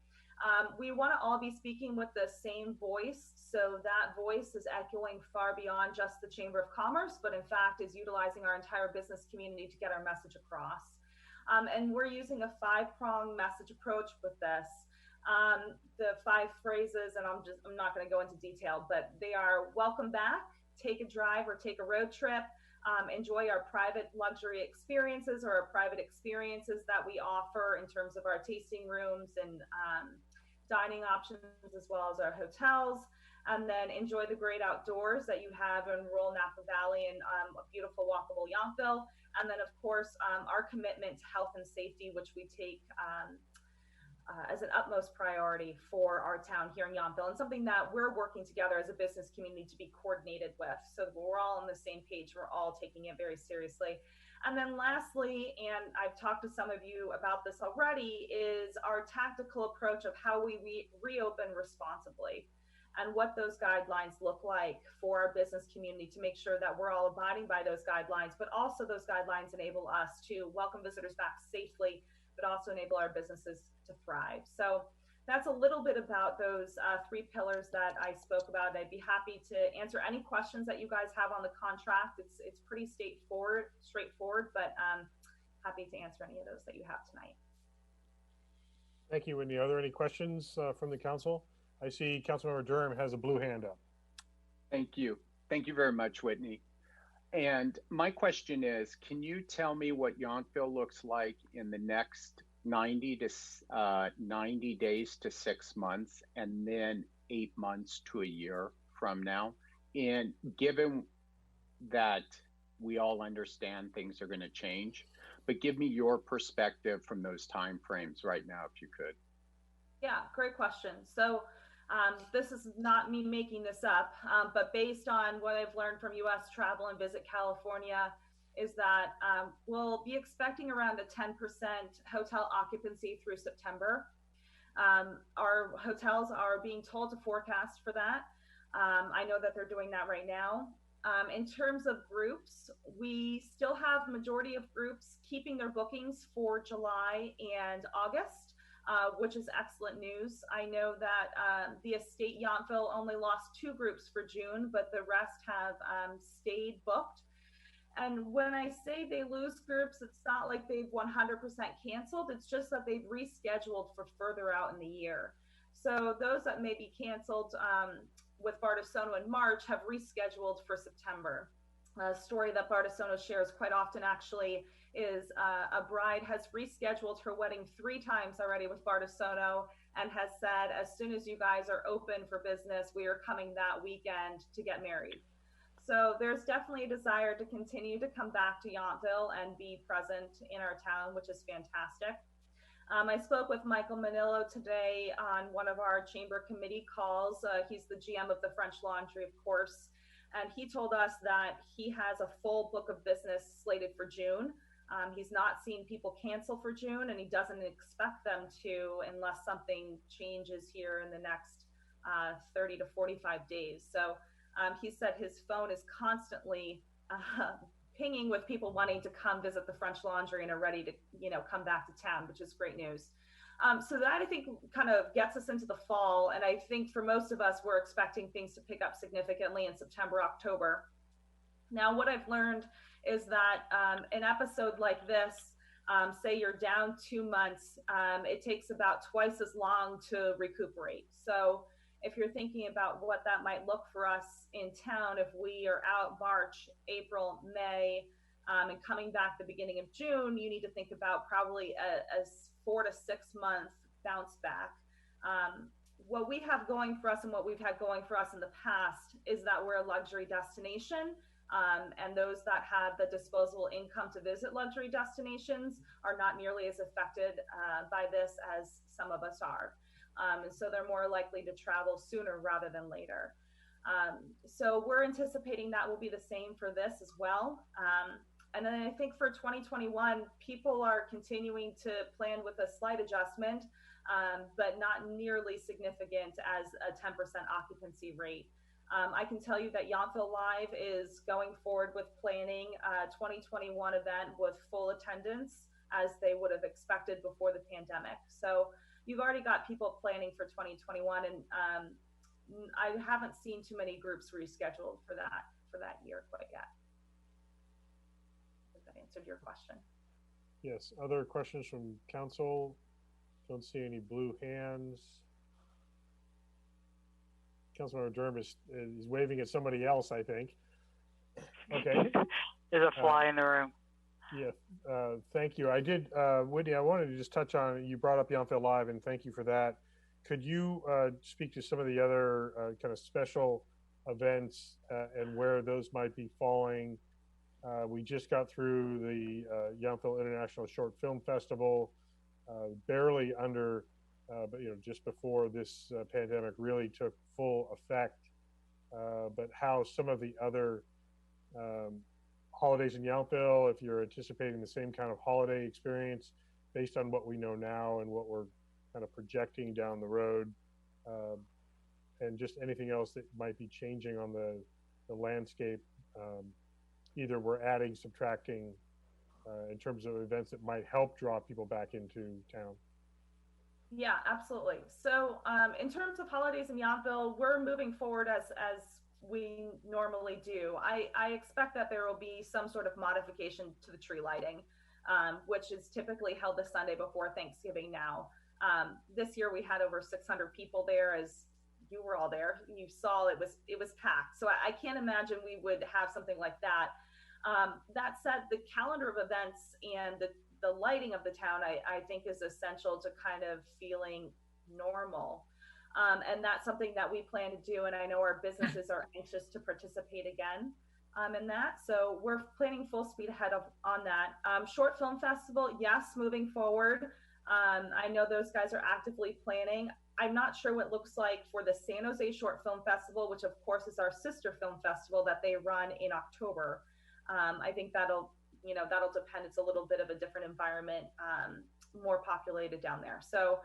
We want to all be speaking with the same voice, so that voice is echoing far beyond just the Chamber of Commerce, but in fact is utilizing our entire business community to get our message across. And we're using a 5-pronged message approach with this. The 5 phrases, and I'm not going to go into detail, but they are: welcome back, take a drive or take a road trip, enjoy our private luxury experiences or our private experiences that we offer in terms of our tasting rooms and dining options, as well as our hotels, and then enjoy the great outdoors that you have in rural Napa Valley and a beautiful walkable Yountville. And then of course, our commitment to health and safety, which we take as an utmost priority for our town here in Yountville, and something that we're working together as a business community to be coordinated with, so that we're all on the same page, we're all taking it very seriously. And then lastly, and I've talked to some of you about this already, is our tactical approach of how we reopen responsibly and what those guidelines look like for our business community, to make sure that we're all abiding by those guidelines, but also those guidelines enable us to welcome visitors back safely, but also enable our businesses to thrive. So that's a little bit about those 3 pillars that I spoke about. I'd be happy to answer any questions that you guys have on the contract. It's pretty straightforward, but happy to answer any of those that you have tonight. Thank you, Whitney. Are there any questions from the council? I see Councilmember Durham has a blue hand up. Thank you. Thank you very much, Whitney. And my question is, can you tell me what Yountville looks like in the next 90 days to 6 months, and then 8 months to a year from now? And given that we all understand things are going to change, but give me your perspective from those time frames right now, if you could. Yeah, great question. So this is not me making this up, but based on what I've learned from US Travel and Visit California, is that we'll be expecting around a 10% hotel occupancy through September. Our hotels are being told to forecast for that. I know that they're doing that right now. In terms of groups, we still have majority of groups keeping their bookings for July and August, which is excellent news. I know that the estate Yountville only lost 2 groups for June, but the rest have stayed booked. And when I say they lose groups, it's not like they've 100% canceled. It's just that they've rescheduled for further out in the year. So those that may be canceled with Bartisono in March have rescheduled for September. A story that Bartisono shares quite often actually is a bride has rescheduled her wedding 3 times already with Bartisono and has said, as soon as you guys are open for business, we are coming that weekend to get married. So there's definitely a desire to continue to come back to Yountville and be present in our town, which is fantastic. I spoke with Michael Manillo today on one of our chamber committee calls. He's the GM of the French Laundry, of course. And he told us that he has a full book of business slated for June. He's not seen people cancel for June, and he doesn't expect them to unless something changes here in the next 30 to 45 days. So he said his phone is constantly pinging with people wanting to come visit the French Laundry and are ready to, come back to town, which is great news. So that I think kind of gets us into the fall. And I think for most of us, we're expecting things to pick up significantly in September, October. Now, what I've learned is that an episode like this, say you're down 2 months, it takes about twice as long to recuperate. So if you're thinking about what that might look for us in town, if we are out March, April, May, and coming back the beginning of June, you need to think about probably a 4 to 6 month bounce back. What we have going for us and what we've had going for us in the past is that we're a luxury destination. And those that have the disposable income to visit luxury destinations are not nearly as affected by this as some of us are. And so they're more likely to travel sooner rather than later. So we're anticipating that will be the same for this as well. And then I think for 2021, people are continuing to plan with a slight adjustment, but not nearly significant as a 10% occupancy rate. I can tell you that Yountville Live is going forward with planning a 2021 event with full attendance as they would have expected before the pandemic. So you've already got people planning for 2021, and I haven't seen too many groups rescheduled for that year quite yet. If that answered your question. Yes. Other questions from council? Don't see any blue hands. Councilmember Durham is waving at somebody else, I think. Okay. There's a fly in the room. Yeah, thank you. I did, Whitney, I wanted to just touch on, you brought up Yountville Live, and thank you for that. Could you speak to some of the other kind of special events and where those might be falling? We just got through the Yountville International Short Film Festival, barely under, but just before this pandemic really took full effect. But how some of the other holidays in Yountville, if you're anticipating the same kind of holiday experience based on what we know now and what we're kind of projecting down the road, and just anything else that might be changing on the landscape, either we're adding, subtracting in terms of events that might help draw people back into town. Yeah, absolutely. So in terms of holidays in Yountville, we're moving forward as we normally do. I expect that there will be some sort of modification to the tree lighting, which is typically held the Sunday before Thanksgiving now. This year we had over 600 people there, as you were all there. You saw it was packed. So I can't imagine we would have something like that. That said, the calendar of events and the lighting of the town, I think is essential to kind of feeling normal. And that's something that we plan to do. And I know our businesses are anxious to participate again in that. So we're planning full speed ahead on that. Short Film Festival, yes, moving forward. I know those guys are actively planning. I'm not sure what it looks like for the San Jose Short Film Festival, which of course is our sister film festival that they run in October. I think that'll depend. It's a little bit of a different environment, more populated down there. So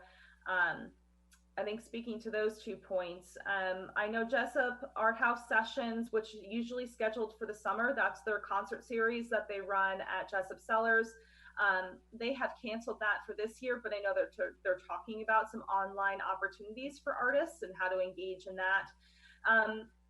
I think speaking to those 2 points, I know Jessup Art House Sessions, which usually scheduled for the summer, that's their concert series that they run at Jessup Cellars. They have canceled that for this year, but I know they're talking about some online opportunities for artists and how to engage in that.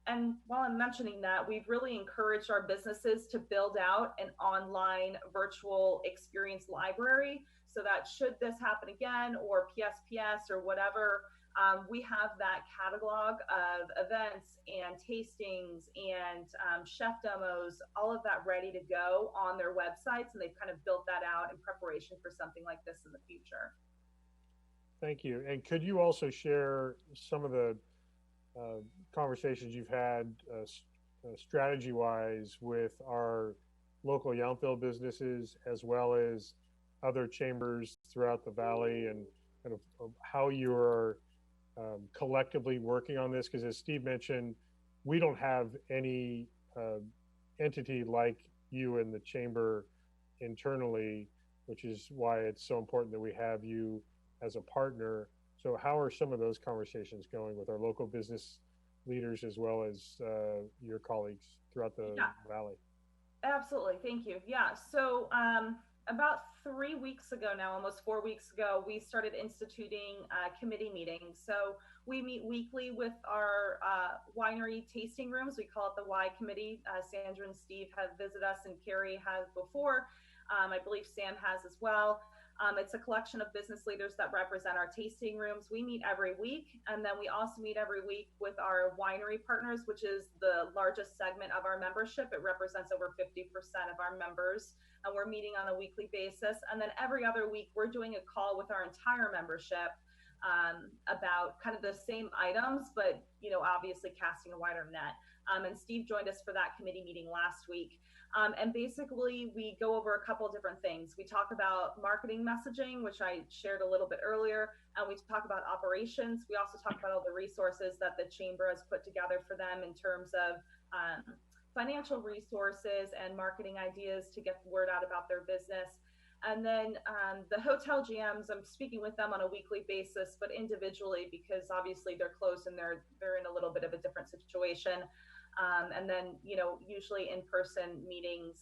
And while I'm mentioning that, we've really encouraged our businesses to build out an online virtual experience library so that should this happen again, or PSPS or whatever, we have that catalog of events and tastings and chef demos, all of that ready to go on their websites. And they've kind of built that out in preparation for something like this in the future. Thank you. And could you also share some of the conversations you've had strategy-wise with our local Yountville businesses as well as other chambers throughout the valley, and kind of how you're collectively working on this? Because as Steve mentioned, we don't have any entity like you in the chamber internally, which is why it's so important that we have you as a partner. So how are some of those conversations going with our local business leaders as well as your colleagues throughout the valley? Absolutely. Thank you. Yeah. So about 3 weeks ago now, almost 4 weeks ago, we started instituting committee meetings. So we meet weekly with our winery tasting rooms. We call it the Y Committee. Sandra and Steve have visited us, and Carrie has before. I believe Sam has as well. It's a collection of business leaders that represent our tasting rooms. We meet every week, and then we also meet every week with our winery partners, which is the largest segment of our membership. It represents over 50% of our members, and we're meeting on a weekly basis. And then every other week, we're doing a call with our entire membership about kind of the same items, but obviously casting a wider net. And Steve joined us for that committee meeting last week. And basically, we go over a couple of different things. We talk about marketing messaging, which I shared a little bit earlier, and we talk about operations. We also talk about all the resources that the chamber has put together for them in terms of financial resources and marketing ideas to get the word out about their business. And then the hotel GMs, I'm speaking with them on a weekly basis, but individually, because obviously they're close and they're in a little bit of a different situation. And then, usually in-person meetings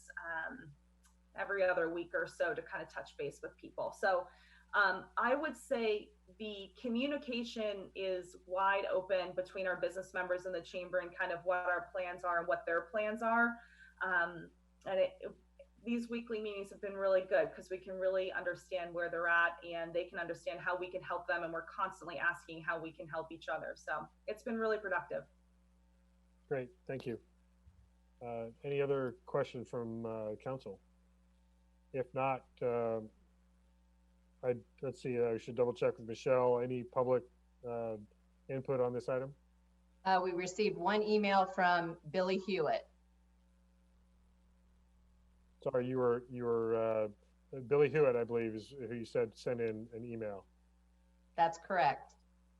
every other week or so to kind of touch base with people. So I would say the communication is wide open between our business members in the chamber and kind of what our plans are and what their plans are. These weekly meetings have been really good because we can really understand where they're at and they can understand how we can help them. And we're constantly asking how we can help each other. So it's been really productive. Great, thank you. Any other questions from council? If not, let's see, I should double check with Michelle. Any public input on this item? We received one email from Billy Hewitt. Sorry, you were Billy Hewitt, I believe, is who you said sent in an email. That's correct.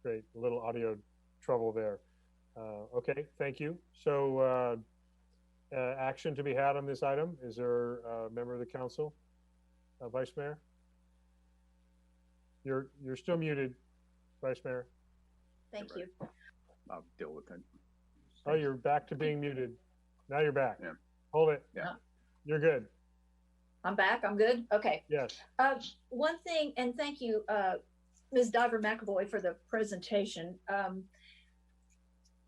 Great, a little audio trouble there. Okay, thank you. So action to be had on this item. Is there a member of the council? Vice Mayor? You're still muted, Vice Mayor. Thank you. I'll deal with it. Oh, you're back to being muted. Now you're back. Yeah. Hold it. Yeah. You're good. I'm back. I'm good. Okay. Yes. One thing, and thank you, Ms. Diver McAvoy, for the presentation.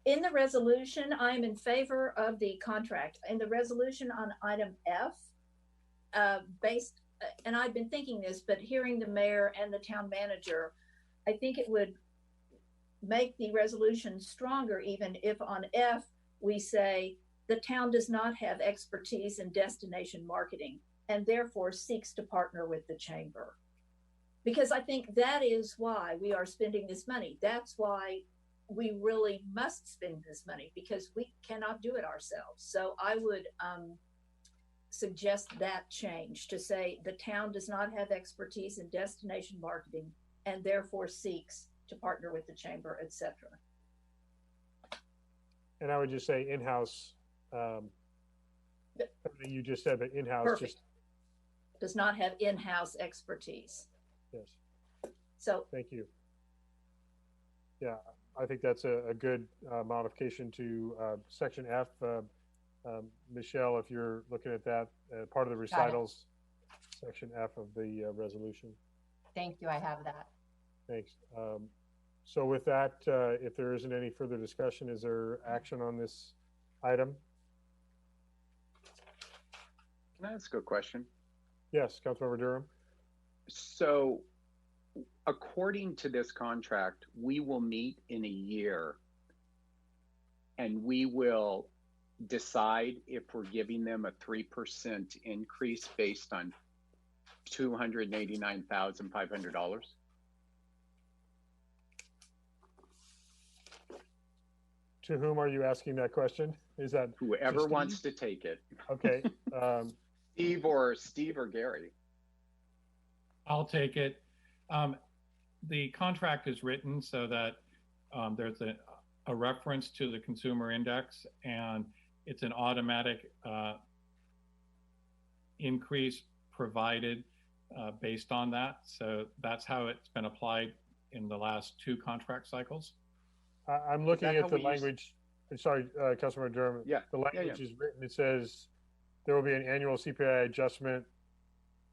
In the resolution, I'm in favor of the contract. In the resolution on item F, and I've been thinking this, but hearing the mayor and the town manager, I think it would make the resolution stronger even if on F we say the town does not have expertise in destination marketing and therefore seeks to partner with the chamber. Because I think that is why we are spending this money. That's why we really must spend this money, because we cannot do it ourselves. So I would suggest that change to say the town does not have expertise in destination marketing and therefore seeks to partner with the chamber, etc. And I would just say in-house, everything you just said, but in-house Perfect. Just does not have in-house expertise. Yes. So thank you. Yeah, I think that's a good modification to section F. Michelle, if you're looking at that, part of the recitals, section F of the resolution. Thank you, I have that. Thanks. So with that, if there isn't any further discussion, is there action on this item? Can I ask a question? Yes, Councilmember Durham. So according to this contract, we will meet in a year and we will decide if we're giving them a 3% increase based on $289,500. To whom are you asking that question? Is that whoever wants to take it? Okay. Steve or Gary. I'll take it. The contract is written so that there's a reference to the consumer index, and it's an automatic increase provided based on that. So that's how it's been applied in the last 2 contract cycles. I'm looking at the language. Sorry, Councilmember Durham. Yeah. The language is written. It says there will be an annual CPI adjustment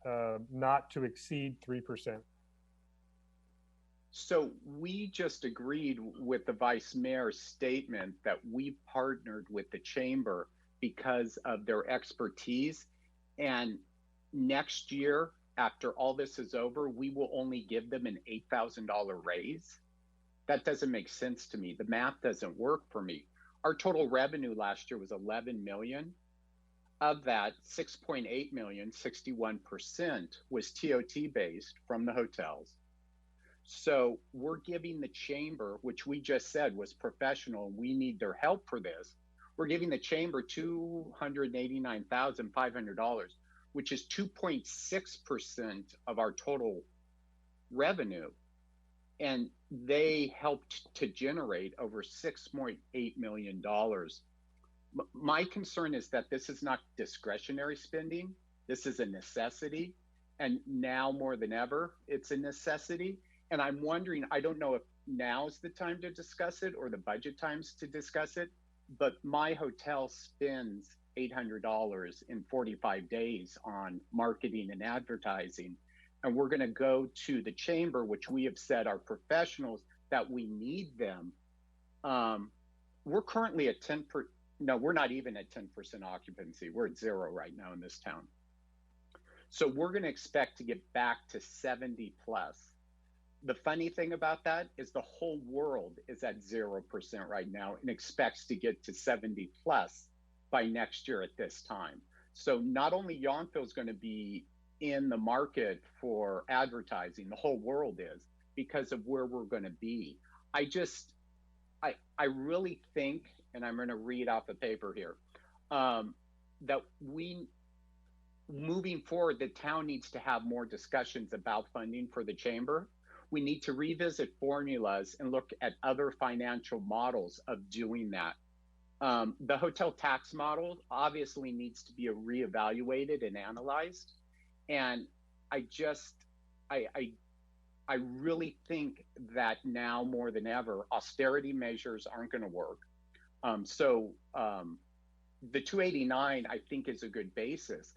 not to exceed 3%. So we just agreed with the Vice Mayor's statement that we partnered with the Chamber because of their expertise. And next year, after all this is over, we will only give them an $8,000 raise. That doesn't make sense to me. The math doesn't work for me. Our total revenue last year was 11 million. Of that, 6.8 million, 61% was TOT based from the hotels. So we're giving the Chamber, which we just said was professional, and we need their help for this. We're giving the Chamber $289,500, which is 2.6% of our total revenue. And they helped to generate over $6.8 million. My concern is that this is not discretionary spending. This is a necessity. And now more than ever, it's a necessity. And I'm wondering, I don't know if now's the time to discuss it or the budget times to discuss it, but my hotel spends $800 in 45 days on marketing and advertising. And we're going to go to the Chamber, which we have said are professionals, that we need them. We're currently at 10%. No, we're not even at 10% occupancy. We're at 0 right now in this town. So we're going to expect to get back to 70 plus. The funny thing about that is the whole world is at 0% right now and expects to get to 70 plus by next year at this time. So not only Yountville is going to be in the market for advertising, the whole world is, because of where we're going to be. I really think, and I'm going to read off the paper here, that moving forward, the town needs to have more discussions about funding for the Chamber. We need to revisit formulas and look at other financial models of doing that. The hotel tax model obviously needs to be reevaluated and analyzed. And I really think that now more than ever, austerity measures aren't going to work. So the 289, I think, is a good basis.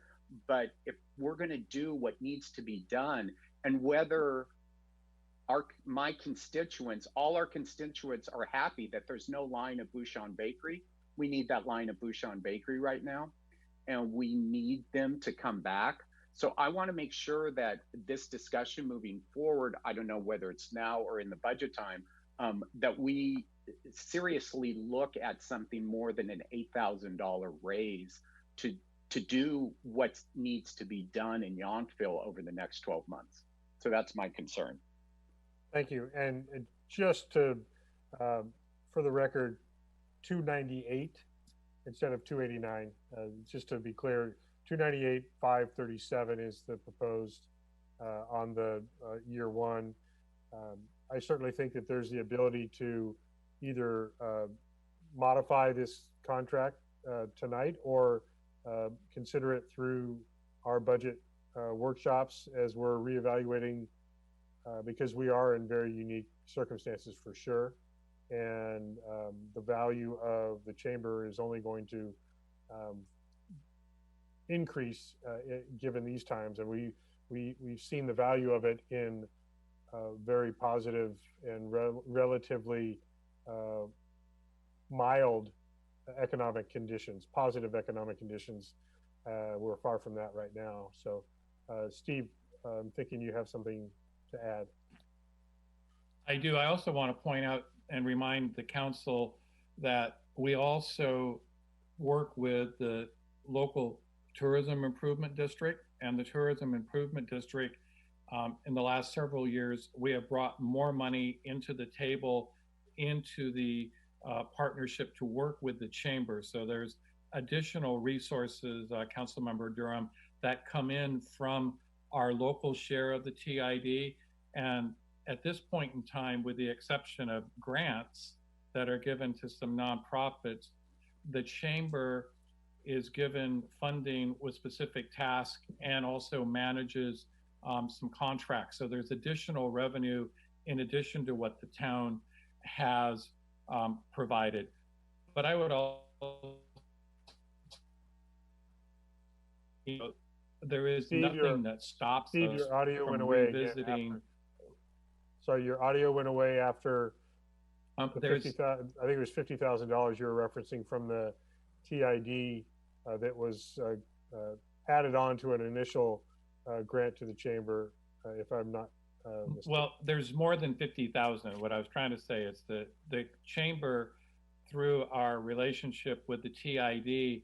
But if we're going to do what needs to be done, and whether my constituents, all our constituents are happy that there's no line of Bouchon Bakery. We need that line of Bouchon Bakery right now, and we need them to come back. So I want to make sure that this discussion moving forward, I don't know whether it's now or in the budget time, that we seriously look at something more than an $8,000 raise to do what needs to be done in Yountville over the next 12 months. So that's my concern. Thank you. And just to, for the record, 298 instead of 289, just to be clear, 298,537 is the proposed on the year one. I certainly think that there's the ability to either modify this contract tonight or consider it through our budget workshops as we're reevaluating because we are in very unique circumstances for sure. And the value of the chamber is only going to increase given these times. And we've seen the value of it in very positive and relatively mild economic conditions, positive economic conditions. We're far from that right now. So, Steve, I'm thinking you have something to add. I do. I also want to point out and remind the council that we also work with the local tourism improvement district, and the tourism improvement district in the last several years, we have brought more money into the table, into the partnership to work with the chamber. So there's additional resources, Councilmember Durham, that come in from our local share of the TID. And at this point in time, with the exception of grants that are given to some nonprofits, the chamber is given funding with specific tasks and also manages some contracts. So there's additional revenue in addition to what the town has provided. But I would also, there is Steve, nothing that stops Steve, us your audio from went away revisiting. Sorry, your audio went away after the there's, I think it was $50,000 you were referencing from the TID that was added on to an initial grant to the chamber, if I'm not mistaken. Well, there's more than 50,000. What I was trying to say is that the chamber, through our relationship with the TID,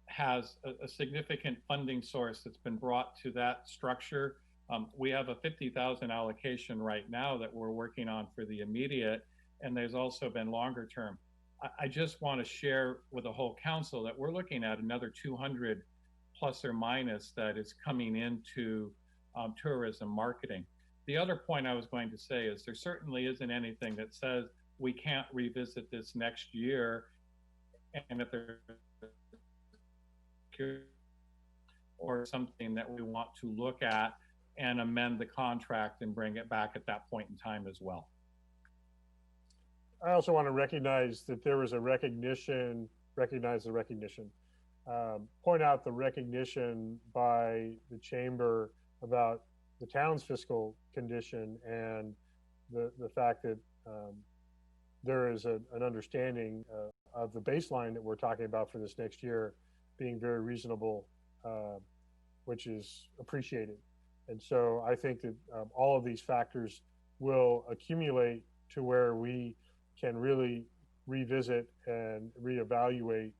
has a significant funding source that's been brought to that structure. We have a 50,000 allocation right now that we're working on for the immediate, and there's also been longer term. I just want to share with the whole council that we're looking at another 200 plus or minus that is coming into tourism marketing. The other point I was going to say is there certainly isn't anything that says we can't revisit this next year, and if there's or something that we want to look at and amend the contract and bring it back at that point in time as well. I also want to recognize that there was a recognition, point out the recognition by the chamber about the town's fiscal condition and the fact that there is an understanding of the baseline that we're talking about for this next year being very reasonable, which is appreciated. And so I think that all of these factors will accumulate to where we can really revisit and reevaluate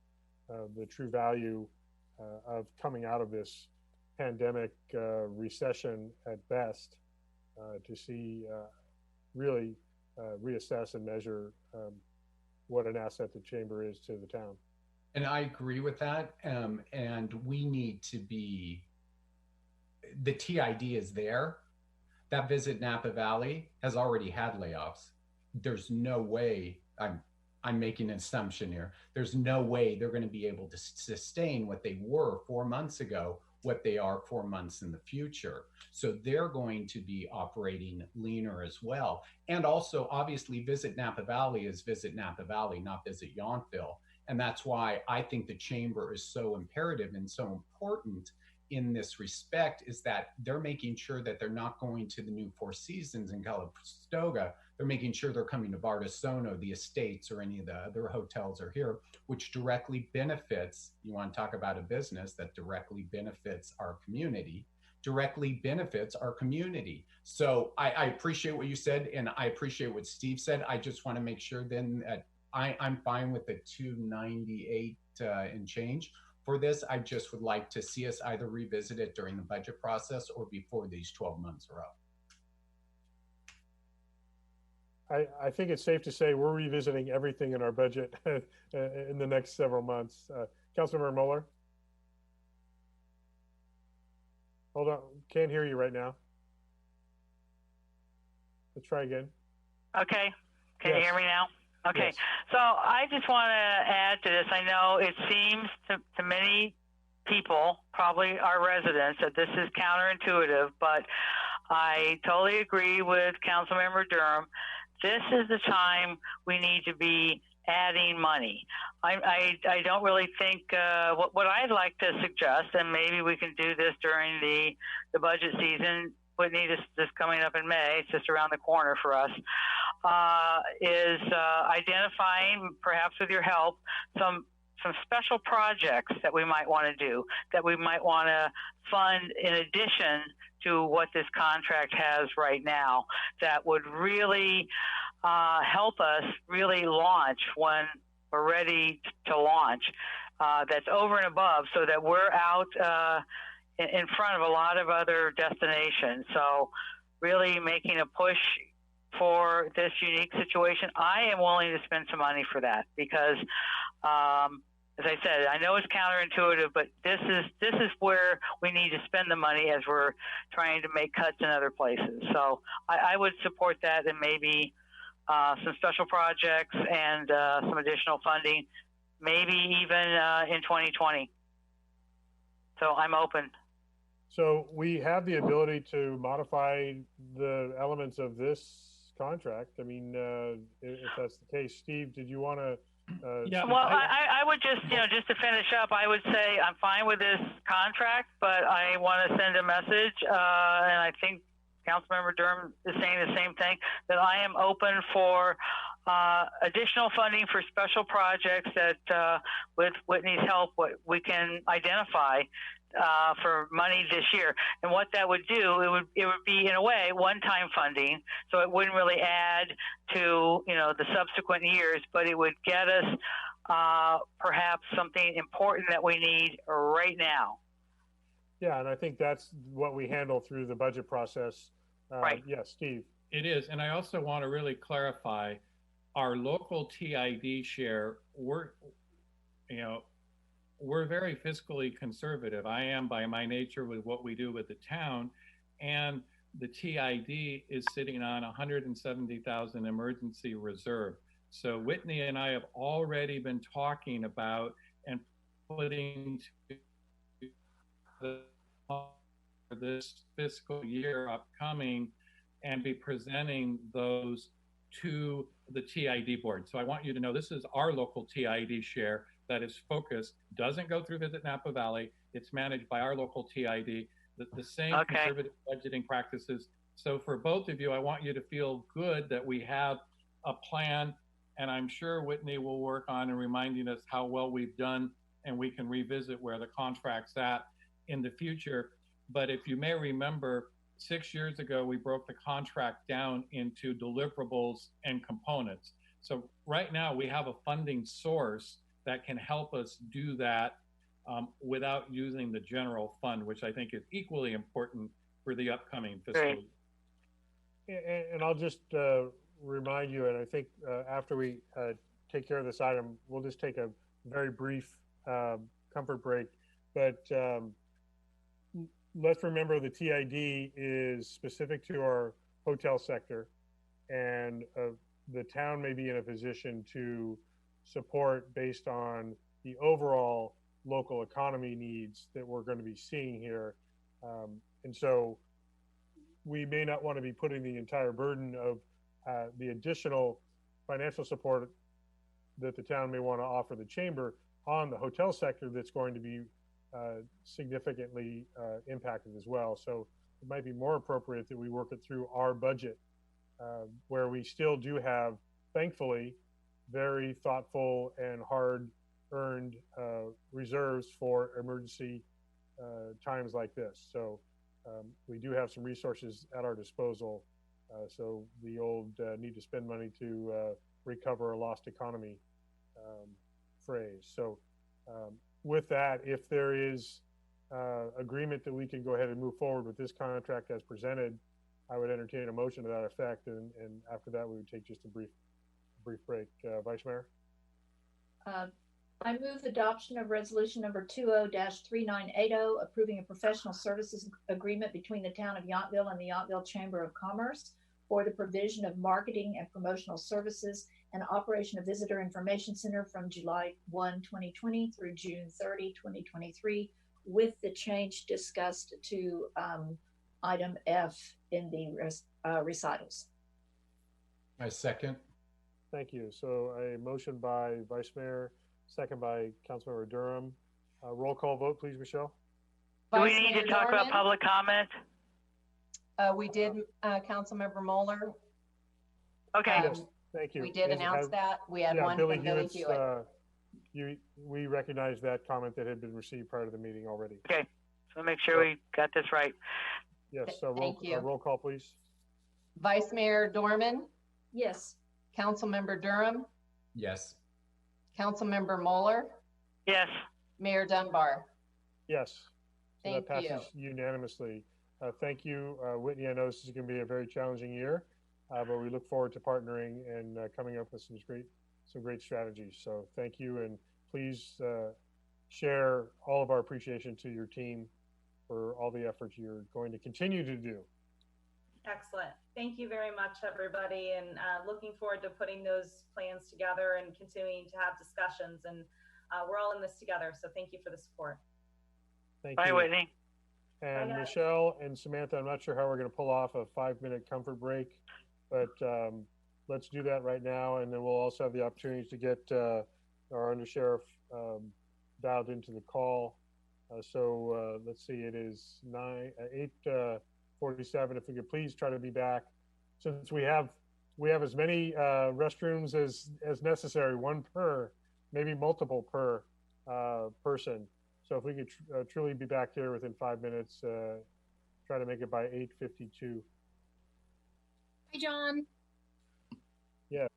the true value of coming out of this pandemic recession at best, to see really reassess and measure what an asset the chamber is to the town. And I agree with that. And we need to be, the TID is there. That Visit Napa Valley has already had layoffs. There's no way, I'm making an assumption here, there's no way they're going to be able to sustain what they were 4 months ago, what they are 4 months in the future. So they're going to be operating leaner as well. And also, obviously, Visit Napa Valley is Visit Napa Valley, not Visit Yountville. And that's why I think the chamber is so imperative and so important in this respect, is that they're making sure that they're not going to the new Four Seasons in Calistoga. They're making sure they're coming to Bartisono, the Estates, or any of the other hotels are here, which directly benefits, you want to talk about a business that directly benefits our community, So I appreciate what you said, and I appreciate what Steve said. I just want to make sure then that I'm fine with the 298 and change. For this, I just would like to see us either revisit it during the budget process or before these 12 months are up. I think it's safe to say we're revisiting everything in our budget in the next several months. Councilmember Mueller? Hold on, can't hear you right now. Let's try again. Okay, can you hear me now? Okay, yes. So I just want to add to this. I know it seems to many people, probably our residents, that this is counterintuitive, but I totally agree with Councilmember Durham. This is the time we need to be adding money. I don't really think, what I'd like to suggest, and maybe we can do this during the budget season, Whitney, this coming up in May, it's just around the corner for us, is identifying, perhaps with your help, some special projects that we might want to do, that we might want to fund in addition to what this contract has right now, that would really help us really launch when we're ready to launch. That's over and above, so that we're out in front of a lot of other destinations. So really making a push for this unique situation. I am willing to spend some money for that because, as I said, I know it's counterintuitive, but this is where we need to spend the money as we're trying to make cuts in other places. So I would support that, and maybe some special projects and some additional funding, maybe even in 2020. So I'm open. So we have the ability to modify the elements of this contract. I mean, if that's the case. Steve, did you want to? Yeah. Well, I would just, just to finish up, I would say I'm fine with this contract, but I want to send a message, and I think Councilmember Durham is saying the same thing, that I am open for additional funding for special projects that, with Whitney's help, what we can identify for money this year. And what that would do, it would be, in a way, one-time funding, so it wouldn't really add to the subsequent years, but it would get us perhaps something important that we need right now. Yeah, and I think that's what we handle through the budget process. Right. Yes, Steve. It is, and I also want to really clarify our local TID share. We're very fiscally conservative. I am by my nature with what we do with the town, and the TID is sitting on 170,000 emergency reserve. So Whitney and I have already been talking about and putting this fiscal year upcoming and be presenting those to the TID board. So I want you to know this is our local TID share that is focused, doesn't go through Visit Napa Valley. It's managed by our local TID, the same conservative budgeting practices. So for both of you, I want you to feel good that we have a plan, and I'm sure Whitney will work on and reminding us how well we've done, and we can revisit where the contract's at in the future. But if you may remember, 6 years ago, we broke the contract down into deliverables and components. So right now we have a funding source that can help us do that without using the general fund, which I think is equally important for the upcoming fiscal year. And I'll just remind you, and I think after we take care of this item, we'll just take a very brief comfort break. But let's remember the TID is specific to our hotel sector, and the town may be in a position to support based on the overall local economy needs that we're going to be seeing here. And so we may not want to be putting the entire burden of the additional financial support that the town may want to offer the chamber on the hotel sector that's going to be significantly impacted as well. So it might be more appropriate that we work it through our budget, where we still do have, thankfully, very thoughtful and hard-earned reserves for emergency times like this. So we do have some resources at our disposal. So the old need to spend money to recover a lost economy phrase. So with that, if there is agreement that we can go ahead and move forward with this contract as presented, I would entertain a motion to that effect. And after that, we would take just a brief break. Vice Mayor? I move adoption of resolution number 20-3980, approving a professional services agreement between the town of Yountville and the Yountville Chamber of Commerce for the provision of marketing and promotional services and operation of visitor information center from July 1, 2020 through June 30, 2023, with the change discussed to item F in the recitals. I second. Thank you. So a motion by Vice Mayor, second by Councilmember Durham. Roll call vote, please, Michelle. Do we Vice need Mayor to talk about Dorman? public comment? We did, Councilmember Moeller. Okay. Yes, thank you. We did announce that. We had one Billy from Billy Hewitt's, Hewitt. we recognize that comment that had been received prior to the meeting already. Okay. So make sure we got this right. Yes, so Thank you. roll call, please. Vice Mayor Dorman, Yes. Councilmember Durham, Yes. Councilmember Moeller, Yes. Mayor Dunbar. Yes. So Thank that you. passes unanimously. Thank you, Whitney. I know this is going to be a very challenging year, but we look forward to partnering and coming up with some great strategies. So thank you, and please share all of our appreciation to your team for all the efforts you're going to continue to do. Excellent. Thank you very much, everybody, and looking forward to putting those plans together and continuing to have discussions. And we're all in this together, so thank you for the support. Thank Bye, you. Whitney. And Bye, guys. Michelle and Samantha, I'm not sure how we're going to pull off a 5-minute comfort break, but let's do that right now. And then we'll also have the opportunity to get our undersheriff dialed into the call. So let's see, it is 8:47. If we could please try to be back, since we have as many restrooms as necessary, one per, maybe multiple per person. So if we could truly be back here within 5 minutes, try to make it by 8:52. Hi, John. Yeah.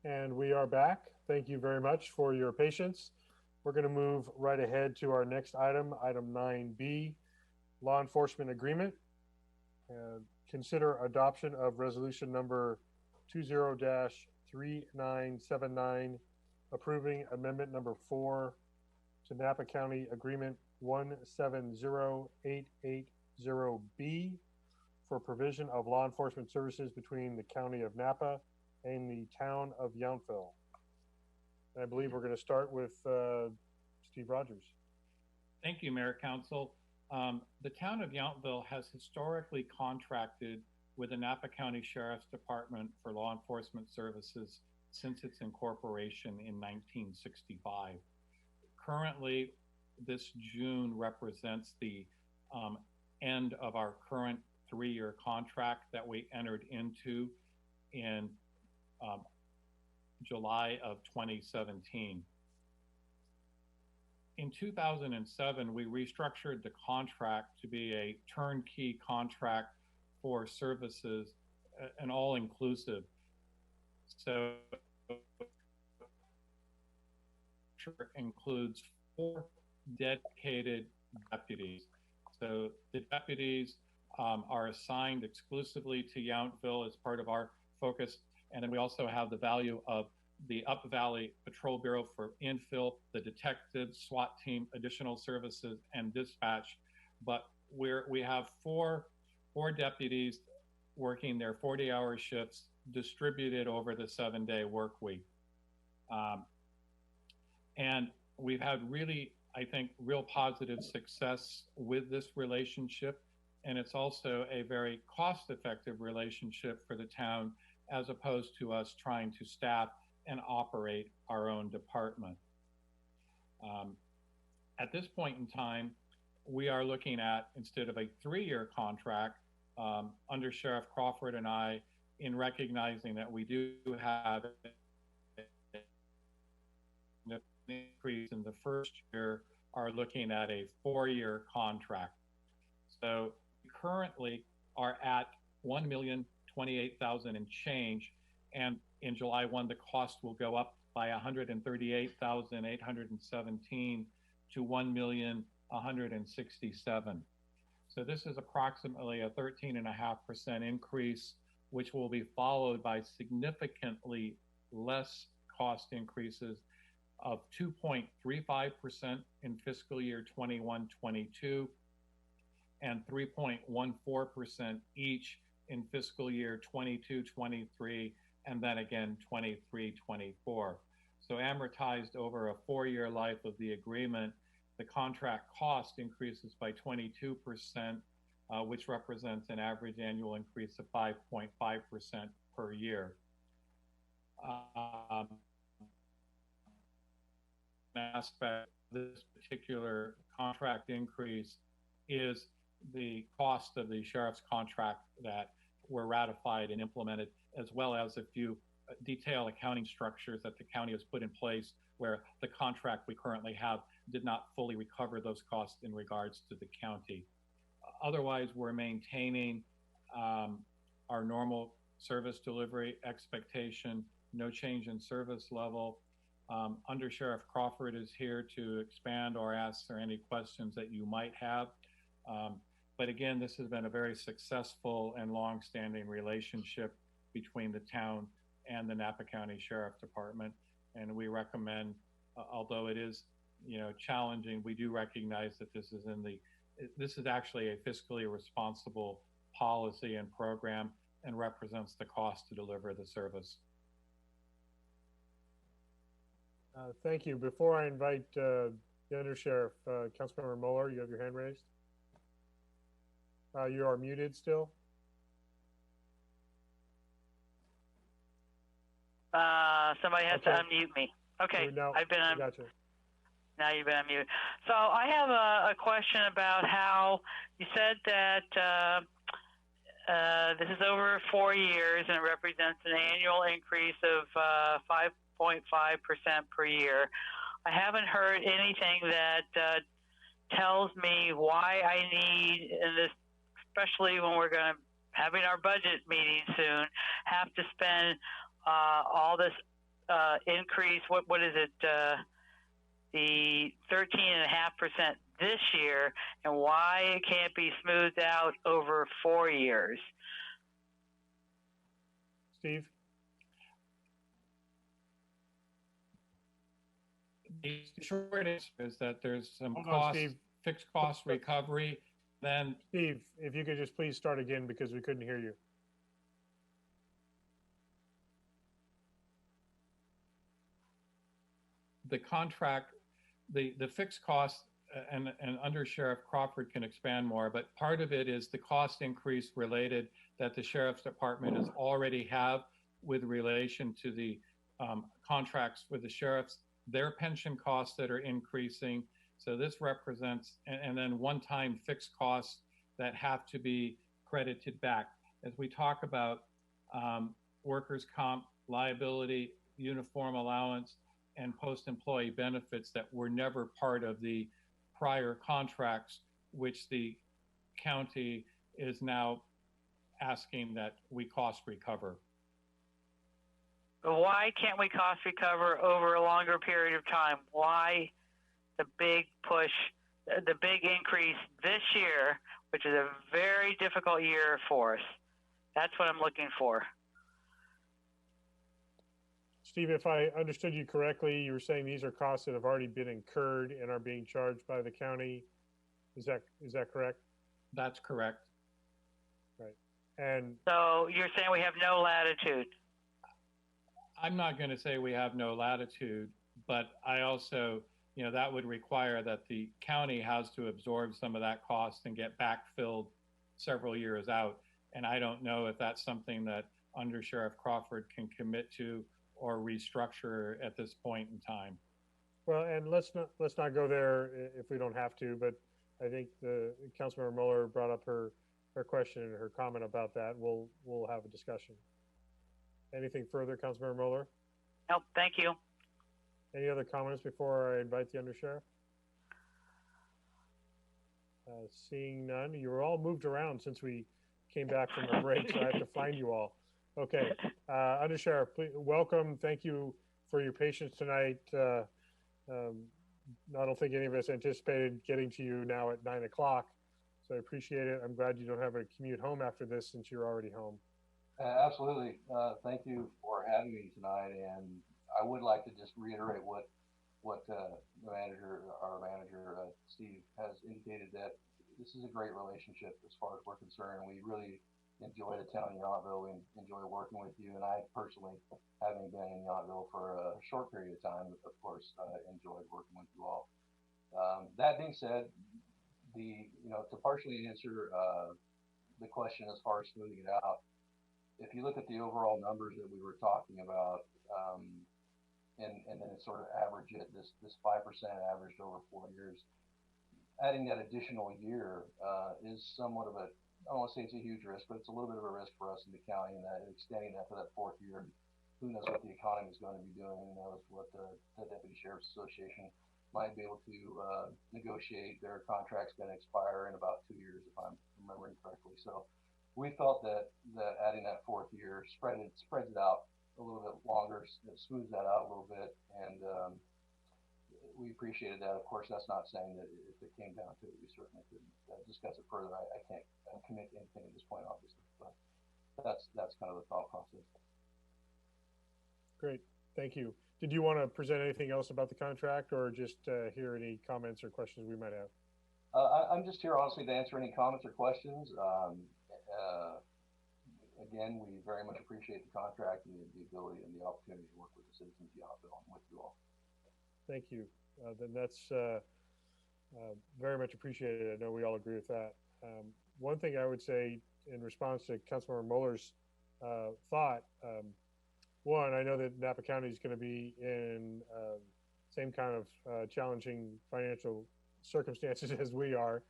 And we are back. Thank you very much for your patience. We're going to move right ahead to our next item, item 9B, law enforcement agreement. Consider adoption of resolution number 20-3979, approving amendment number 4 to Napa County Agreement 170880B for provision of law enforcement services between the County of Napa and the town of Yountville. And I believe we're going to start with Steve Rogers. Thank you, Mayor Council. The town of Yountville has historically contracted with the Napa County Sheriff's Department for law enforcement services since its incorporation in 1965. Currently, this June represents the end of our current 3-year contract that we entered into in July of 2017. In 2007, we restructured the contract to be a turnkey contract for services, an all-inclusive. So includes 4 dedicated deputies. So the deputies are assigned exclusively to Yountville as part of our focus. And then we also have the value of the Up Valley Patrol Bureau for infill, the detective, SWAT team, additional services, and dispatch. But we have four deputies working their 40-hour shifts distributed over the 7-day work week. And we've had really, I think, real positive success with this relationship. And it's also a very cost-effective relationship for the town, as opposed to us trying to staff and operate our own department. At this point in time, we are looking at, instead of a 3-year contract, under Sheriff Crawford and I, in recognizing that we do have an increase in the first year, are looking at a 4-year contract. So we currently are at $1,026,000 28,000 and change. And in July 1, the cost will go up by 138,817 to 1,167,000. So this is approximately a 13.5% increase, which will be followed by significantly less cost increases of 2.35% in fiscal year 21-22 and 3.14% each in fiscal year 22-23 and then again 23-24. So amortized over a 4-year life of the agreement, the contract cost increases by 22%, which represents an average annual increase of 5.5% per year. Aspect of this particular contract increase is the cost of the sheriff's contract that were ratified and implemented, as well as a few detailed accounting structures that the county has put in place where the contract we currently have did not fully recover those costs in regards to the county. Otherwise, we're maintaining our normal service delivery expectation, no change in service level. Under Sheriff Crawford is here to expand or answer any questions that you might have. But again, this has been a very successful and long-standing relationship between the town and the Napa County Sheriff Department. And we recommend, although it is, challenging, we do recognize that this is actually a fiscally responsible policy and program and represents the cost to deliver the service. Thank you. Before I invite the Undersheriff, Councilmember Mueller, you have your hand raised. You are muted still. Somebody has to unmute me. Okay, now, I've been on. Gotcha. Now you've been unmuted. So I have a question about how you said that this is over 4 years and it represents an annual increase of 5.5% per year. I haven't heard anything that tells me why I need, in this, especially when we're going to having our budget meeting soon, have to spend all this increase. What is it? The 13.5% this year, and why it can't be smoothed out over 4 years. Steve? The short answer is that there's some fixed cost recovery. Then, Steve, if you could just please start again because we couldn't hear you. The contract, the fixed cost, and Under Sheriff Crawford can expand more, but part of it is the cost increase related that the Sheriff's Department has already have with relation to the contracts with the sheriffs, their pension costs that are increasing. So this represents, and then one-time fixed costs that have to be credited back. As we talk about workers' comp, liability, uniform allowance, and post-employee benefits that were never part of the prior contracts, which the county is now asking that we cost recover. Why can't we cost recover over a longer period of time? Why the big push, the big increase this year, which is a very difficult year for us? That's what I'm looking for. Steve, if I understood you correctly, you were saying these are costs that have already been incurred and are being charged by the county. Is that correct? That's correct. Right. And so you're saying we have no latitude? I'm not going to say we have no latitude, but I also, that would require that the county has to absorb some of that cost and get backfilled several years out. And I don't know if that's something that Under Sheriff Crawford can commit to or restructure at this point in time. Well, and let's not go there if we don't have to, but I think the Councilmember Mueller brought up her question and her comment about that. We'll have a discussion. Anything further, Councilmember Mueller? Nope, thank you. Any other comments before I invite the Undersheriff? Seeing none, you were all moved around since we came back from a break, so I have to find you all. Okay, Under Sheriff, please, welcome. Thank you for your patience tonight. I don't think any of us anticipated getting to you now at 9 o'clock, so I appreciate it. I'm glad you don't have a commute home after this since you're already home. Absolutely. Thank you for having me tonight. And I would like to just reiterate what our manager, Steve, has indicated, that this is a great relationship as far as we're concerned. We really enjoy the town of Yountville. We enjoy working with you. And I personally, having been in Yountville for a short period of time, of course, enjoyed working with you all. That being said, to partially answer the question as far as smoothing it out, if you look at the overall numbers that we were talking about, and then sort of average it, this 5% averaged over 4 years, adding that additional year is somewhat of a, I don't want to say it's a huge risk, but it's a little bit of a risk for us in the county, and that extending that to that 4th year, who knows what the economy is going to be doing, who knows what the Deputy Sheriff's Association might be able to negotiate. Their contract's going to expire in about 2 years, if I'm remembering correctly. So we felt that adding that 4th year spreads it out a little bit longer, smooths that out a little bit, and we appreciated that. Of course, that's not saying that if it came down to it, we certainly could discuss it further. I can't commit to anything at this point, obviously, but that's kind of the thought process. Great, thank you. Did you want to present anything else about the contract, or just hear any comments or questions we might have? I'm just here, honestly, to answer any comments or questions. Again, we very much appreciate the contract and the ability and the opportunity to work with the citizens of Yountville and with you all. Thank you. Then that's very much appreciated. I know we all agree with that. One thing I would say in response to Councilmember Muller's thought, one, I know that Napa County is going to be in same kind of challenging financial circumstances as we are,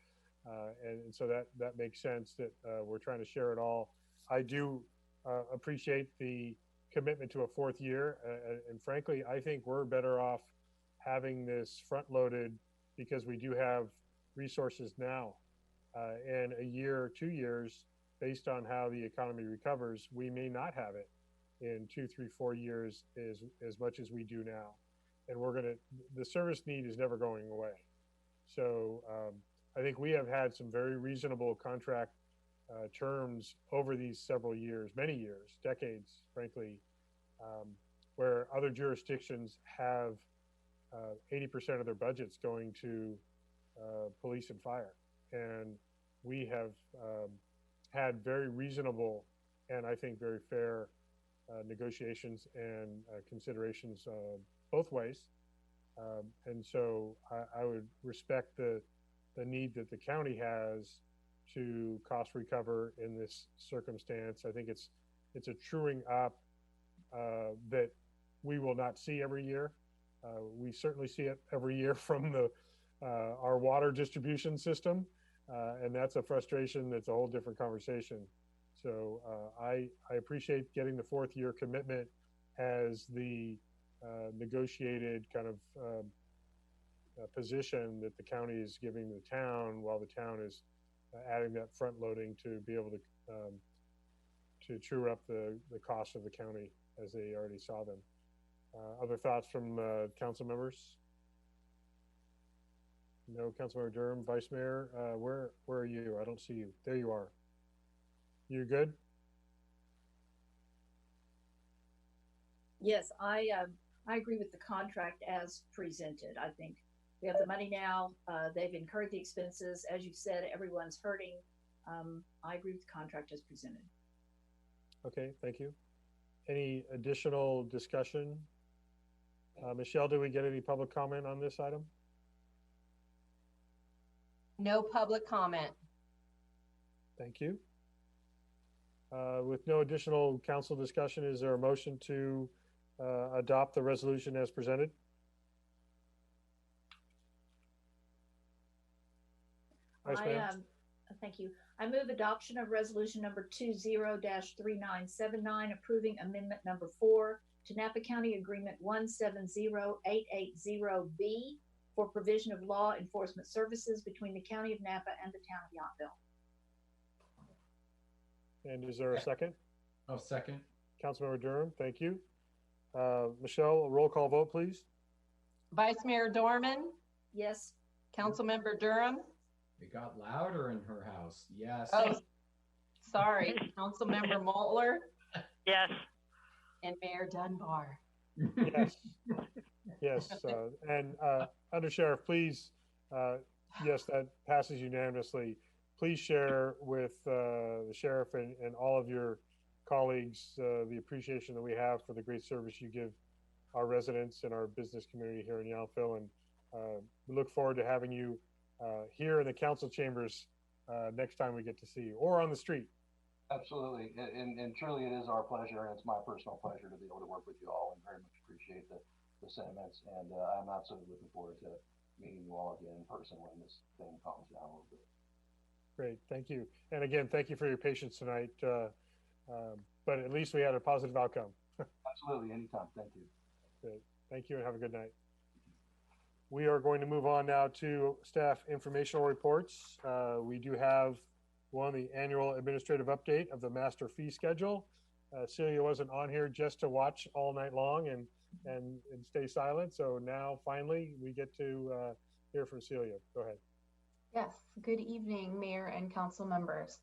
and so that makes sense that we're trying to share it all. I do appreciate the commitment to a 4th year, and frankly, I think we're better off having this front-loaded because we do have resources now, and a year, 2 years, based on how the economy recovers, we may not have it in 2, 3, 4 years as much as we do now, and the service need is never going away. So I think we have had some very reasonable contract terms over these several years, many years, decades, frankly, where other jurisdictions have 80% of their budgets going to police and fire. And we have had very reasonable and I think very fair negotiations and considerations both ways. And so I would respect the need that the county has to cost recover in this circumstance. I think it's a truing up that we will not see every year. We certainly see it every year from our water distribution system, and that's a frustration. That's a whole different conversation. So I appreciate getting the 4th year commitment as the negotiated kind of position that the county is giving the town, while the town is adding that front loading to be able to true up the costs of the county as they already saw them. Other thoughts from council members? No, Councilmember Durham, Vice Mayor, where are you? I don't see you. There you are. You good? Yes, I agree with the contract as presented. I think we have the money now. They've incurred the expenses. As you said, everyone's hurting. I agree with the contract as presented. Okay, thank you. Any additional discussion? Michelle, did we get any public comment on this item? No public comment. Thank you. With no additional council discussion, is there a motion to adopt the resolution as presented? Thank you. I move adoption of resolution number 20-3979, approving amendment number 4 to Napa County Agreement 170880B for provision of law enforcement services between the County of Napa and the Town of Yountville. And is there a second? Oh, second. Councilmember Durham, thank you. Michelle, a roll call vote, please. Vice Mayor Dorman, Yes. Councilmember Durham. It got louder in her house. Yes. Oh, sorry. Councilmember Moeller Yes. and Mayor Dunbar. Yes. Yes. And Under Sheriff, please, yes, that passes unanimously. Please share with the sheriff and all of your colleagues the appreciation that we have for the great service you give our residents and our business community here in Yountville. And we look forward to having you here in the council chambers next time we get to see you, or on the street. Absolutely. And truly it is our pleasure, and it's my personal pleasure to be able to work with you all, and very much appreciate the sentiments. And I'm absolutely looking forward to meeting you all again in person when this thing calms down a little bit. Great, thank you. And again, thank you for your patience tonight. But at least we had a positive outcome. Absolutely, anytime. Thank you. Great. Thank you and have a good night. We are going to move on now to staff informational reports. We do have the annual administrative update of the master fee schedule. Celia wasn't on here just to watch all night long and stay silent. So now finally we get to hear from Celia. Go ahead. Yes, good evening, Mayor and Council members.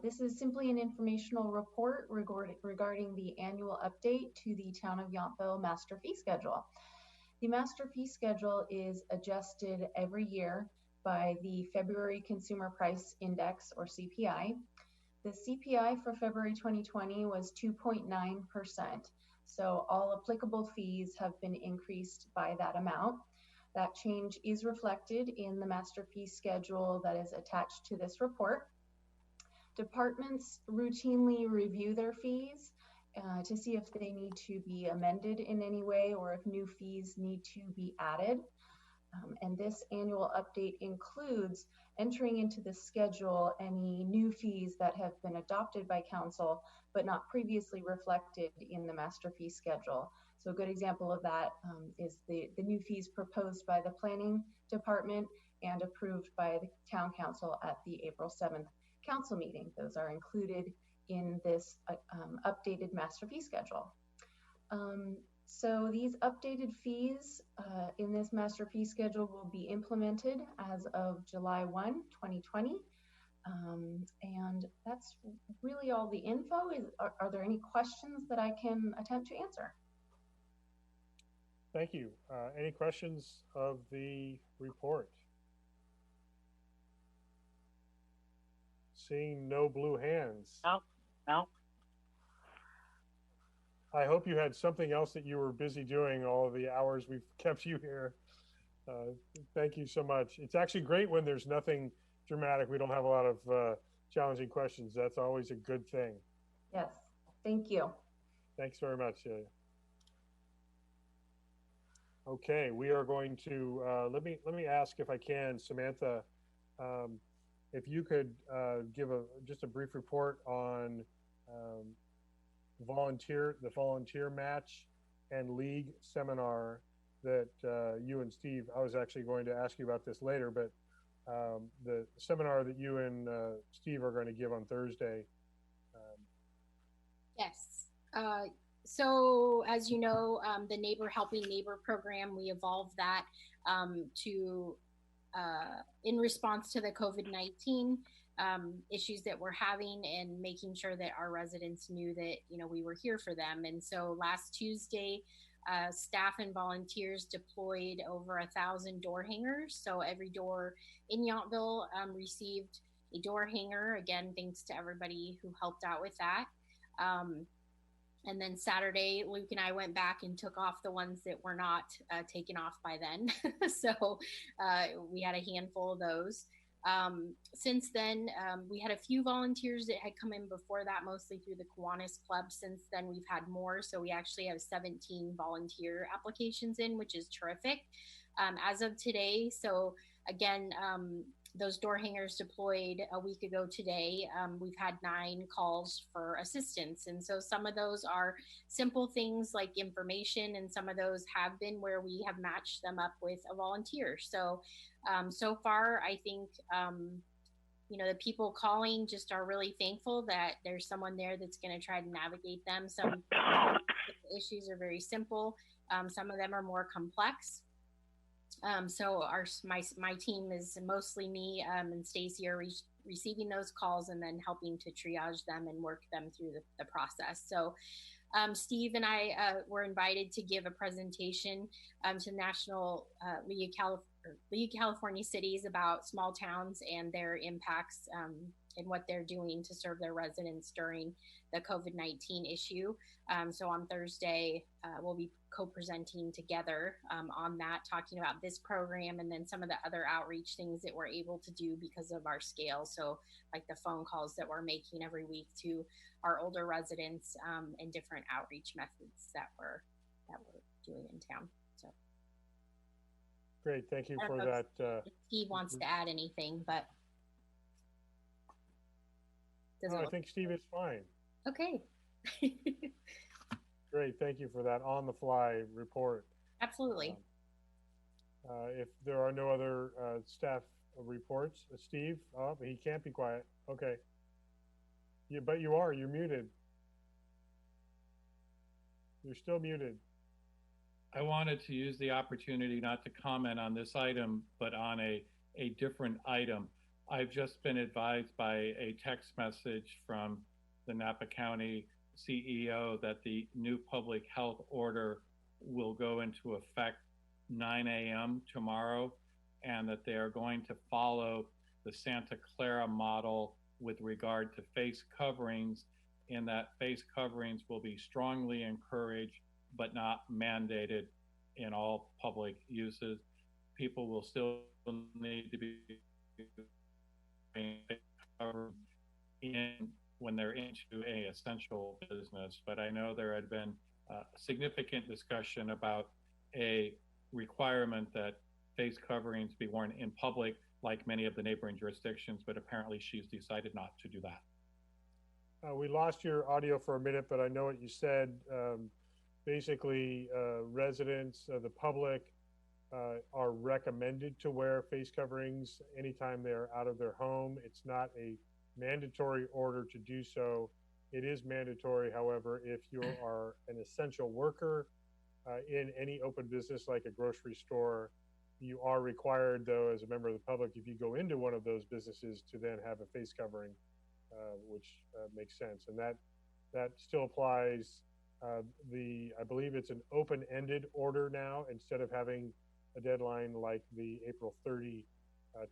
This is simply an informational report regarding the annual update to the Town of Yountville Master Fee Schedule. The Master Fee Schedule is adjusted every year by the February Consumer Price Index, or CPI. The CPI for February 2020 was 2.9%. So all applicable fees have been increased by that amount. That change is reflected in the master fee schedule that is attached to this report. Departments routinely review their fees to see if they need to be amended in any way or if new fees need to be added. And this annual update includes entering into the schedule any new fees that have been adopted by council but not previously reflected in the master fee schedule. So a good example of that is the new fees proposed by the planning department and approved by the town council at the April 7th council meeting. Those are included in this updated master fee schedule. So these updated fees in this master fee schedule will be implemented as of July 1, 2020. And that's really all the info. Are there any questions that I can attempt to answer? Thank you. Any questions of the report? Seeing no blue hands. No. I hope you had something else that you were busy doing all of the hours we've kept you here. Thank you so much. It's actually great when there's nothing dramatic. We don't have a lot of challenging questions. That's always a good thing. Yes, thank you. Thanks very much, Celia. Okay, we are going to let me ask, if I can, Samantha, if you could give just a brief report on the volunteer match and league seminar that you and Steve. I was actually going to ask you about this later, but the seminar that you and Steve are going to give on Thursday. Yes. So as you know, the Neighbor Helping Neighbor program, we evolved that to in response to the COVID-19 issues that we're having, and making sure that our residents knew that, you know, we were here for them. And so last Tuesday, staff and volunteers deployed over 1,000 door hangers. So every door in Yountville received a door hanger. Again, thanks to everybody who helped out with that. And then Saturday, Luke and I went back and took off the ones that were not taken off by then. So we had a handful of those. Since then, we had a few volunteers that had come in before that, mostly through the Kiwanis Club. Since then, we've had more. So we actually have 17 volunteer applications in, which is terrific as of today. So again, those door hangers deployed a week ago today. We've had 9 calls for assistance. And so some of those are simple things like information, and some of those have been where we have matched them up with a volunteer. So, so far, I think the people calling just are really thankful that there's someone there that's going to try to navigate them. Some issues are very simple. Some of them are more complex. So my team is mostly me and Stacy are receiving those calls and then helping to triage them and work them through the process. So Steve and I were invited to give a presentation to National League of California Cities about small towns and their impacts and what they're doing to serve their residents during the COVID-19 issue. So on Thursday, we'll be co-presenting together on that, talking about this program and then some of the other outreach things that we're able to do because of our scale. So like the phone calls that we're making every week to our older residents and different outreach methods that we're doing in town. So great, thank you for that. If Steve wants to add anything, but no, I think Steve is fine. Okay. Great, thank you for that on-the-fly report. Absolutely. If there are no other staff reports, Steve, oh, he can't be quiet. Okay. Yeah, but you're muted. You're still muted. I wanted to use the opportunity not to comment on this item, but on a different item. I've just been advised by a text message from the Napa County CEO that the new public health order will go into effect 9 a.m. tomorrow, and that they are going to follow the Santa Clara model with regard to face coverings, in that face coverings will be strongly encouraged but not mandated in all public uses. People will still need to be covered when they're into a essential business. But I know there had been significant discussion about a requirement that face coverings be worn in public, like many of the neighboring jurisdictions, but apparently she's decided not to do that. We lost your audio for a minute, but I know what you said. Basically, residents, the public are recommended to wear face coverings anytime they're out of their home. It's not a mandatory order to do so. It is mandatory, however, if you are an essential worker in any open business like a grocery store. You are required, though, as a member of the public, if you go into one of those businesses, to then have a face covering, which makes sense. And that still applies. I believe it's an open-ended order now, instead of having a deadline like the April 30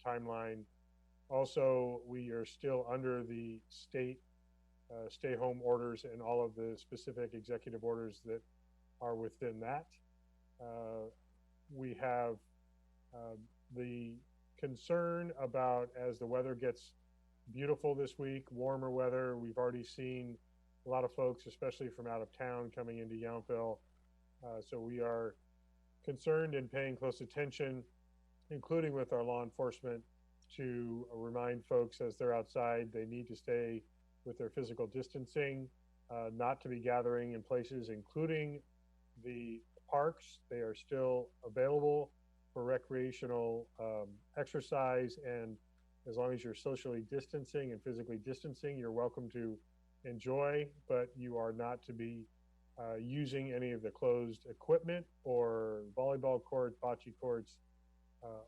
timeline. Also, we are still under the state stay-home orders and all of the specific executive orders that are within that. We have the concern about, as the weather gets beautiful this week, warmer weather, we've already seen a lot of folks, especially from out of town, coming into Yountville. So we are concerned and paying close attention, including with our law enforcement, to remind folks as they're outside, they need to stay with their physical distancing, not to be gathering in places, including the parks. They are still available for recreational exercise, and as long as you're socially distancing and physically distancing, you're welcome to enjoy, but you are not to be using any of the closed equipment or volleyball courts, bocce courts,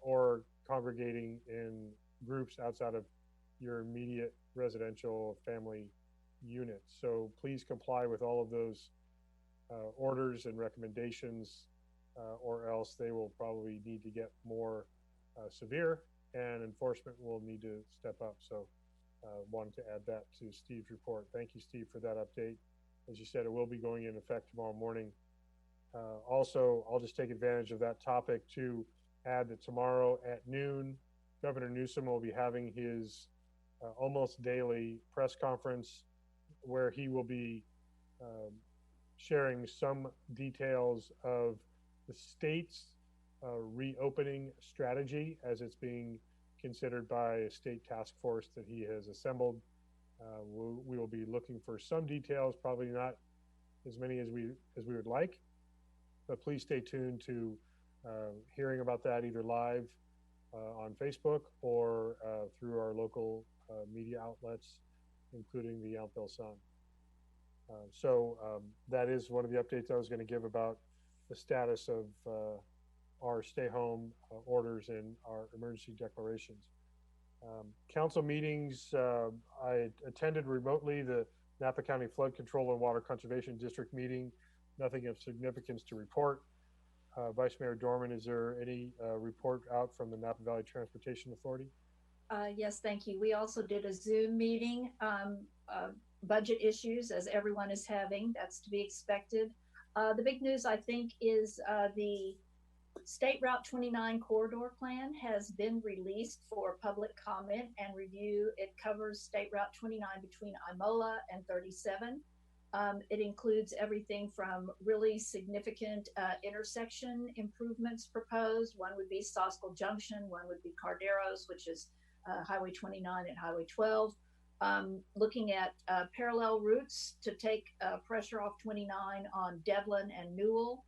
or congregating in groups outside of your immediate residential family units. So please comply with all of those orders and recommendations, or else they will probably need to get more severe, and enforcement will need to step up. So wanted to add that to Steve's report. Thank you, Steve, for that update. As you said, it will be going in effect tomorrow morning. Also, I'll just take advantage of that topic to add that tomorrow at noon, Governor Newsom will be having his almost daily press conference, where he will be sharing some details of the state's reopening strategy as it's being considered by a state task force that he has assembled. We will be looking for some details, probably not as many as we would like, but please stay tuned to hearing about that either live on Facebook or through our local media outlets, including the Yountville Sun. That is one of the updates I was going to give about the status of our stay home orders and our emergency declarations. Council meetings, I attended remotely the Napa County Flood Control and Water Conservation District meeting. Nothing of significance to report. Vice Mayor Dorman, is there any report out from the Napa Valley Transportation Authority? Yes, thank you. We also did a Zoom meeting, budget issues as everyone is having. That's to be expected. The big news, I think, is the State Route 29 corridor plan has been released for public comment and review. It covers State Route 29 between Imola and 37. It includes everything from really significant intersection improvements proposed. One would be Soskel Junction, one would be Carderos, which is Highway 29 and Highway 12. Looking at parallel routes to take pressure off 29 on Devlin and Newell.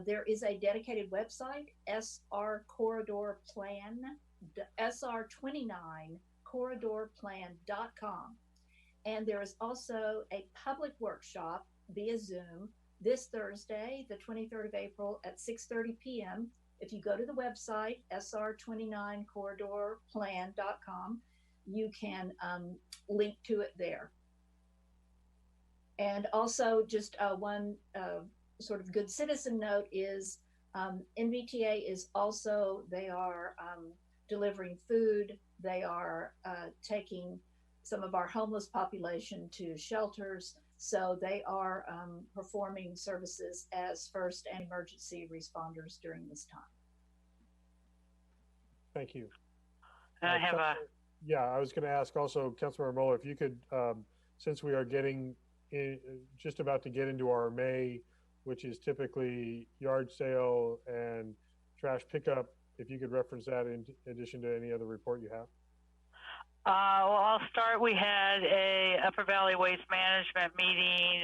There is a dedicated website, SR29corridorplan.com. And there is also a public workshop via Zoom this Thursday, the 23rd of April at 6:30 p.m. If you go to the website, SR29corridorplan.com, you can link to it there. And also just one sort of good citizen note is NVTA is also, they are delivering food. They are taking some of our homeless population to shelters. So they are performing services as first and emergency responders during this time. Thank you. And I have Yeah, I was going to ask also, Councilmember Muller, if you could, since we are getting just about to get into our May, which is typically yard sale and trash pickup, if you could reference that in addition to any other report you have. Well, I'll start. We had a Upper Valley Waste Management meeting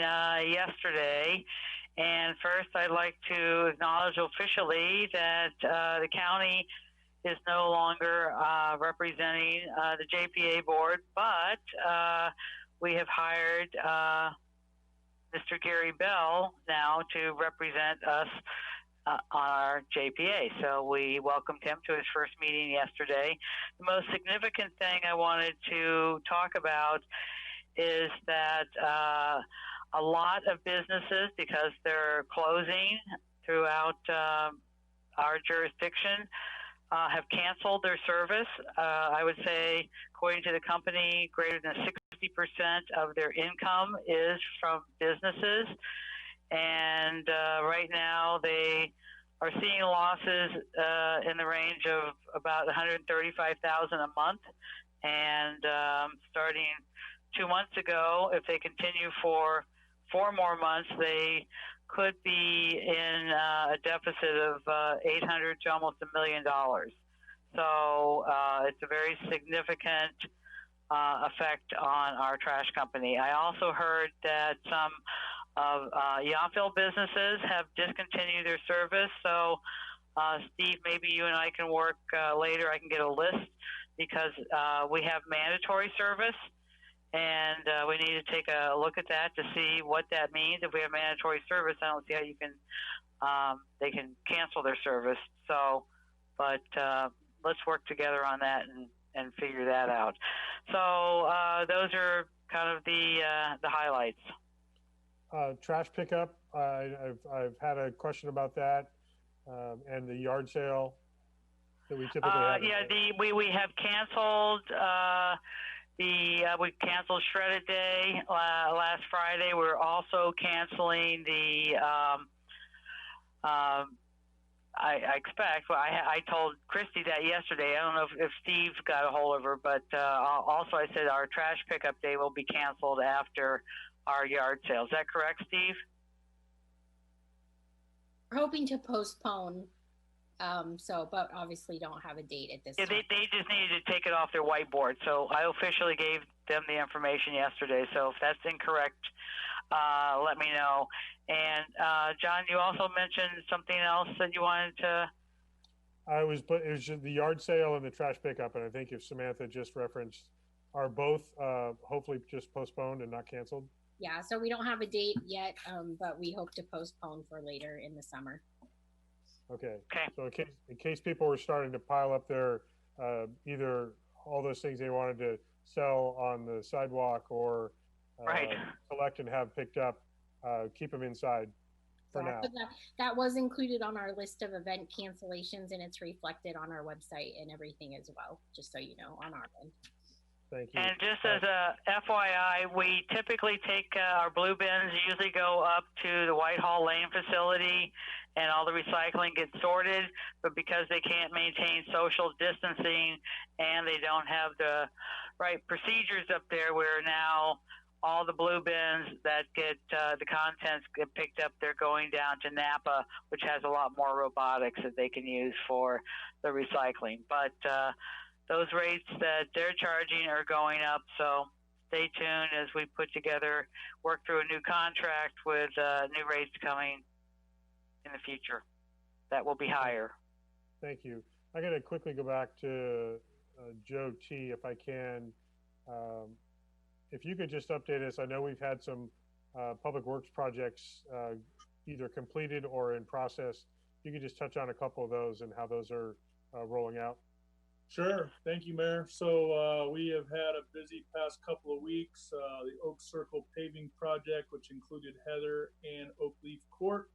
yesterday. And first, I'd like to acknowledge officially that the county is no longer representing the JPA board, but we have hired Mr. Gary Bell now to represent us on our JPA. So we welcomed him to his first meeting yesterday. The most significant thing I wanted to talk about is that a lot of businesses, because they're closing throughout our jurisdiction, have canceled their service. I would say, according to the company, greater than 60% of their income is from businesses. And right now they are seeing losses in the range of about $135,000 a month. And starting 2 months ago, if they continue for 4 more months, they could be in a deficit of $800,000 to almost $1 million. So it's a very significant effect on our trash company. I also heard that some of Yountville businesses have discontinued their service. So Steve, maybe you and I can work later. I can get a list because we have mandatory service. And we need to take a look at that to see what that means. If we have mandatory service, I don't see how you can, they can cancel their service. So, but let's work together on that and figure that out. So those are kind of the highlights. Trash pickup, I've had a question about that, and the yard sale that we typically have. Yeah, we have canceled. We canceled Shredded Day last Friday. We're also canceling the. I expect. Well, I told Christy that yesterday. I don't know if Steve got a hold of her, but also I said our trash pickup day will be canceled after our yard sale. Is that correct, Steve? We're hoping to postpone. But obviously don't have a date at this time. They just needed to take it off their whiteboard. So I officially gave them the information yesterday. So if that's incorrect, let me know. And John, you also mentioned something else that you wanted to But it was just the yard sale and the trash pickup, and I think if Samantha just referenced, are both hopefully just postponed and not canceled? Yeah, so we don't have a date yet, but we hope to postpone for later in the summer. Okay. So in case people were starting to pile up their either all those things they wanted to sell on the sidewalk or collect and have picked up, keep them inside for now. So that was included on our list of event cancellations, and it's reflected on our website and everything as well, just so you know, on our end. Thank you. And just as a FYI, we typically take our blue bins, usually go up to the Whitehall Lane facility, and all the recycling gets sorted. But because they can't maintain social distancing and they don't have the right procedures up there, we're now all the blue bins that get the contents get picked up, they're going down to Napa, which has a lot more robotics that they can use for the recycling. But those rates that they're charging are going up, so stay tuned as we work through a new contract with new rates coming in the future. That will be higher. Thank you. I'm going to quickly go back to Joe T, if I can. If you could just update us, I know we've had some public works projects either completed or in process. You could just touch on a couple of those and how those are rolling out. Sure. Thank you, Mayor. So we have had a busy past couple of weeks. The Oak Circle paving project, which included Heather and Oak Leaf Court,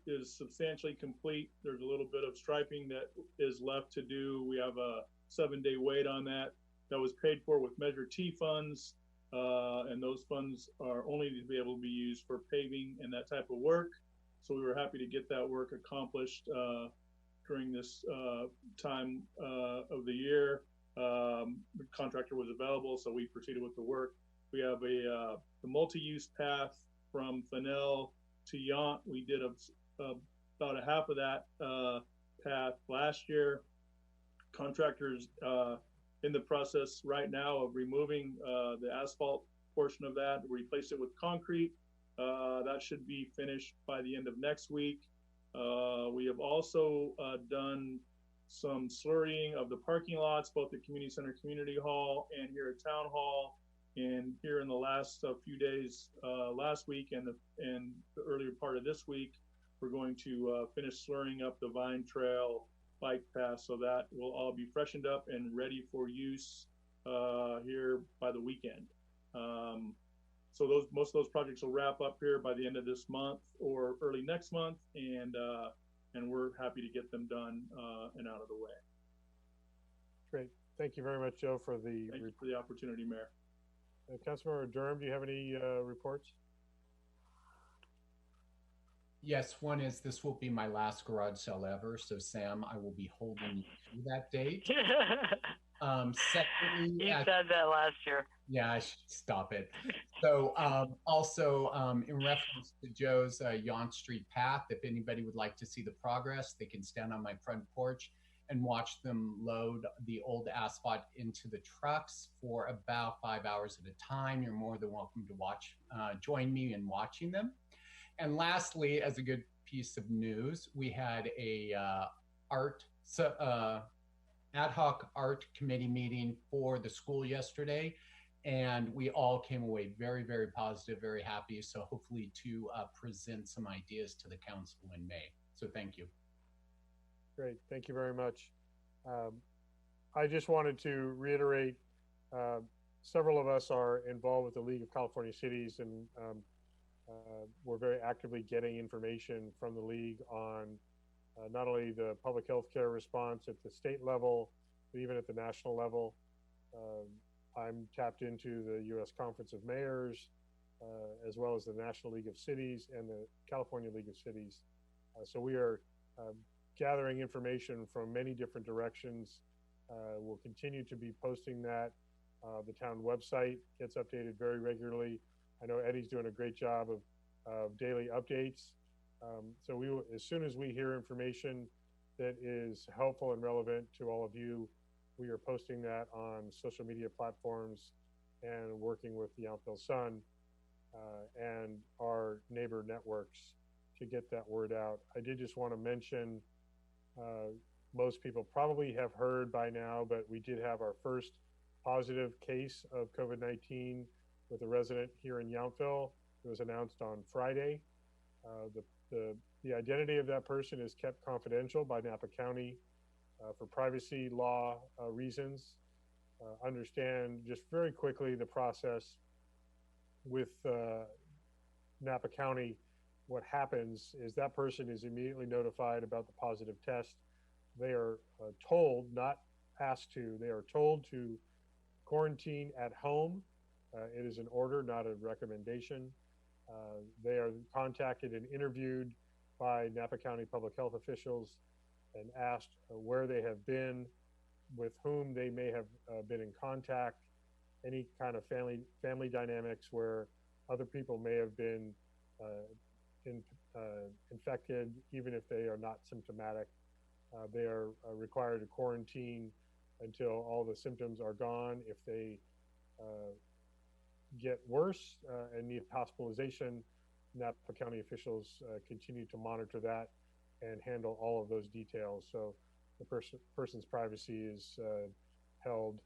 is substantially complete. There's a little bit of striping that is left to do. We have a 7-day wait on that. That was paid for with Measure T funds, and those funds are only to be able to be used for paving and that type of work. So we were happy to get that work accomplished during this time of the year. The contractor was available, so we proceeded with the work. We have the multi-use path from Fennell to Yount. We did about a half of that path last year. Contractors in the process right now of removing the asphalt portion of that, replace it with concrete. That should be finished by the end of next week. We have also done some slurrying of the parking lots, both at Community Center, Community Hall, and here at Town Hall. And here in the last few days, last week and the earlier part of this week, we're going to finish slurrying up the Vine Trail bike path, so that will all be freshened up and ready for use here by the weekend. So most of those projects will wrap up here by the end of this month or early next month, and we're happy to get them done and out of the way. Great. Thank you very much, Joe, for Thank you for the opportunity, Mayor. Councilmember Durham, do you have any reports? Yes, one is this will be my last garage sale ever. So Sam, I will be holding you to that date. Secondly, you said that last year. Yeah, I should stop it. So also in reference to Joe's Yount Street path, if anybody would like to see the progress, they can stand on my front porch and watch them load the old asphalt into the trucks for about 5 hours at a time. You're more than welcome to join me in watching them. And lastly, as a good piece of news, we had a ad hoc art committee meeting for the school yesterday, and we all came away very, very positive, very happy. So hopefully to present some ideas to the council in May. So thank you. Great, thank you very much. I just wanted to reiterate, several of us are involved with the League of California Cities, and we're very actively getting information from the league on not only the public health care response at the state level, but even at the national level. I'm tapped into the U.S. Conference of Mayors, as well as the National League of Cities and the California League of Cities. So we are gathering information from many different directions. We'll continue to be posting that. The town website gets updated very regularly. I know Eddie's doing a great job of daily updates. So we will, as soon as we hear information that is helpful and relevant to all of you, we are posting that on social media platforms and working with the Yountville Sun and our neighbor networks to get that word out. I did just want to mention Most people probably have heard by now, but we did have our first positive case of COVID-19 with a resident here in Yountville. It was announced on Friday. The identity of that person is kept confidential by Napa County for privacy law reasons. Understand just very quickly the process with Napa County. What happens is that person is immediately notified about the positive test. They are told, not asked to, they are told to quarantine at home. It is an order, not a recommendation. They are contacted and interviewed by Napa County public health officials and asked where they have been, with whom they may have been in contact, any kind of family dynamics where other people may have been infected, even if they are not symptomatic. They are required to quarantine until all the symptoms are gone. If they get worse and need hospitalization, Napa County officials continue to monitor that and handle all of those details. So the person's privacy is held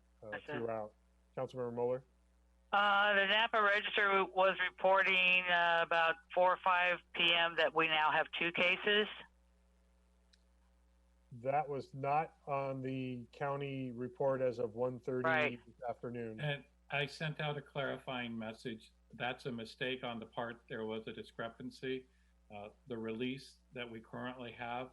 throughout. Councilmember Mueller? The Napa Register was reporting about 4 or 5 p.m. that we now have 2 cases. That was not on the county report as of 1:30 this afternoon. And I sent out a clarifying message. That's a mistake on the part. There was a discrepancy. The release that we currently have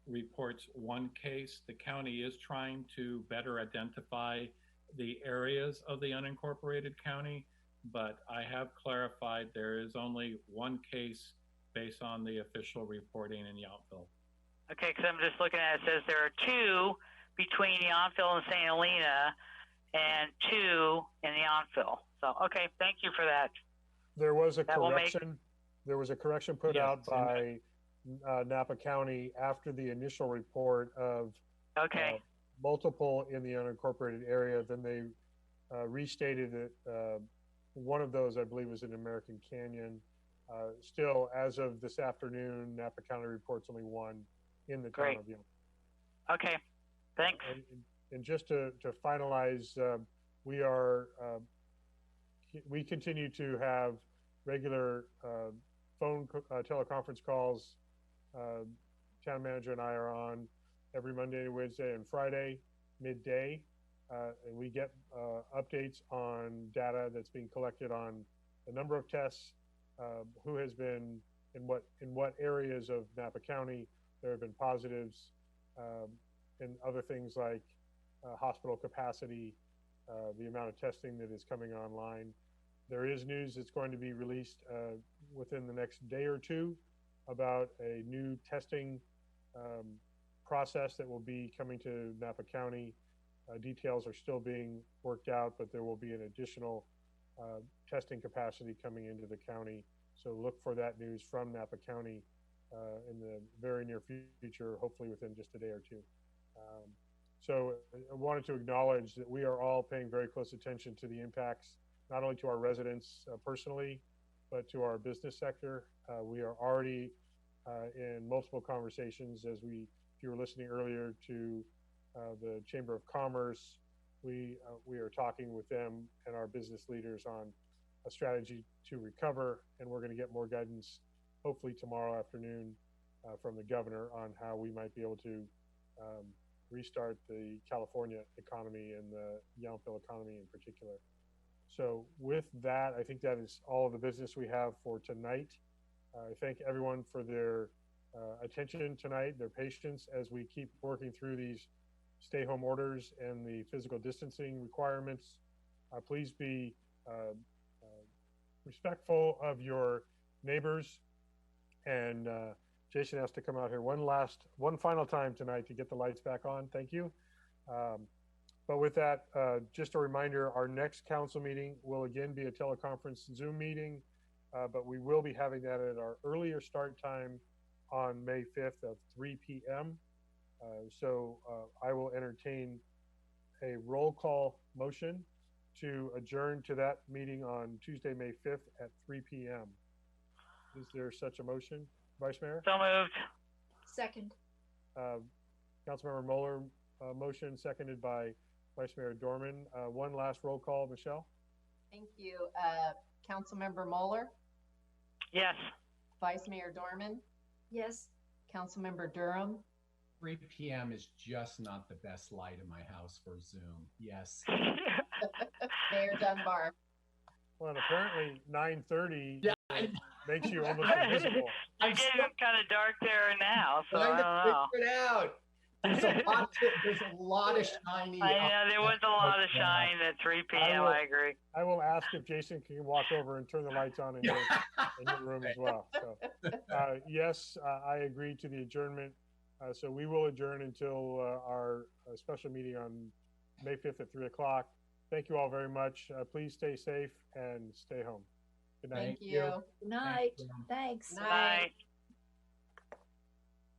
reports 1 case. The county is trying to better identify the areas of the unincorporated county, but I have clarified there is only 1 case based on the official reporting in Yountville. Okay, because I'm just looking at it, it says there are 2 between Yountville and St. Helena and 2 in Yountville. So, okay, thank you for that. There was a correction. There was a correction put out by Napa County after the initial report of multiple in the unincorporated area. Then they restated it. One of those, I believe, was in American Canyon. Still, as of this afternoon, Napa County reports only 1 in the town of Yountville. Okay, thanks. And just to finalize, we continue to have regular phone teleconference calls. Town manager and I are on every Monday, Wednesday, and Friday midday, and we get updates on data that's being collected on the number of tests, who has been in what areas of Napa County there have been positives, and other things like hospital capacity, the amount of testing that is coming online. There is news that's going to be released within the next day or 2 about a new testing process that will be coming to Napa County. Details are still being worked out, but there will be an additional testing capacity coming into the county. So look for that news from Napa County in the very near future, hopefully within just a day or 2. So I wanted to acknowledge that we are all paying very close attention to the impacts, not only to our residents personally, but to our business sector. We are already in multiple conversations. If you were listening earlier to the Chamber of Commerce, we are talking with them and our business leaders on a strategy to recover, and we're going to get more guidance hopefully tomorrow afternoon from the governor on how we might be able to restart the California economy and the Yountville economy in particular. So with that, I think that is all of the business we have for tonight. I thank everyone for their attention tonight, their patience as we keep working through these stay-home orders and the physical distancing requirements. Please be respectful of your neighbors. And Jason has to come out here one final time tonight to get the lights back on. Thank you. But with that, just a reminder, our next council meeting will again be a teleconference Zoom meeting, but we will be having that at our earlier start time on May 5th at 3 p.m. So I will entertain a roll call motion to adjourn to that meeting on Tuesday, May 5th at 3 p.m. Is there such a motion, Vice Mayor? So moved. Second. Councilmember Mueller, motion seconded by Vice Mayor Dorman. One last roll call, Michelle. Thank you. Councilmember Mueller, Yes. Vice Mayor Dorman, Yes. Councilmember Durham, 3 p.m. is just not the best light in my house for Zoom. Yes. Mayor Dunbar. Well, and apparently 9:30 Yeah, makes you almost invisible. It's getting kind of dark there now, so I Trying to don't know. figure it out. There's a lot of shiny. I know there was a lot of shine at 3 p.m. I agree. I will ask if Jason can walk over and turn the lights on in your room as well. So, yes, I agree to the adjournment. So we will adjourn until our special meeting on May 5th at 3 o'clock. Thank you all very much. Please stay safe and stay home. Good night. Thank you. Good night. Thanks. Night.